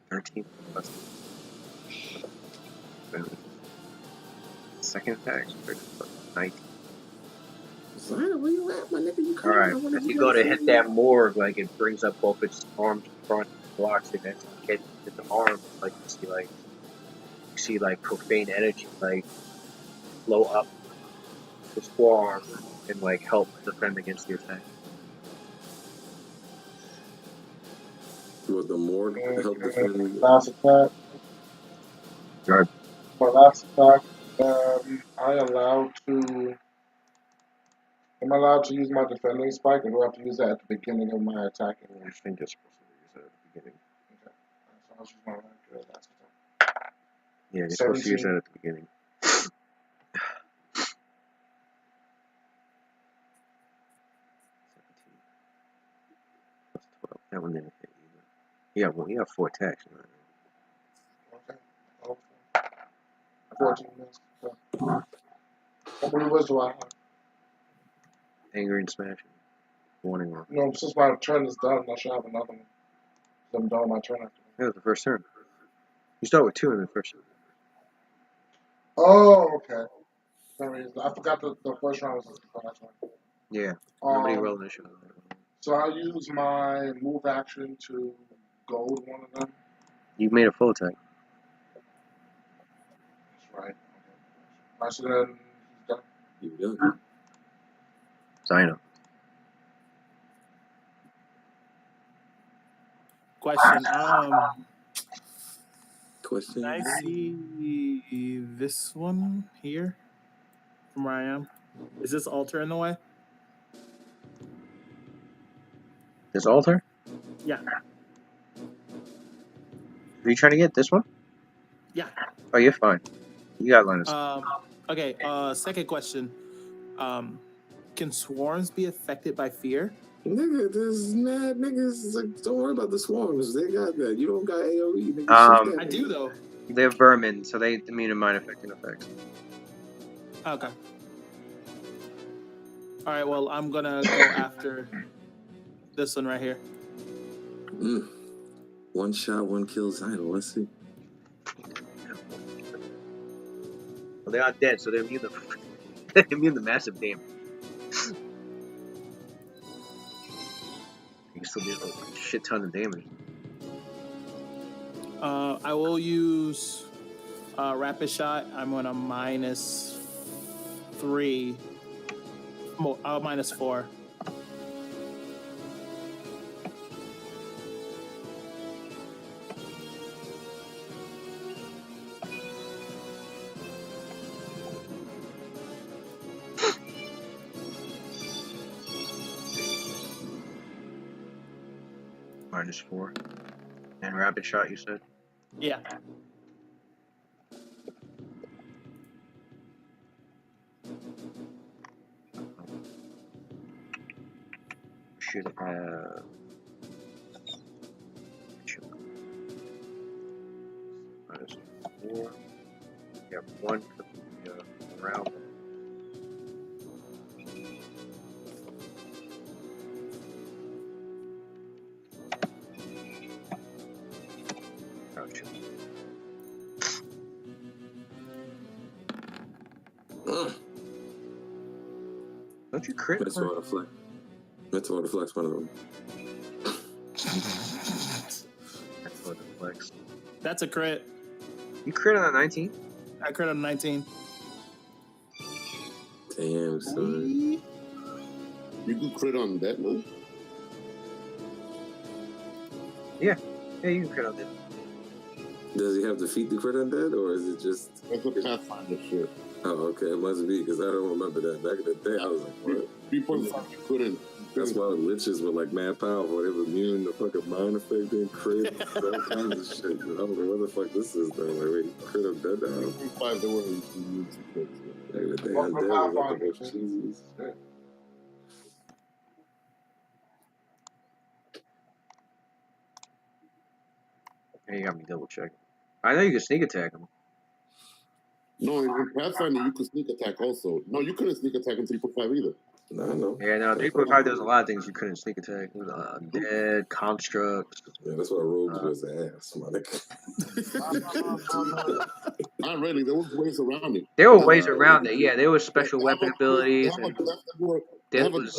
13 plus 7. Second attack. 19. Zion, where you at, my nigga? You coming? Alright. I want to As be you there go to for hit you. that morgue, like it brings up both its arms in front and blocks it. As you hit the arms, like you see like profane energy like flow up his forearm and like help defend against the attack. With the morgue help defend. Last attack. Guard. My last attack. I allowed to. Am I allowed to use my defending spike, or do I have to use that at the beginning of my attacking? I think you're supposed to use that at the beginning. Okay. So I'll use my last attack. Yeah, you're supposed to use that at the beginning. 12. That one didn't hit either. You have 4 attacks. Okay. Oh, 14 minutes. So. How many words do I have? Anger and smashing. Warning roll. No, since my turn is done, I should have another one. I'm done with my turn after. That was the first turn. You start with 2 in the first turn. Oh, okay. I forgot the first round was the last one. Yeah. Nobody Um, rolling the shot. so I'll use my move action to gold one of them. You've made a full attack. That's right. I said then he's done. You done? Zyno. Question. Question. Can I see this one here from where I am? Is this altar in the way? This altar? Yeah. Are you trying to get this one? Yeah. Oh, you're fine. You got line of sight. Okay. Second question. Can swarms be affected by fear? Nigga, there's mad niggas. Like, don't worry about the swarms. They got that. You don't got AoE. Nigga, shoot that I nigga. do though. They're vermin, so they immune to mind affecting effects. Okay. All right. Well, I'm gonna go after this one right here. One shot, one kill, Zyno. Let's see. Well, they're not dead, so they're immune to they're immune to massive damage. You can still do a shit ton of damage. I will use rapid shot. I'm gonna -3. -4. -4. And rapid shot, you said? Yeah. Should have. -4. You have 1 for the round. Gotcha. Don't you crit? Meteor Flex. Meteor Flex, one of them. That's what the flex. That's a crit. You crit on that 19? I crit on 19. Damn, son. You can crit on that, man. Yeah, you can crit on that. Does he have to defeat the crit undead, or is it just... That's a Pathfinder shit. Oh, okay, it must be, because I don't remember that. Back in the day, I was like, what? 3.5, you couldn't. That's why the liches were like mad powerful. They were immune to fucking mind effect and crit and all kinds of shit. I was like, what the fuck this is, though? Like, wait, crit undead now. 3.5, they were immune to crits. Back in the day, Well, undead was like the most cheesiest. Hey, you got me double check. I know you can sneak attack him. No, in Pathfinder, you could sneak attack also. No, you couldn't sneak attack in 3.5 either. No. Yeah, no, 3.5 does a lot of things you couldn't sneak attack. Dead, constructs. Yeah, that's why Rogues was ass, my nigga. Not really. There was ways around it. There were ways around it. Yeah, there was special weapon abilities. There was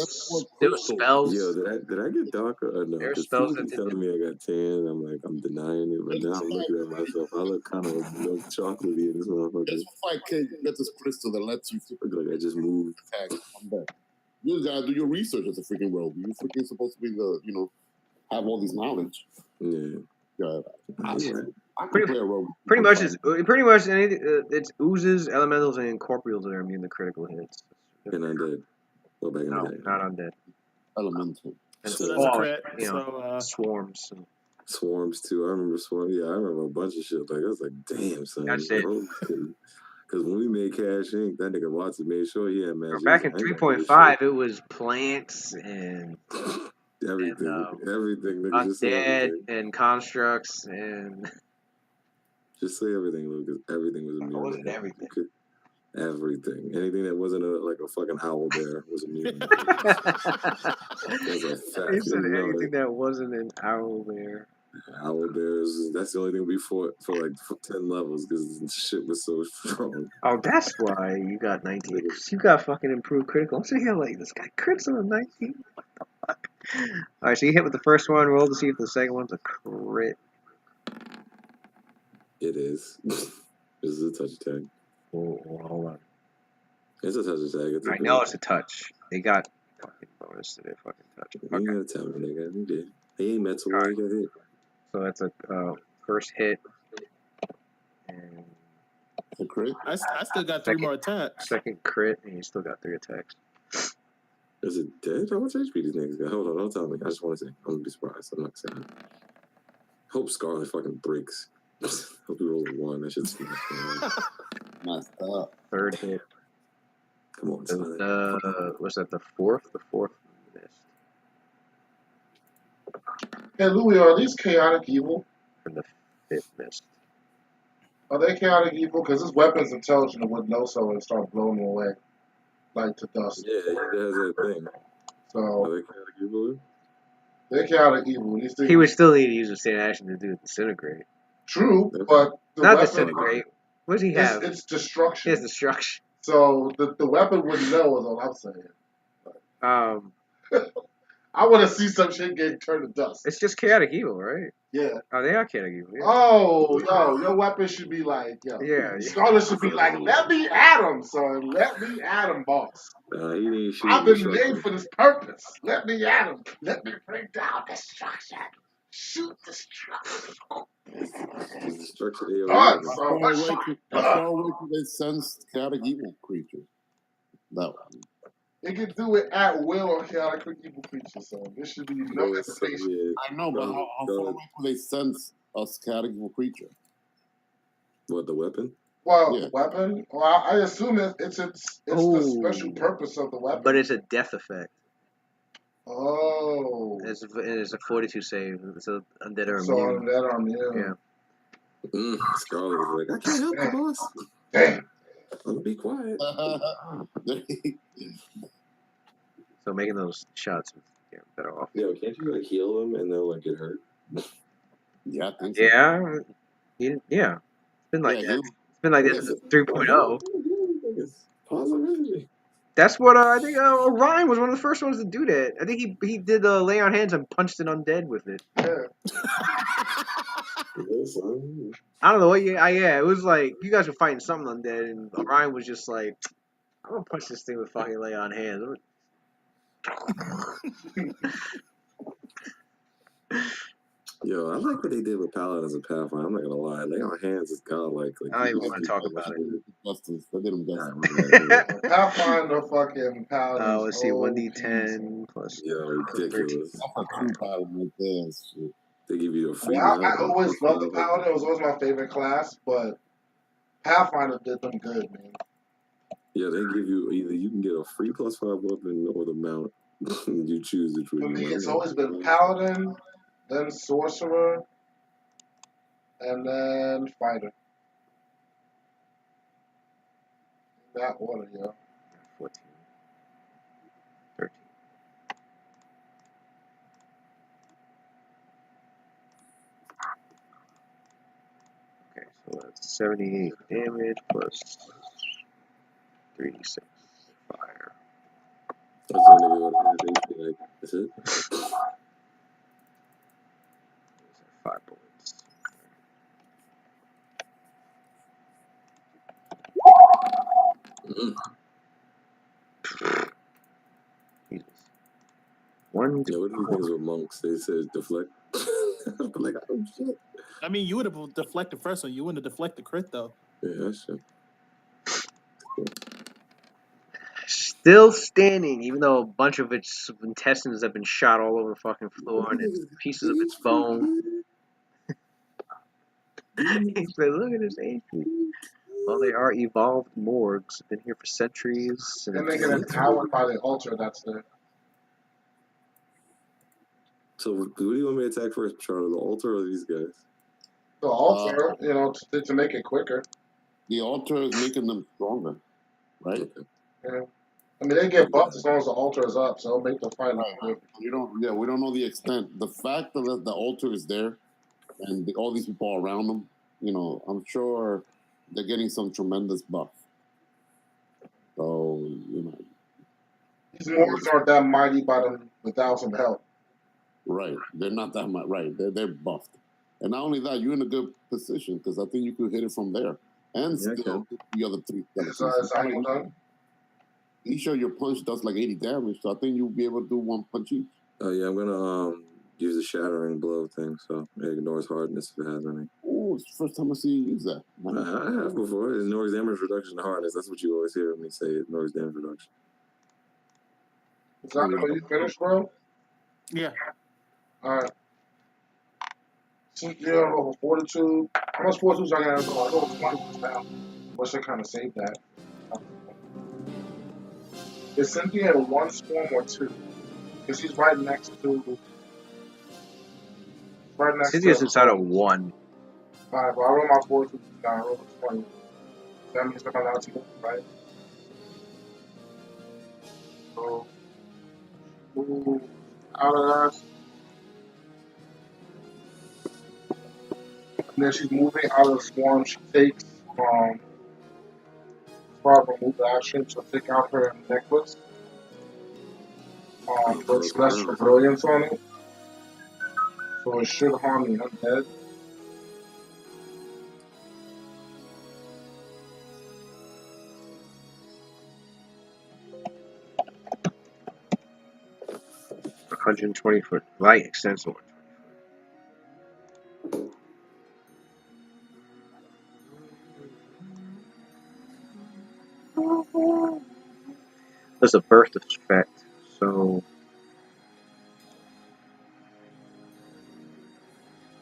spells. Yo, did I get darker or no? There's Because spells people that keep did telling me I got tan. I'm like, I'm denying it, but now I'm looking at myself. I look kind of milk chocolatey in this motherfucker. Just 5K, you get this crystal that lets you Look like I just moved. attack on that. You gotta do your research as a freaking rogue. You're freaking supposed to be the, have all this knowledge. Yeah. Yeah. I could Pretty- play a rogue. Pretty much anything. It's oozes, elementals, and incorporeals that are immune to critical hits. And undead. Well, back in No, the day. not undead. Elemental. And So that's a crit. you know, So swarms. And Swarms, too. I remember Swarms. Yeah, I remember a bunch of shit. Like, I was like, damn, son. That's it. Because when we made Cash Inc., that nigga Watson made sure he had magic. back in 3.5, it was plants and Everything. and, Everything, nigga. Just say undead everything. and constructs and Just say everything, Lucas. Everything was immune. wasn't everything. Everything. Anything that wasn't like a fucking owl bear was immune. That's a fact. He said You know anything that wasn't an owl bear. Owl bears. That's the only thing we fought for like 10 levels because the shit was so strong. Oh, that's why you got 19. You got fucking improved critical. I'm sitting here like, this guy crits on 19. What the fuck? Alright, so you hit with the first one. Roll to see if the second one's a crit. It is. This is a touch attack. Oh, hold on. It's a touch attack. It's a I know it's a touch. They got fucking bonus to their fucking touch. You Okay. gotta tell me, nigga. He did. He ain't meant to All why right. he got hit. So that's a first hit. And A crit? I still got 3 more attacks. second crit, and you still got 3 attacks. Is it dead? How much HP these niggas got? Hold on, don't tell me. I just want to say. I'm gonna be surprised. I'm not saying. Hope Scarlet fucking breaks. Hope he rolls a 1. That shit's Messed up. Third hit. Come on, son. Was that the fourth? The fourth missed. Hey, Louis, are these chaotic evil? And the fifth missed. Are they chaotic evil? Because this weapon's intelligent and would know so and start blowing them away, like to dust. Yeah, he does that thing. So Are they chaotic evil? they're chaotic evil. These things, He would still need to use a standard action to do disintegrate. true, but the Not weapon, disintegrate. What does he have? it's destruction. He has destruction. So the weapon wouldn't know, is all I'm saying. I want to see some shit getting turned to dust. It's just chaotic evil, right? Yeah. Oh, they are chaotic evil. Yeah. Oh, yo, your weapon should be like, yo. Yeah. Scarlet should be like, let me at him, son. Let me at him, boss. He didn't shoot. I've been made for this purpose. Let me at him. Let me bring down destruction. Shoot destruction. Destruction AOE. Done, How son. far away can they sense chaotic evil creatures? That one. They can do it at will on chaotic evil creatures, so there should be no hesitation. I know, but how far away can they sense a chaotic evil creature? What, the weapon? Well, Yeah. weapon? Well, I assume it's the special purpose of the weapon. But it's a death effect. Oh. It's a 42 save. It's a undead or So immune. that I'm immune. Yeah. Scarlet is like, I can't help you, boss. Damn. I'm gonna be quiet. So making those shots would get better off. Yo, can't you like heal them and they'll like get hurt? Yeah, I think so. Yeah. Yeah. It's been like that. It's been like this since 3.0. Positive energy. That's what I think. Orion was one of the first ones to do that. I think he did lay on hands and punched an undead with it. Yeah. I don't know what. Yeah, it was like you guys were fighting something undead, and Orion was just like, "I'm gonna punch this thing with fucking lay on hands." Yo, I like what they did with Paladins and Pathfinder. I'm not gonna lie, lay on hands is godlike. Like, I don't even want to talk about it. They did them justice. Pathfinder fucking Paladins. Let's see, 1d10 plus. Yo, ridiculous. That's a true paladin right there. Shit. They give you a free. Yeah, I always loved the Paladin. It was always my favorite class, but Pathfinder did them good, man. Yeah, they give you either you can get a free +5 weapon or the mount. You choose which one. For me, you it's want. always been Paladin, then Sorcerer, and then Fighter. In that order, yeah. 14. 13. Okay, so that's 78 damage plus 3d6 fire. That's the nigga with the like, that's it. 5 bullets. Jesus. One. Yeah, what do you think with monks? They said deflect. I'm like, oh shit. I mean, you would have deflected first one. You wouldn't have deflected crit though. Yeah, that's shit. Still standing, even though a bunch of its intestines have been shot all over the fucking floor and pieces of its bone. He's like, look at his HP. Well, they are evolved morgues. Been here for centuries. And they get empowered by the altar that's there. So, who do you want me to attack first, Charlie? The altar or these guys? The altar, to make it quicker. The altar is making them stronger, right? Okay. Yeah. I mean, they get buffs as long as the altar is up, so it'll make the fight quick. We don't know the extent. The fact that the altar is there and all these people around them, you know, I'm sure they're getting some tremendous buff. So, you know. These Morgs aren't that mighty by them without some help. Right. They're not that much. Right. They're buffed. And not only that, you're in a good position because I think you could hit it from there and still hit the other three skeletons. Each of your punch does like 80 damage, so I think you'll be able to do one punch each. Oh yeah, I'm gonna use the shattering blow thing, so it ignores hardness if it has any. Oh, it's the first time I see you use that. I have before. It ignores damage reduction and hardness. That's what you always hear me say. It ignores damage reduction. Is that how you finished, bro? Yeah. Alright. Cynthia over fortitude. How much fortitude I got? I go 20% down. Wish I kind of saved that. Is Cynthia in one swarm or two? Because he's right next to. Cynthia's inside of one. Alright, well, I roll my fortitude down. I roll a 20. That means I'm allowed to go, right? So, move out of that. And then she's moving out of the swarm. She takes remove the action, so take out her necklace. Puts less brilliance on it. So it should harm the undead. A 120-foot light extends over 20 foot. There's a burst effect, so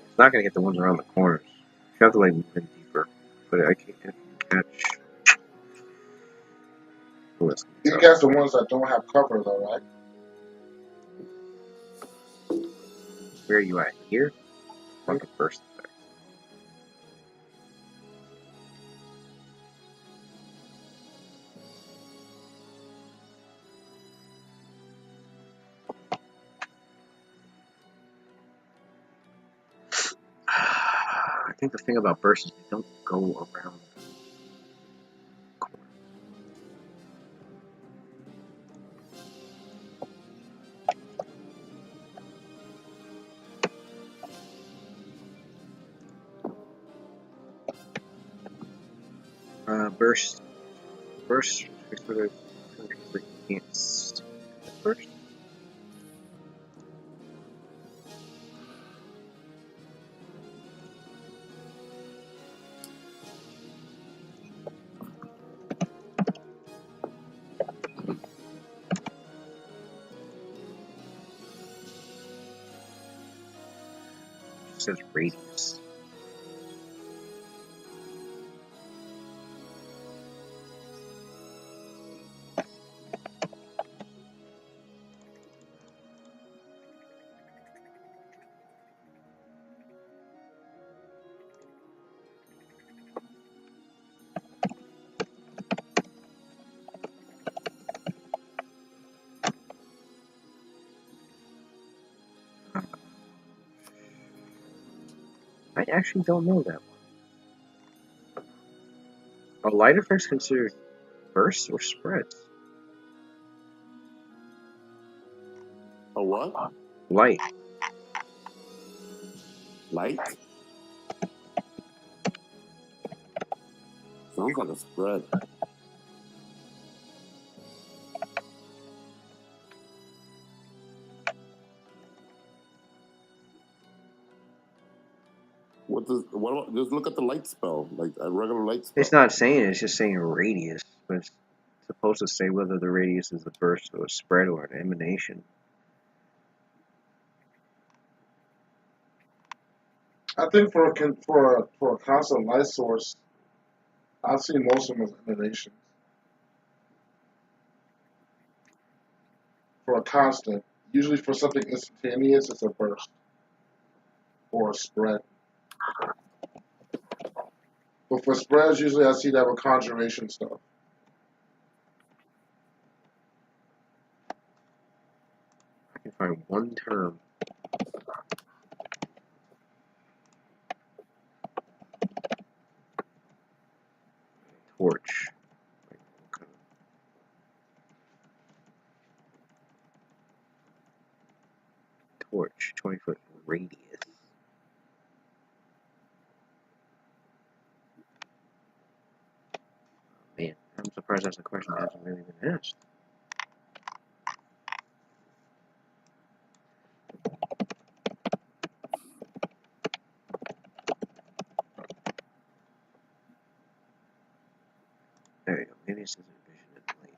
it's not gonna hit the ones around the corners. You have to like move in deeper, but I can't catch. You catch the ones that don't have cover, though, right? Where are you at? Here? Like a burst effect. I think the thing about bursts is they don't go around. Burst. Burst. You can't see burst. It says radius. I actually don't know that one. Are light effects considered bursts or spreads? A what? Light. Light? Sounds like a spread. Just look at the light spell, like a regular light spell. It's not saying it, it's just saying radius, but it's supposed to say whether the radius is a burst or a spread or an emanation. I think for a constant light source, I've seen most of them as emanations. For a constant, usually for something instantaneous, it's a burst or a spread. But for spreads, usually I see that with conjuration stuff. I can find one term. torch, 20-foot radius. Man, I'm surprised that's a question that hasn't really been asked. There you go. Maybe it's just a vision at light.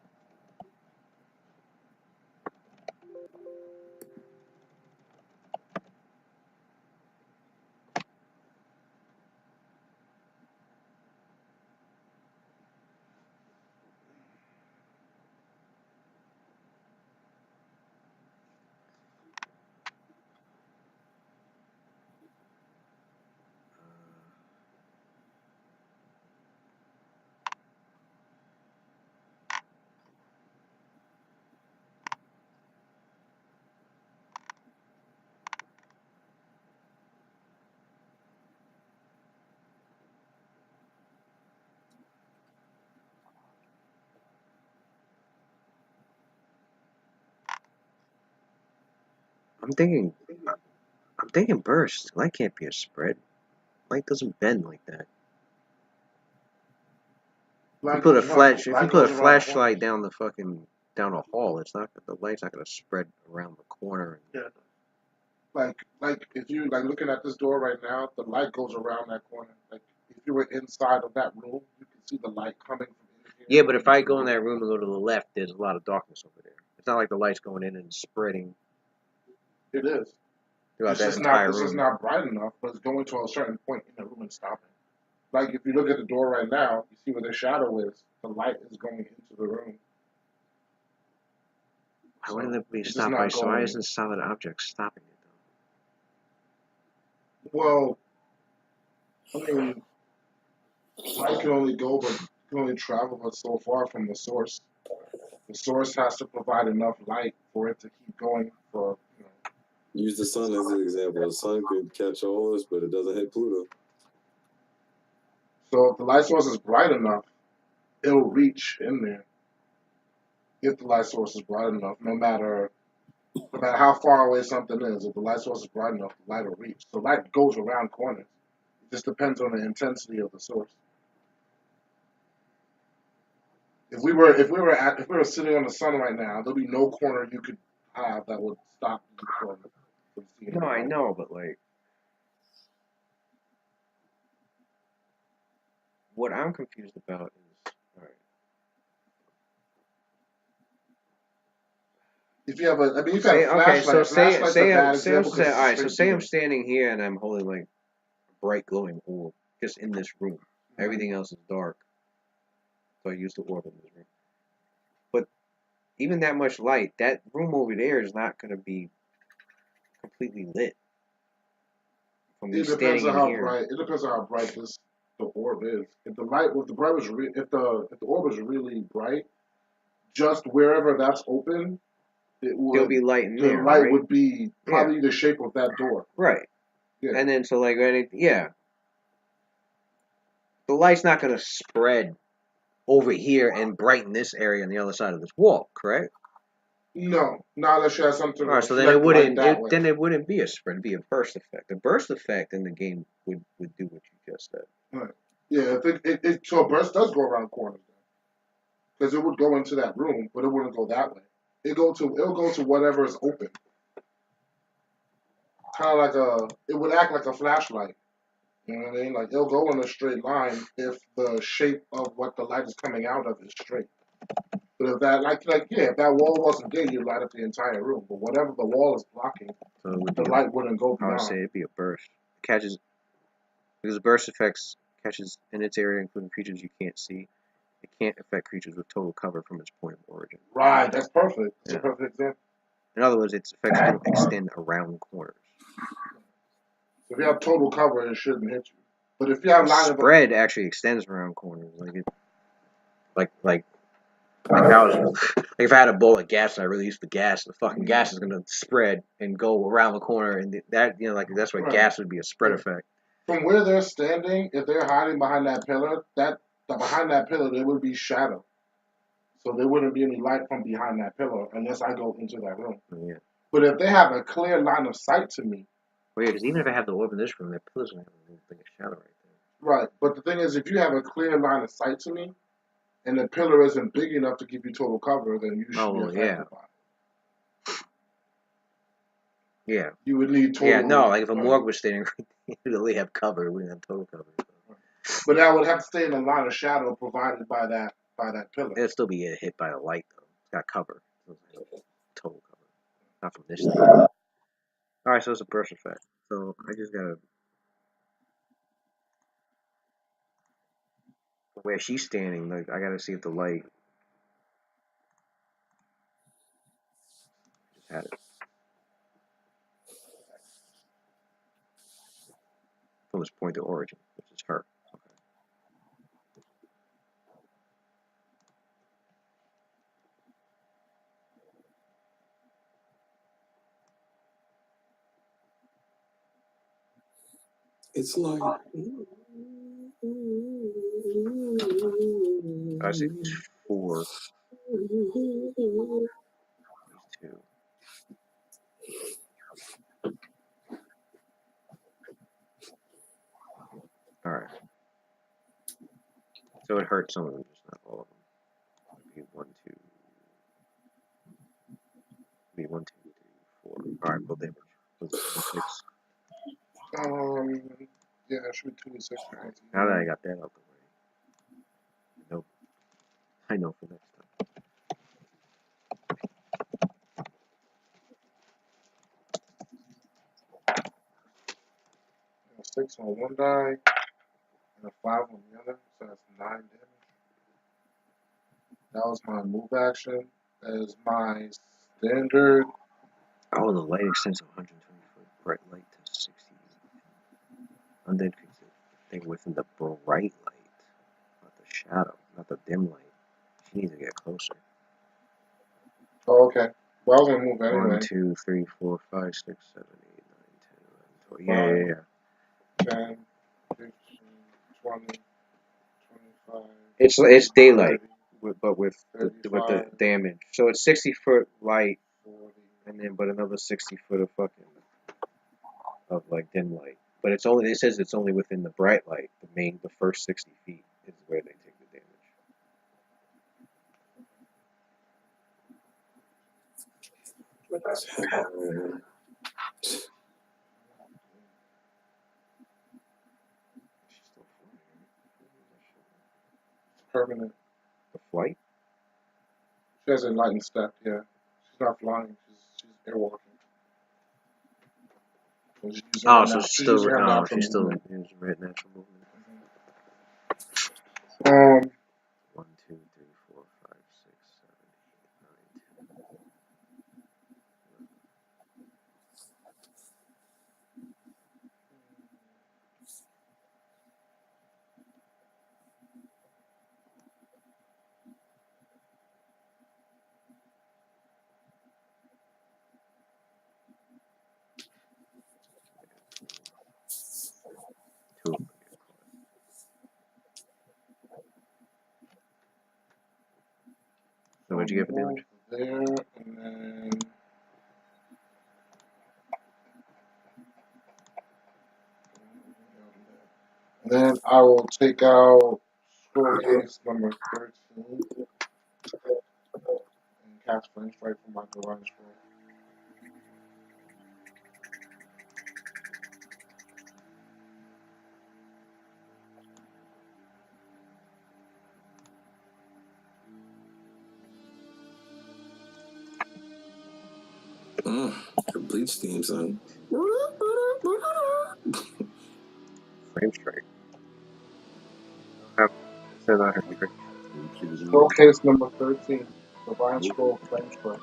I'm thinking burst. Light can't be a spread. Light doesn't bend like that. If you put a flashlight down the down a hall, the light's not gonna spread around the corner. Yeah. Like if you looking at this door right now, the light goes around that corner. Like if you were inside of that room, you can see the light coming from in here. Yeah, but if I go in that room and go to the left, there's a lot of darkness over there. It's not like the light's going in and spreading. It is. Throughout that entire room. It's just not bright enough, but it's going to a certain point in the room and stopping. Like if you look at the door right now, you see where the shadow is. The light is going into the room. Why wouldn't it be stopped by? So why isn't solid objects stopping it though? Well, I mean, light can only travel but so far from the source. The source has to provide enough light for it to keep going for. Use the sun as an example. The sun could catch all this, but it doesn't hit Pluto. So if the light source is bright enough, it'll reach in there. If the light source is bright enough, no matter how far away something is, if the light source is bright enough, the light will reach. So light goes around corners. It just depends on the intensity of the source. If we were sitting on the sun right now, there'd be no corner you could have that would stop you from seeing. No, I know, but like, what I'm confused about is, all right. If you have a flashlight. So say Say I'm standing here and I'm holding like a bright glowing orb just in this room. Mm-hmm. Everything else is dark. So I use the orb in this room. But even that much light, that room over there is not going to be completely lit. It depends on how bright the orb is. If the orb is really bright, just wherever that's open, there'll be light in there. The light would be probably the shape of that door. Right. Yeah. And then so like the light's not going to spread over here and brighten this area on the other side of this wall, correct? No, not unless you have something. All right, so then it wouldn't. Then it wouldn't be a spread; it'd be a burst effect. A burst effect in the game would do what you just said. Right. Yeah, so a burst does go around corners, because it would go into that room, but it wouldn't go that way. It'll go to whatever is open. Kind of it would act like a flashlight. You know what I mean? Like it'll go in a straight line if the shape of what the light is coming out of is straight. But if that if that wall wasn't there, you'd light up the entire room. But whatever the wall is blocking, the light wouldn't go beyond. I would say it'd be a burst. It catches because burst effects catches in its area, including creatures you can't see. It can't affect creatures with total cover from its point of origin. Right, that's perfect. That's a perfect example. In other words, its effects don't extend around corners. So if you have total cover, it shouldn't hit you. But if you have spread actually extends around corners, like if I had a bowl of gas and I release the gas, the fucking gas is gonna spread and go around the corner, and that's why gas would be a spread effect. From where they're standing, if they're hiding behind that pillar, behind that pillar there would be shadow, so there wouldn't be any light from behind that pillar unless I go into that room. Yeah. But if they have a clear line of sight to me, Weird, because even if I have the orb in this room, that pillar's gonna have a thing of shadow right there. right? But the thing is, if you have a clear line of sight to me, and the pillar isn't big enough to give you total cover, then you should be affected by it. Yeah. You would need total. Yeah, no, like if a morgue was standing, you'd really have cover. We didn't have total cover. So. But that would have to stay in a line of shadow provided by that pillar. It'd still be hit by the light though. It's got cover. Total cover. Not from this thing. Alright, so it's a burst effect. So I just gotta where she's standing, like I gotta see if the light just had it. From this point of origin, which is her. Okay. It's like I see 4. These 2. Alright. So it hurts some of them, just not all of them. Maybe 1, 2. Maybe 1, 2, 3, 4. Alright, full damage. Was it 6? Yeah, it should be 2 to 6. Alright. Now that I got that out the way. Nope. I know for next time. 6 on one die, and a 5 on the other, so that's 9 damage. That was my move action. That is my standard. Oh, the light extends 120 foot, bright light to 60. Undead creature thing within the bright light, not the shadow, not the dim light. She needs to get closer. Oh, okay. Well, I was gonna move anyway. 1, 2, 3, 4, 5, 6, 7, 8, 9, 10, 11, 12. Yeah. 10, 15, 20, 25. It's daylight, 30, but with the 35, damage. So it's 60-foot light, 40. and then but another 60 foot of like dim light. But it's only, it says it's only within the bright light. The first 60 feet is where they take the damage. Permanent. The flight? She has enlightened step, yeah. She's not flying, she's airwalking. So she's using Oh, her so nat- she's she's still using her natural she's still movement. using red natural movement. 1, 2, 3, 4, 5, 6, 7, 8, 9, 10. Two. So what'd you get for damage? There, and then I will take out scroll case number 13 and cast Flame Strike for my Divine Scroll. Complete steam, son. Flame strike. It says on her trigger. Scroll case number 13, Divine Scroll Flame Strike.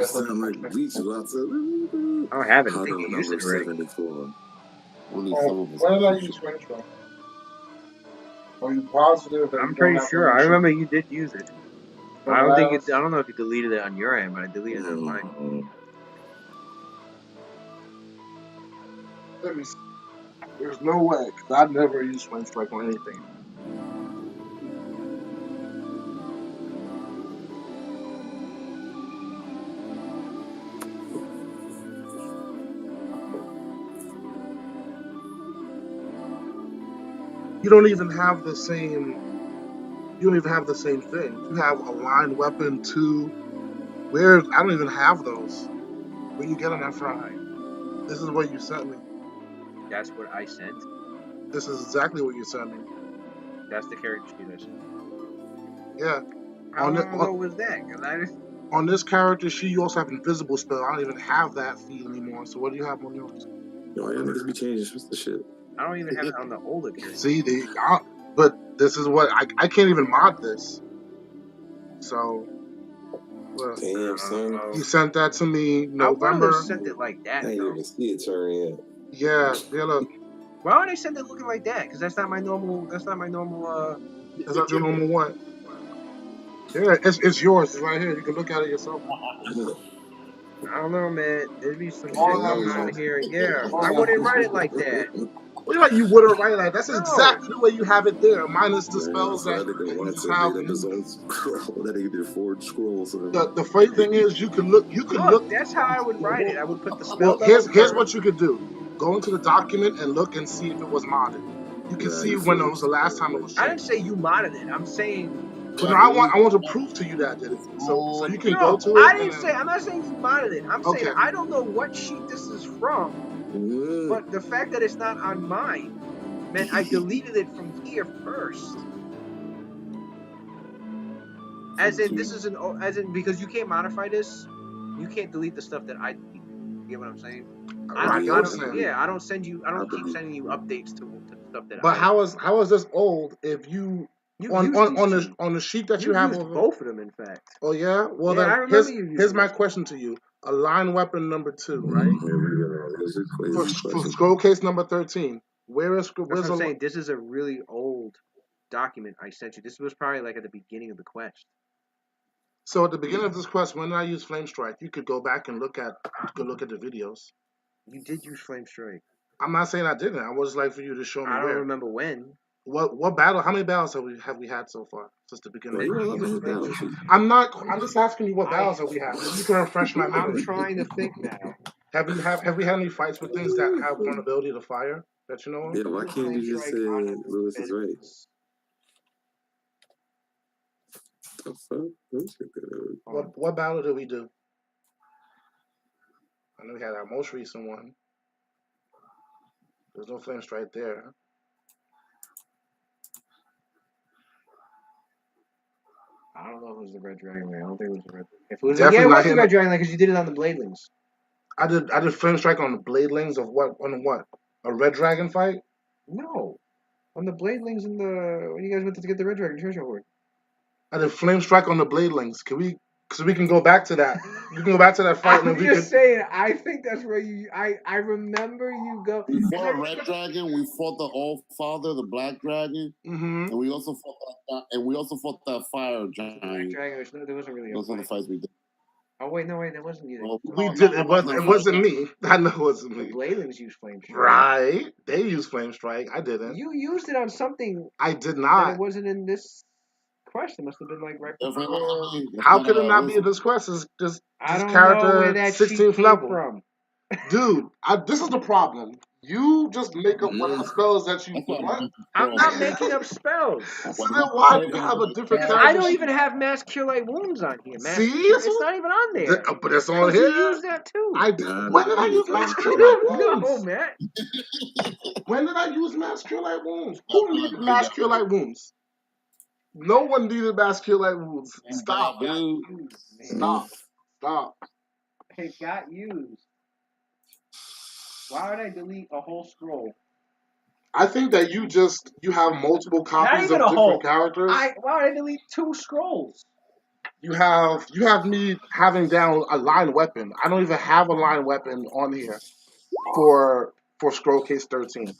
Sound like Bleach about to. I don't have anything. Huddle You used number it already. 74. Only Oh, some of us. when did I use Flame Strike? Are you positive that I'm you don't pretty have sure. I permission? remember you did use it. I don't think I don't know if you deleted it on your end, but I deleted it on mine. Let me see. There's no way, because I never used Flame Strike on anything. you don't even have the same. You don't even have the same thing. You have a line weapon 2. Where I don't even have those. Where you getting that from? This is what you sent me. That's what I sent. This is exactly what you sent me. That's the character sheet I sent. Yeah. How long ago was that? 'Cause I just... On this character sheet, you also have invisible spell. I don't even have that feat anymore. So what do you have on yours? Yo, y'all niggas be changing the shit. I don't even have it on the older character. See, but this is what I can't even mod this. So, well, Damn, son. you sent that to me I wouldn't November. have sent it like that. I ain't even see it turn yet. Yeah, look. Why would they send it looking like that? Because that's not my normal. That's not my normal. That's not your normal one. Yeah, it's yours. It's right here. You can look at it yourself. I don't know, man. There'd be some shit All that going on is- here. Yeah, I wouldn't write it like that. What do you like? You wouldn't write it like that's No. exactly the way you have it there, minus the Man, spells so that that nigga you wants just to have. made up his own scroll. That nigga did 4 scrolls. The funny thing is, you can look. You can look. That's how I would write it. I would put the spell. Well, level here's first. what you could do. Go into the document and look and see if it was modded. You can see when it was the last time it was I changed. didn't say you modded it. I'm saying. But no, I want to prove to you that I did it. So you can go to it. I didn't say. I'm not saying you modded it. I'm saying Okay. I don't know what sheet this is from, but the fact that it's not on mine meant I deleted it from here first. As in, this is because you can't modify this. You can't delete the stuff that I delete. You get what I'm saying? I don't send you. I don't keep sending you updates to stuff that. But how is this old if you on the sheet that you have used over both of them, in fact. Oh yeah. Well Yeah, I then remember you using here's my this. question to you: a line weapon number 2, right? For For scroll case number 13. Where's That's what I'm saying. This is a really old document I sent you. This was probably like at the beginning of the quest. So at the beginning of this quest, when I use Flame Strike, you could go back and look at the videos. You did use Flame Strike. I'm not saying I didn't. I was like for you to show me. I don't remember when. What battle? How many battles have we had so far since the beginning? I'm just asking you what battles have we had. You can refresh my memory. I'm trying to think now. Have we had any fights with things that have vulnerability to fire that you know of? Yeah, why can't you just say Lewis is right? The fuck? What battle did we do? I know we had our most recent one. There's no Flame Strike there. I don't know if it was the Red Dragon. I don't think it was the Red. If it was, it was the Red Dragon because you did it on the Bladelings. I did Flame Strike on the Bladelings of what? On what? A Red Dragon fight? No, on the Bladelings when you guys went to get the Red Dragon treasure hoard. I did Flame Strike on the Bladelings. Because we can go back to that. We can go back to that fight. I'm just saying. I think that's where you. I remember you go. We fought a Red Dragon. We fought the All Father, the Black Dragon, and we also fought that Fire Giant. Black Dragon. There wasn't really. Those are the fights we did. Oh wait, no, that wasn't either. We did. It wasn't me. I know it wasn't me. The Bladelings used Flame Strike. Right. They used Flame Strike. I didn't. You used it on something. I did not. It wasn't in this quest. It must have been like right before. How could it not be in this quest? This character 16th level. From. Dude, this is the problem. You just make up whatever spells that you want. I'm not making up spells. So then why do you have a different character? I don't even have Mass Cure Light Wounds on here. It's not even on there. But it's on here. You use that too. When did I use Mass Cure Light Wounds? No, Matt. When did I use Mass Cure Light Wounds? Who needed Mass Cure Light Wounds? No one needed Mass Cure Light Wounds. Stop. Stop. It got used. Why would I delete a whole scroll? I think that you have multiple copies of different characters. Why would I delete 2 scrolls? You have me having down a line weapon. I don't even have a line weapon on here for scroll case 13.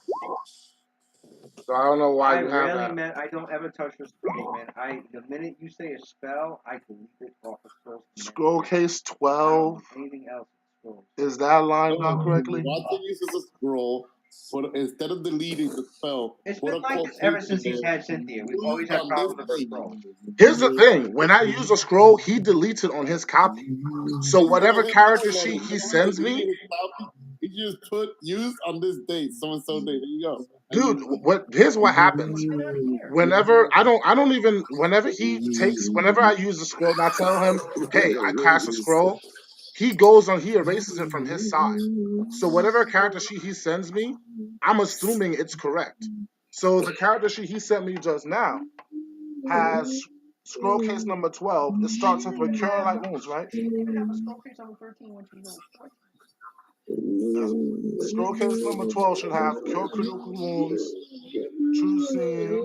So I don't know why you have that. I don't ever touch the scroll, man. The minute you say a spell, I delete it off of scrolls. Scroll case 12. Anything else? Is that lined up correctly? Watson uses a scroll, but instead of deleting the spell, it's been like this ever since he's had Cynthia. We've always had problems with the scroll. Here's the thing: when I use a scroll, he deletes it on his copy. So whatever character sheet he sends me, he you just put used on this date, so and so date. There you go. Dude, here's what happens. Whenever whenever I use the scroll and I tell him, hey, I cast a scroll, he erases it from his side. So whatever character sheet he sends me, I'm assuming it's correct. So the character sheet he sent me just now has scroll case number 12. It starts off with Cure Light Wounds, right? Scroll case number 12 should have Cure Critical Wounds, True Seeing,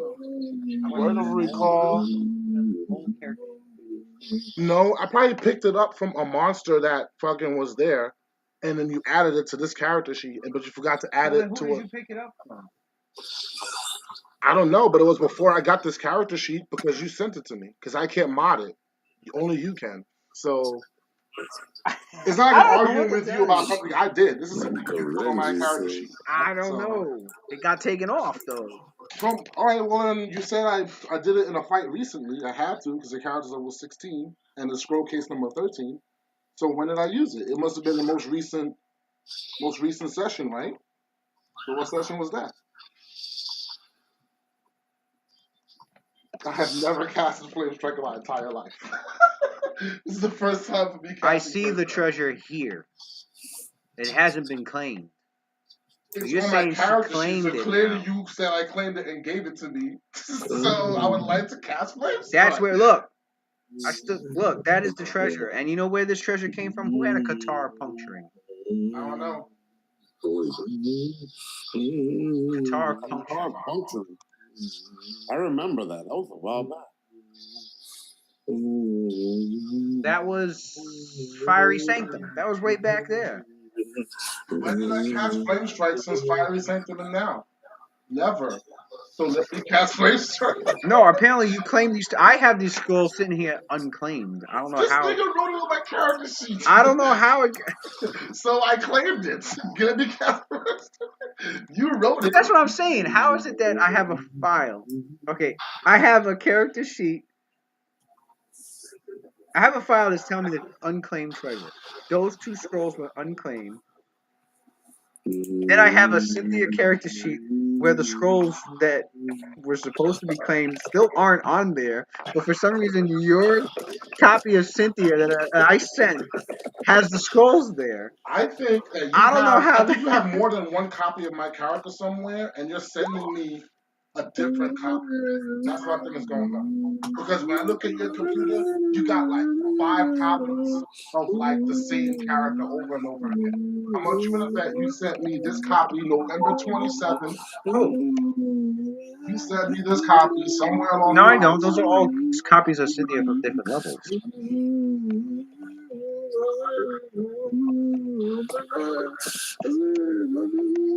Word of Recall. No, I probably picked it up from a monster that fucking was there, and then you added it to this character sheet, but you forgot to add it to it. Who did you pick it up from? I don't know, but it was before I got this character sheet because you sent it to me. Because I can't mod it. Only you can. So it's not like I'm arguing with you about something I did. This is something you put on my character sheet. I don't know. It got taken off though. All right, well, then you said I did it in a fight recently. I had to because the character's level 16 and the scroll case number 13. So when did I use it? It must have been the most recent session, right? So what session was that? I have never casted Flame Strike in my entire life. This is the first time for me casting I see Flame the Strike. treasure here. It hasn't been claimed. It's You're on saying my character she claimed sheet, so it clearly now. you said I claimed it and gave it to me. So I would like to cast Flame Strike. That's where, look. Look, that is the treasure. And you know where this treasure came from? Who had a Qatar puncturing? I don't know. Qatar puncturing. I remember that. That was a while back. That was Fiery Sanctum. That was way back there. When did I cast Flame Strike since Fiery Sanctum and now? Never. So let me cast Flame Strike. No, apparently you claim these. I have these scrolls sitting here unclaimed. I don't know how. This nigga wrote it on my character sheet. I don't know how it. So I claimed it. Let me cast first. You wrote it. That's what I'm saying. How is it that I have a file? Okay, I have a character sheet. I have a file that's telling me that unclaimed treasure. Those two scrolls were unclaimed. Then I have a Cynthia character sheet where the scrolls that were supposed to be claimed still aren't on there, but for some reason your copy of Cynthia that I sent has the scrolls there. I think that you have more than one copy of my character somewhere, and you're sending me a different copy. That's what I think is going on. Because when I look at your computer, you got like 5 copies of like the same character over and over again. I'm much you would bet you sent me this copy November 27th. Oh, you sent me this copy somewhere along the No, I line. don't. Those are all copies of Cynthia from different levels.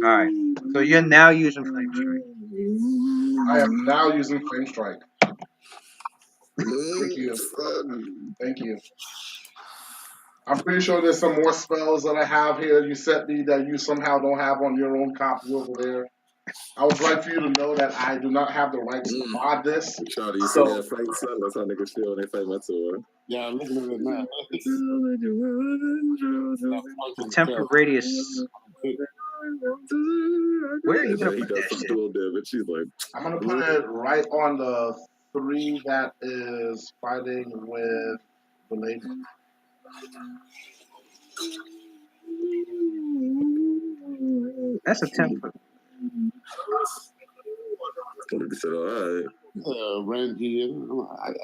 Alright. So you're now using Flame Strike. I am now using Flame Strike. Thank you. Thank you. I'm pretty sure there's some more spells that I have here you sent me that you somehow don't have on your own copy over there. I would like for you to know that I do not have the rights to mod this. Charlie, you see that fight, son? That's how niggas feel when they fight my tour. Yeah, I'm looking at it now. The temporal radius. Where are you gonna put that shit? Damage. She's like, I'm gonna put it right on the 3 that is fighting with the lady. That's a temporal. Alright. Renji,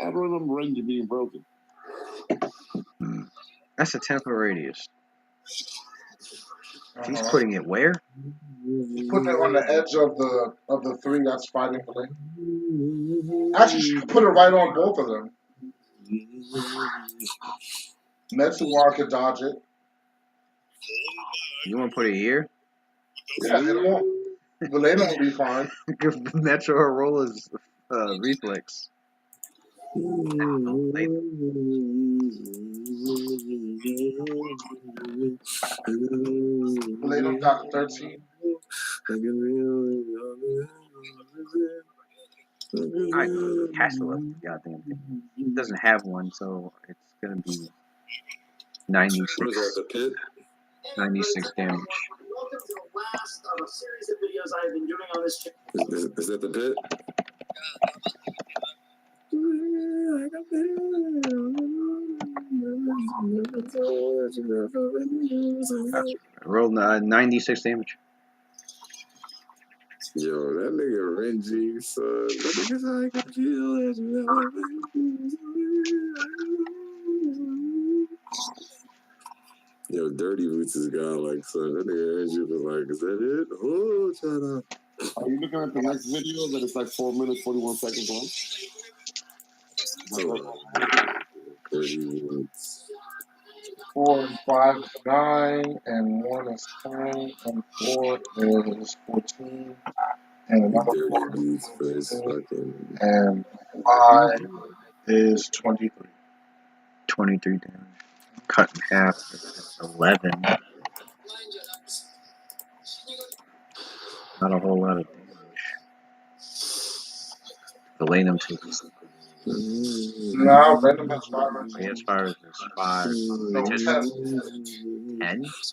I don't remember Renji being broken. That's a temporal radius. She's putting it where? She's putting it on the edge of the 3 that's fighting for lady. Actually, she could put it right on both of them. Metsuwar could dodge it. You want to put it here? Yeah, it won't. Valena will be fine. Give Metro her roll as reflex. Valena got 13. I castle up, goddamn thing. It doesn't have one, so it's gonna be 96. 96 damage. Is that the pit? I rolled 96 damage. Yo, that nigga Renji, son. That nigga's like, I feel as Yo, Dirty Boots is godlike, son. That nigga Renji was like, is that it? Oh, shut up. Are you looking at the next video that is like 4 minutes, 41 seconds long? Oh, Dirty Boots. 4 and 5 is 9, and 1 is 10, and 4 is 14, and another Dirty 4 Boots is for his 14, fucking. and 5 is 23. 23 damage. Cut in half. 11. Not a whole lot of damage. The Lanum takes. No, Venom has 5 or He has 5. There's 5. No, 10. 10? Yeah, he's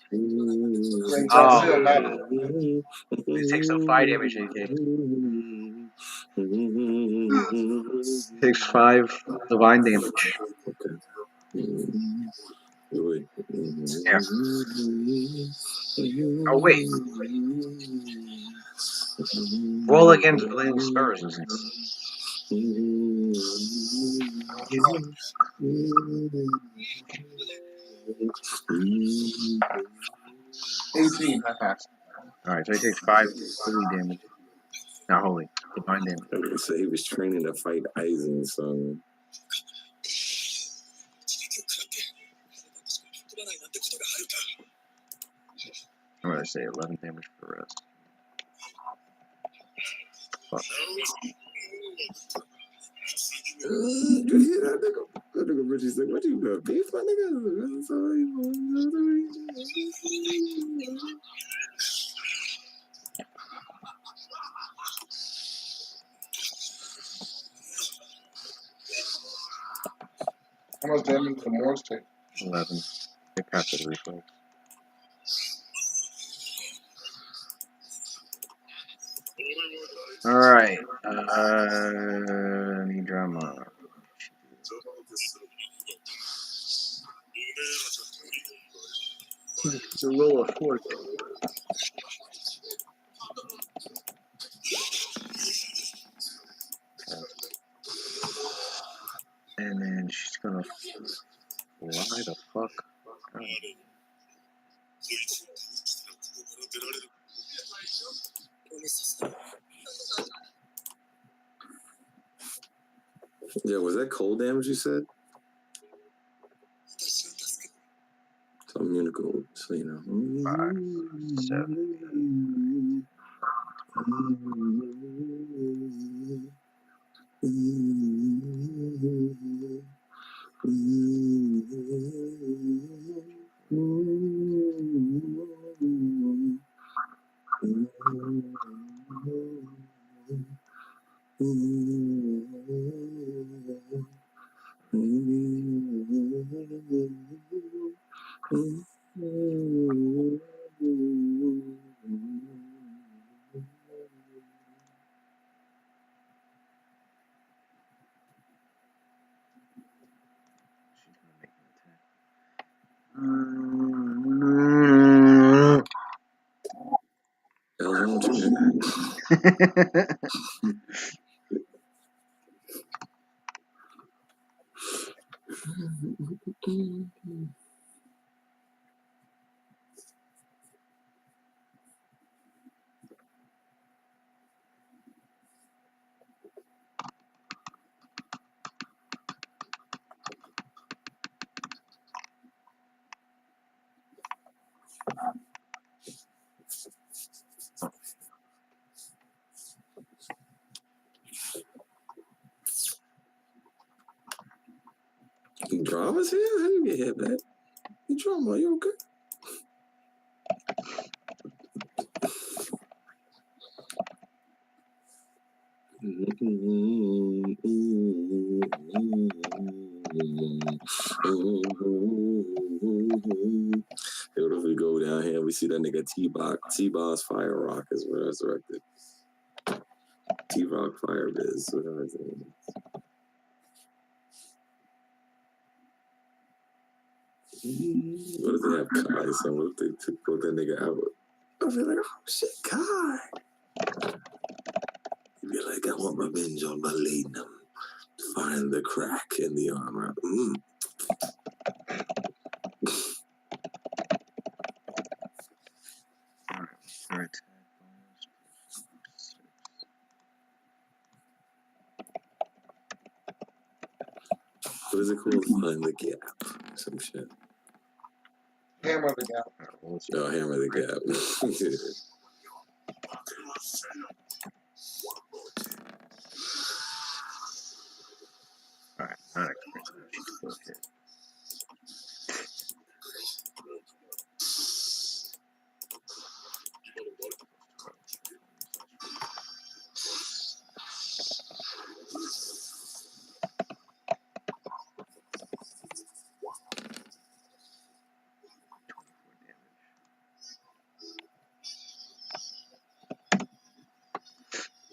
Oh. still having it. He takes some 5 damage, AK. Takes 5 divine damage. Okay. Wait. Yeah. Oh, wait. Roll against Lanum Spurs, isn't it? $18, I passed. Alright, so he takes 5 holy damage. Not holy. Divine damage. So he was training to fight Aizen, son. I'm gonna say 11 damage for the rest. Fuck. You hear that nigga? That nigga Richie said, what you got? Beef, my nigga? How much damage did the Morse take? 11. They passed the reflex. Alright. Any drama? It's a roll of fork. And then she's gonna fly the fuck out. Yeah, was that cold damage you said? So I'm gonna go, so you know. 5, 7. Hell's wrong with you, nigga? Drama's here? How you get hit, man? You drama, you okay? What if we go down here we see that nigga T-Boss Fire Rock is resurrected. T-Rock Fire Biz, whatever his name is. What if they have Kai? So what if they took that nigga out? I'll be like, oh shit, Kai. He'd be like, I want revenge on Millennium. Find the crack in the armor. Alright. What is it called? Find the gap. Some shit. Hammer the gap. Oh, hammer the gap. Alright, not expensive. She's still hit.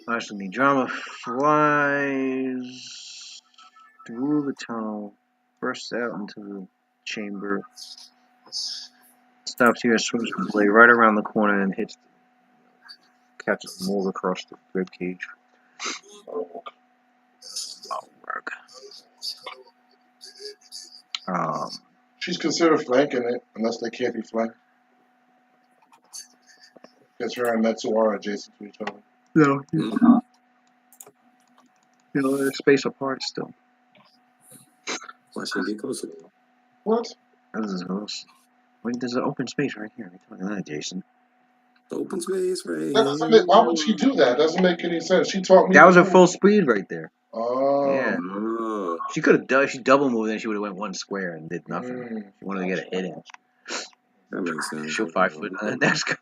Constantly drama flies through the tunnel, bursts out into the chamber, stops here, swings the blade right around the corner, and catches the mold across the rib cage. Oh, work. She's considered flanking it, unless they can't be flanked. Because her and Metsu are adjacent to each other. No, they're space apart still. Why should I get closer? What? This is close. Wait, there's an open space right here. We're talking about Jason. Open space, right? That doesn't make, why would she do that? Doesn't make any sense. She taught me. That was a full speed right there. Oh. Yeah. She could have done. She double moved, and she would have went one square and did nothing. She wanted to get a hit in. That makes sense. She'll 5 foot on the next go.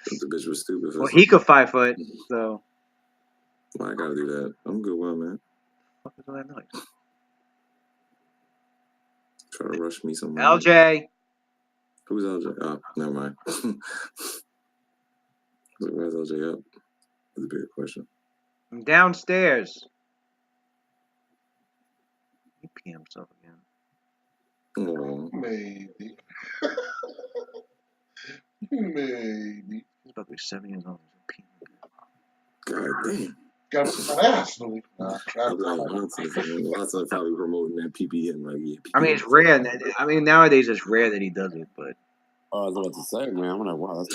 The bitch was stupid. Well, he could 5 foot, so. Why I gotta do that? I'm good one, man. What the fuck is all that noise? Try to rush me somewhere. LJ. Who's LJ? Oh, never mind. Where's LJ up? That's a bigger question. I'm downstairs. He pee himself again. Oh, Maybe. Maybe. He's about to be 7 years old. He's peeing God damn. Got some ass, Louis. Watson probably promoting that PP and like, yeah, PP. I mean, it's rare. I mean, nowadays it's rare that he does it, but. I was about to say, man. I'm like, wow, that's.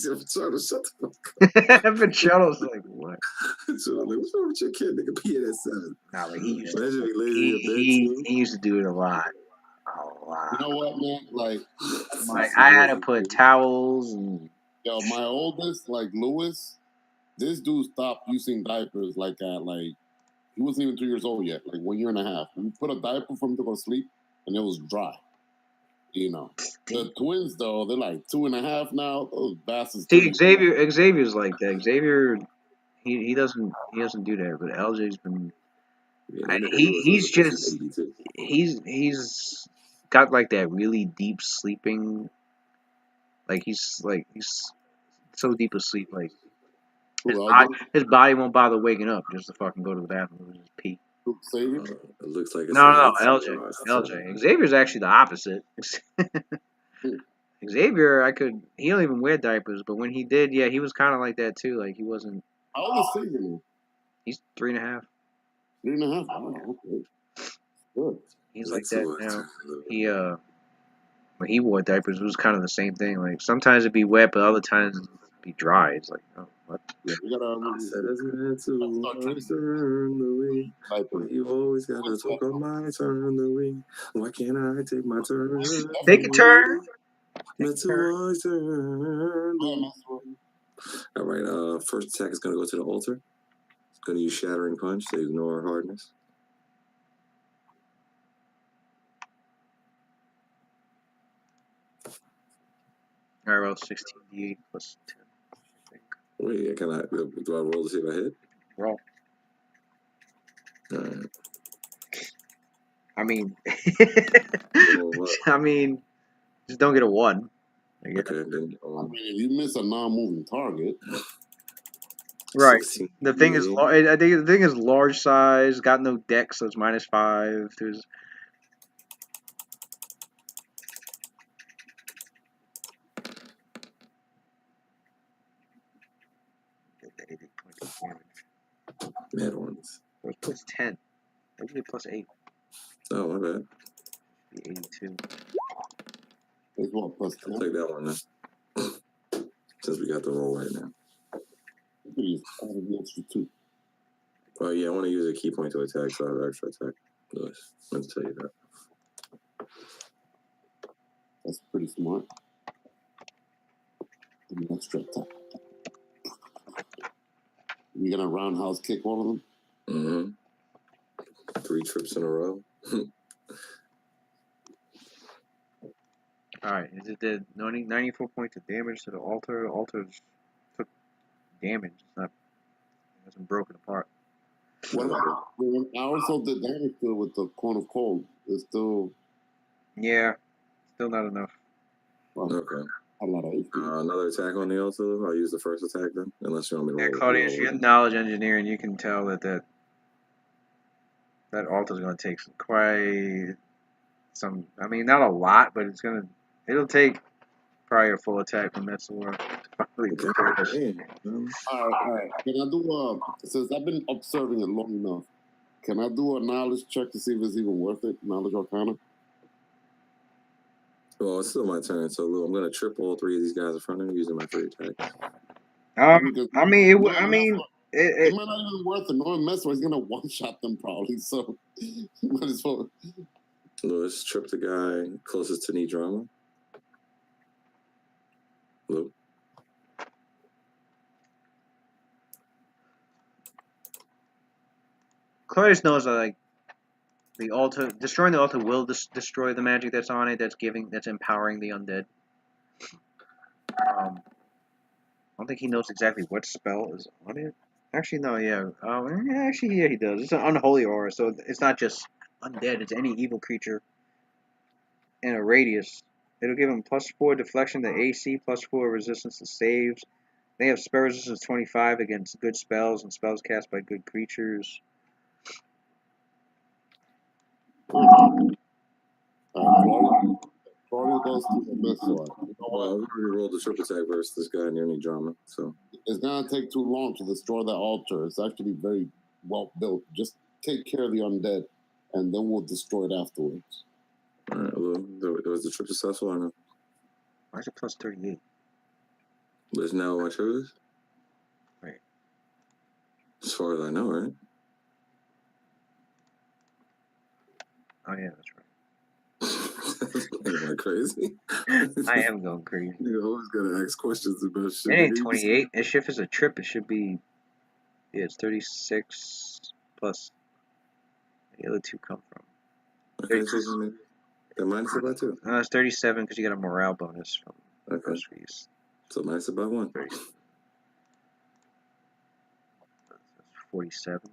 Shut the fuck up. Pacheco's like, what? So, like, what's wrong with your kid, nigga? P at 7. Nah, but he used to. Imagine if He used to do it a lot. A lot. You know what, man? Like I had to put towels and. Yo, my oldest, like Lewis, this dude stopped using diapers he wasn't even 2 years old yet, like 1 year and a half. We put a diaper for him to go to sleep, and it was dry. You know, the twins though, they're like 2.5 now. Those bastards. See, Xavier's like that. Xavier, he doesn't do that, but LJ's been. Yeah, he's got like that really deep sleeping. Like he's so deep asleep, like his body won't bother waking up just to fucking go to the bathroom and just pee. It looks like it's no, LJ. Xavier's actually the opposite. Xavier, he don't even wear diapers, but when he did, yeah, he was kind of like that too. Like he wasn't. How old is Xavier? He's 3.5. 3.5. Oh, okay. Good. He's like that now. When he wore diapers, it was kind of the same thing. Like sometimes it'd be wet, but other times it'd be dry. It's like, oh, what? Yeah, we gotta. You always gotta talk on my turn, Louis. Why can't I take my turn? Take a turn. That's my turn. All right. First attack is gonna go to the altar. It's gonna use Shattering Punch to ignore hardness. I roll 16d8 plus 10. I think. Wait, do I roll to see if I hit? Roll. All right. I mean, just don't get a 1. Yeah. Okay, then I mean, if you miss a non-moving target, Right. 16. The thing is, I think the thing is large size. Got no deck, so it's -5. There's Mad ones. Where's +10? Maybe +8. Oh, my bad. Be 82. it's what plus I'll 10. take that one then. Since we got the roll right now. You could use the extra 2. Oh yeah, I want to use a key point to attack, so I have extra attack. Let's tell you that. That's pretty smart. Give me extra attack. You gonna roundhouse kick one of them? Mm-hmm. 3 trips in a row. Alright, is it did 94 points of damage to the altar? The altar's took damage. It's not. It hasn't broken apart. What about I also did damage to it with the Cone of Cold? It's still Yeah, still not enough. Okay. a lot of HP. Another attack on the altar. I'll use the first attack then, unless you want me to Yeah, roll. Claudius, you have knowledge engineering. You can tell that altar's going to take quite some. I mean, not a lot, but it'll take probably a full attack from that sword. Okay. All right. Can I do since I've been observing it long enough, can I do a knowledge check to see if it's even worth it? Knowledge Arcana? Well, it's still my turn, so I'm going to trip all 3 of these guys in front of me using my 3 attacks. Because I mean, it it might not even worth it. Knowing Mesmer is gonna one-shot them probably, so might as well. Lewis, trip the guy closest to knee drama. Lou. Claudius knows that like the altar, destroying the altar will destroy the magic that's on it. That's empowering the undead. I don't think he knows exactly what spell is on it. Actually, no, yeah. Actually, yeah, he does. It's an unholy aura, so it's not just undead. It's any evil creature in a radius. It'll give him +4 deflection to AC, +4 resistance to saves. They have spell resistance 25 against good spells and spells cast by good creatures. Claudia goes to the best one. You know Well, what? we already rolled the trip attack versus this guy near knee drama, so. It's gonna take too long to destroy the altar. It's actually very well built. Just take care of the undead, and then we'll destroy it afterwards. All right, Lou. Was the trip successful or no? Why is it +38? There's no what trip is? Right. As far as I know, right? Oh yeah, that's right. Am I crazy? I am going crazy. You always gotta ask questions about shit. It ain't 28. If it's a trip, it should be. Yeah, it's 36 plus. The other 2 come from. Okay, so they're minus about 2. It's 37 because you got a morale bonus from groceries. So minus about 1. 30. That's 47.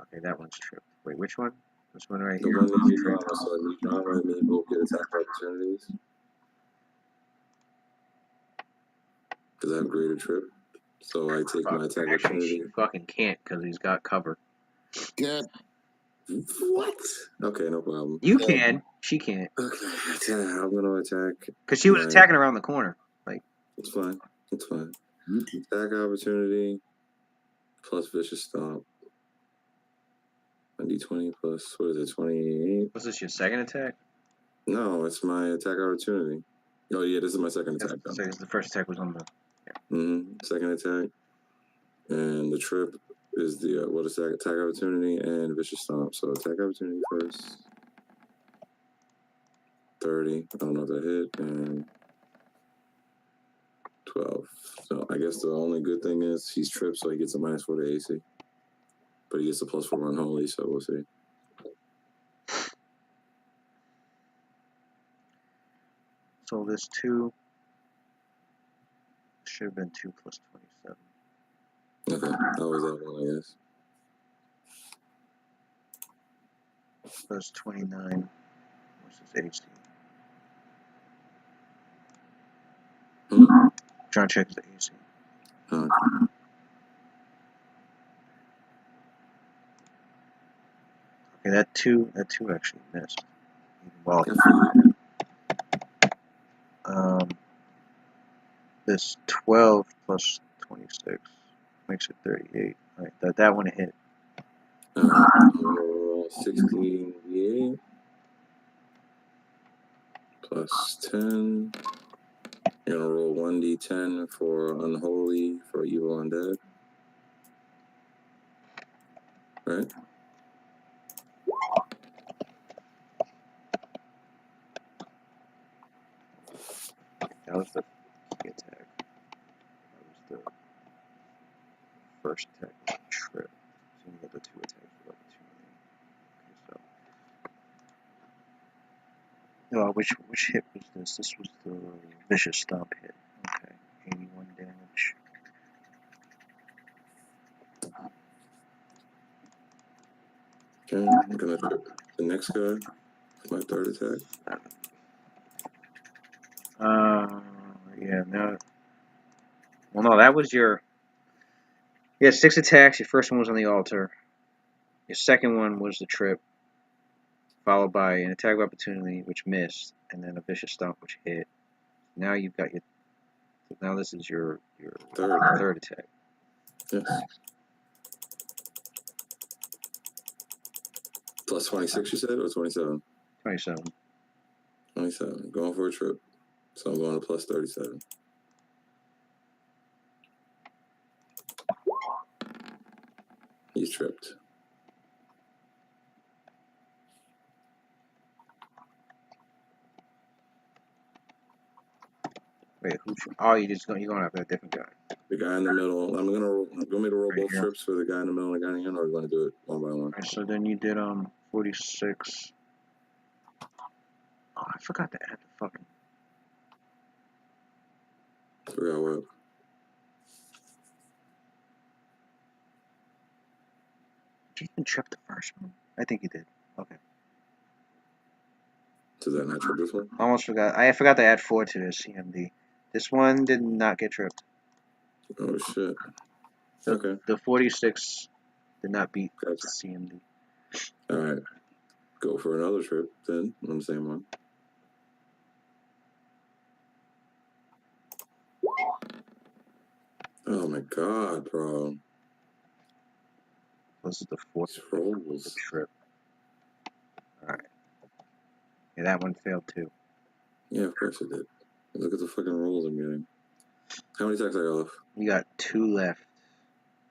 Okay, that one's tripped. Wait, which one? This one right The here. one that you drama, so you drama and me both get attack opportunities. Because I have greater trip. So I take my attack opportunity. You fucking can't because he's got cover. Get what? Okay, no problem. You can. She can't. Okay, I'm gonna attack. Because she was attacking around the corner. Like. It's fine. It's fine. Attack opportunity plus vicious stomp. D20 plus, what is it, 28? Was this your second attack? No, it's my attack opportunity. Oh, yeah, this is my second attack. The first attack was on the. Yeah. Second attack. And the trip is the, what is that? Attack opportunity and vicious stomp. So attack opportunity first. 30. I don't know if that hit. And 12. So I guess the only good thing is he's tripped, so he gets a -4 to AC. But he gets a +4 unholy, so we'll see. So this 2 should have been 2 plus 27. Okay, I always have 1, I guess. Plus 29. What's his AC? trying to check the AC. Okay. Okay, that two actually missed. Well, Good for you. this 12 plus 26 makes it 38. All right, that one hit. I'm gonna roll 16d8 plus 10. You're gonna roll 1d10 for unholy for evil undead. Right? That was the attack. That was the first attack was a trip. So you got the two attacks of opportunity. Okay, so which hit was this? This was the vicious stomp hit. Okay, 81 damage. Okay, I'm gonna trip the next guy for my third attack. Yeah, no. Well, no, that was your. You had 6 attacks. Your first one was on the altar. Your second one was the trip, followed by an attack of opportunity, which missed, and then a vicious stomp, which hit. Now you've got your. Now this is your third attack. Yes. Plus 26, you said, or 27? 27. 27. Going for a trip. So I'm going to plus 37. He's tripped. Wait, who's? Oh, you're going after a different guy. The guy in the middle. I'm gonna roll. You want me to roll Right both here. trips for the guy in the middle and the guy in the end, or are you going to do it one by one? Alright, so then you did 46. Oh, I forgot to add the fucking. Forgot what. Did you even trip the first one? I think you did. Okay. Does that not trip this one? Almost forgot. I forgot to add 4 to the CMD. This one did not get tripped. Oh shit. Okay. The 46 did not beat Gotcha. CMD. All right. Go for another trip then on the same one. Oh my god, bro. This is the 4th These rolls. trip. Alright. Yeah, that one failed too. Yeah, of course it did. Look at the fucking rolls I'm getting. How many attacks I got left? You got 2 left.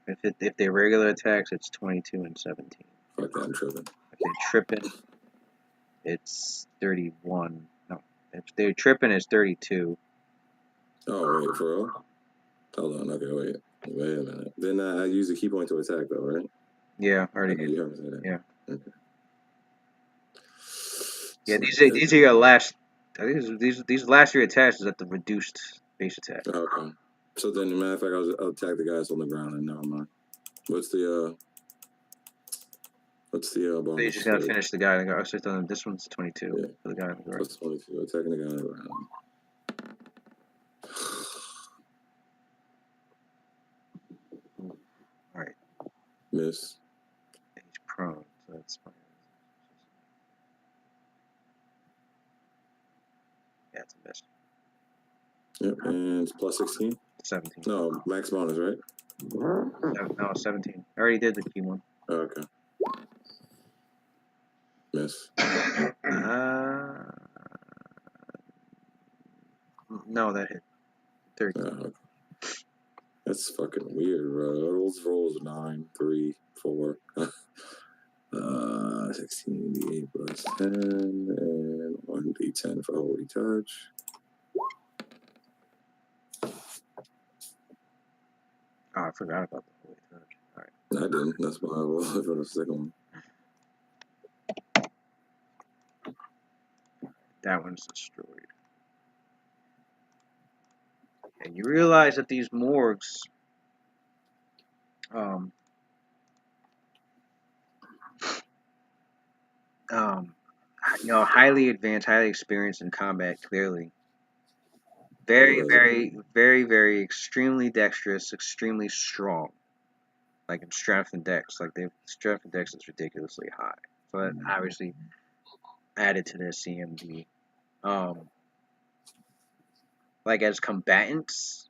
If they're regular attacks, it's 22 and 17. Fuck that, I'm tripping. If they're tripping, it's 31. No, if they're tripping, it's 32. Oh, wait, for real? Hold on, okay, wait. Wait a minute. Then I use the key point to attack, though, right? Yeah, already I know did. you heard me say that. Yeah. Okay. Yeah, So these are your last. I think these last 3 attacks is at the reduced base attack. okay. So then, matter of fact, I'll attack the guys on the ground and never mind. What's the bonus? So you just gotta finish the guy. This one's 22 Yeah. for the guy on the ground. Plus 22. Attacking the guy on the ground. Alright. Miss. He's prone, so that's fine. Yeah, it's a miss. Yep, and it's plus 16? 17. No, max bonus, right? No, 17. I already did the key one. Oh, okay. Miss. No, that hit. 13. Okay. That's fucking weird, bro. Those rolls 9, 3, 4. 16, d8 plus 10, and 1d10 for Holy Touch. Oh, I forgot about the Holy Touch. Alright. I didn't. That's why I rolled for the second one. That one's destroyed. And you realize that these morgues, highly advanced, highly experienced in combat, clearly. Very, What is very, very, very extremely dexterous, extremely strong. Like in strength and dex, like their strength and dex is ridiculously high. So that obviously added to their CMD. Like as combatants,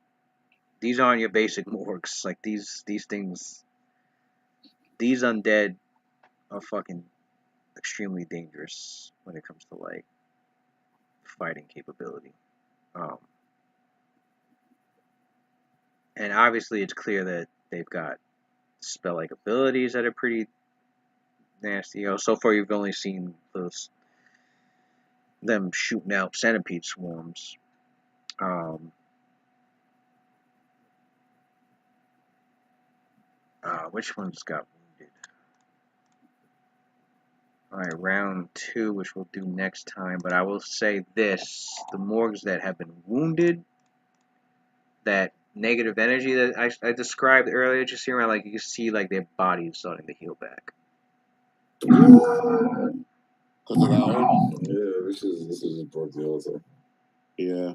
these aren't your basic morgs. Like these things, these undead are fucking extremely dangerous when it comes to like fighting capability. And obviously it's clear that they've got spell-like abilities that are pretty nasty. You know, so far you've only seen them shooting out centipede swarms. Which ones got wounded? Alright, round 2, which we'll do next time. But I will say this, the morgs that have been wounded, that negative energy that I described earlier, just here, like you can see like their bodies starting to heal back. Because of that ult? Yeah, this is just broke the altar. Yeah.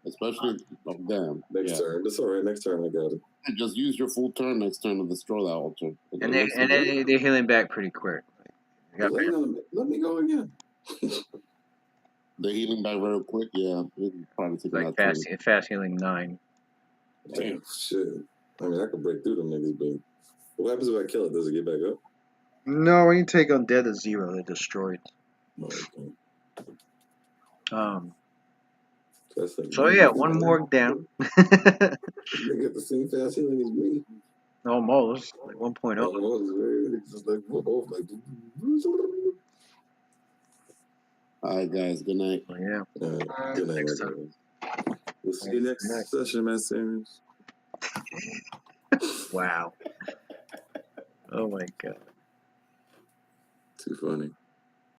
Especially, oh, damn. Next turn. That's alright, next turn I got it. Just use your full turn next turn to destroy that altar. And they're healing back pretty quick. Let me go again. They're healing back very quick, yeah. Probably taking like that fast healing 9. Damn, shit. I mean, I could break through them niggas, but what happens if I kill it? Does it get back up? No, when you take undead to 0, they're destroyed. Oh, okay. So yeah, one more down. They got the same fast healing as me. Almost, like 1.0. Almost, just like we're both like. All right, guys. Good night. Oh, yeah. Good night, guys. We'll see you next session, man. Samuels. Wow. Oh my god. Too funny.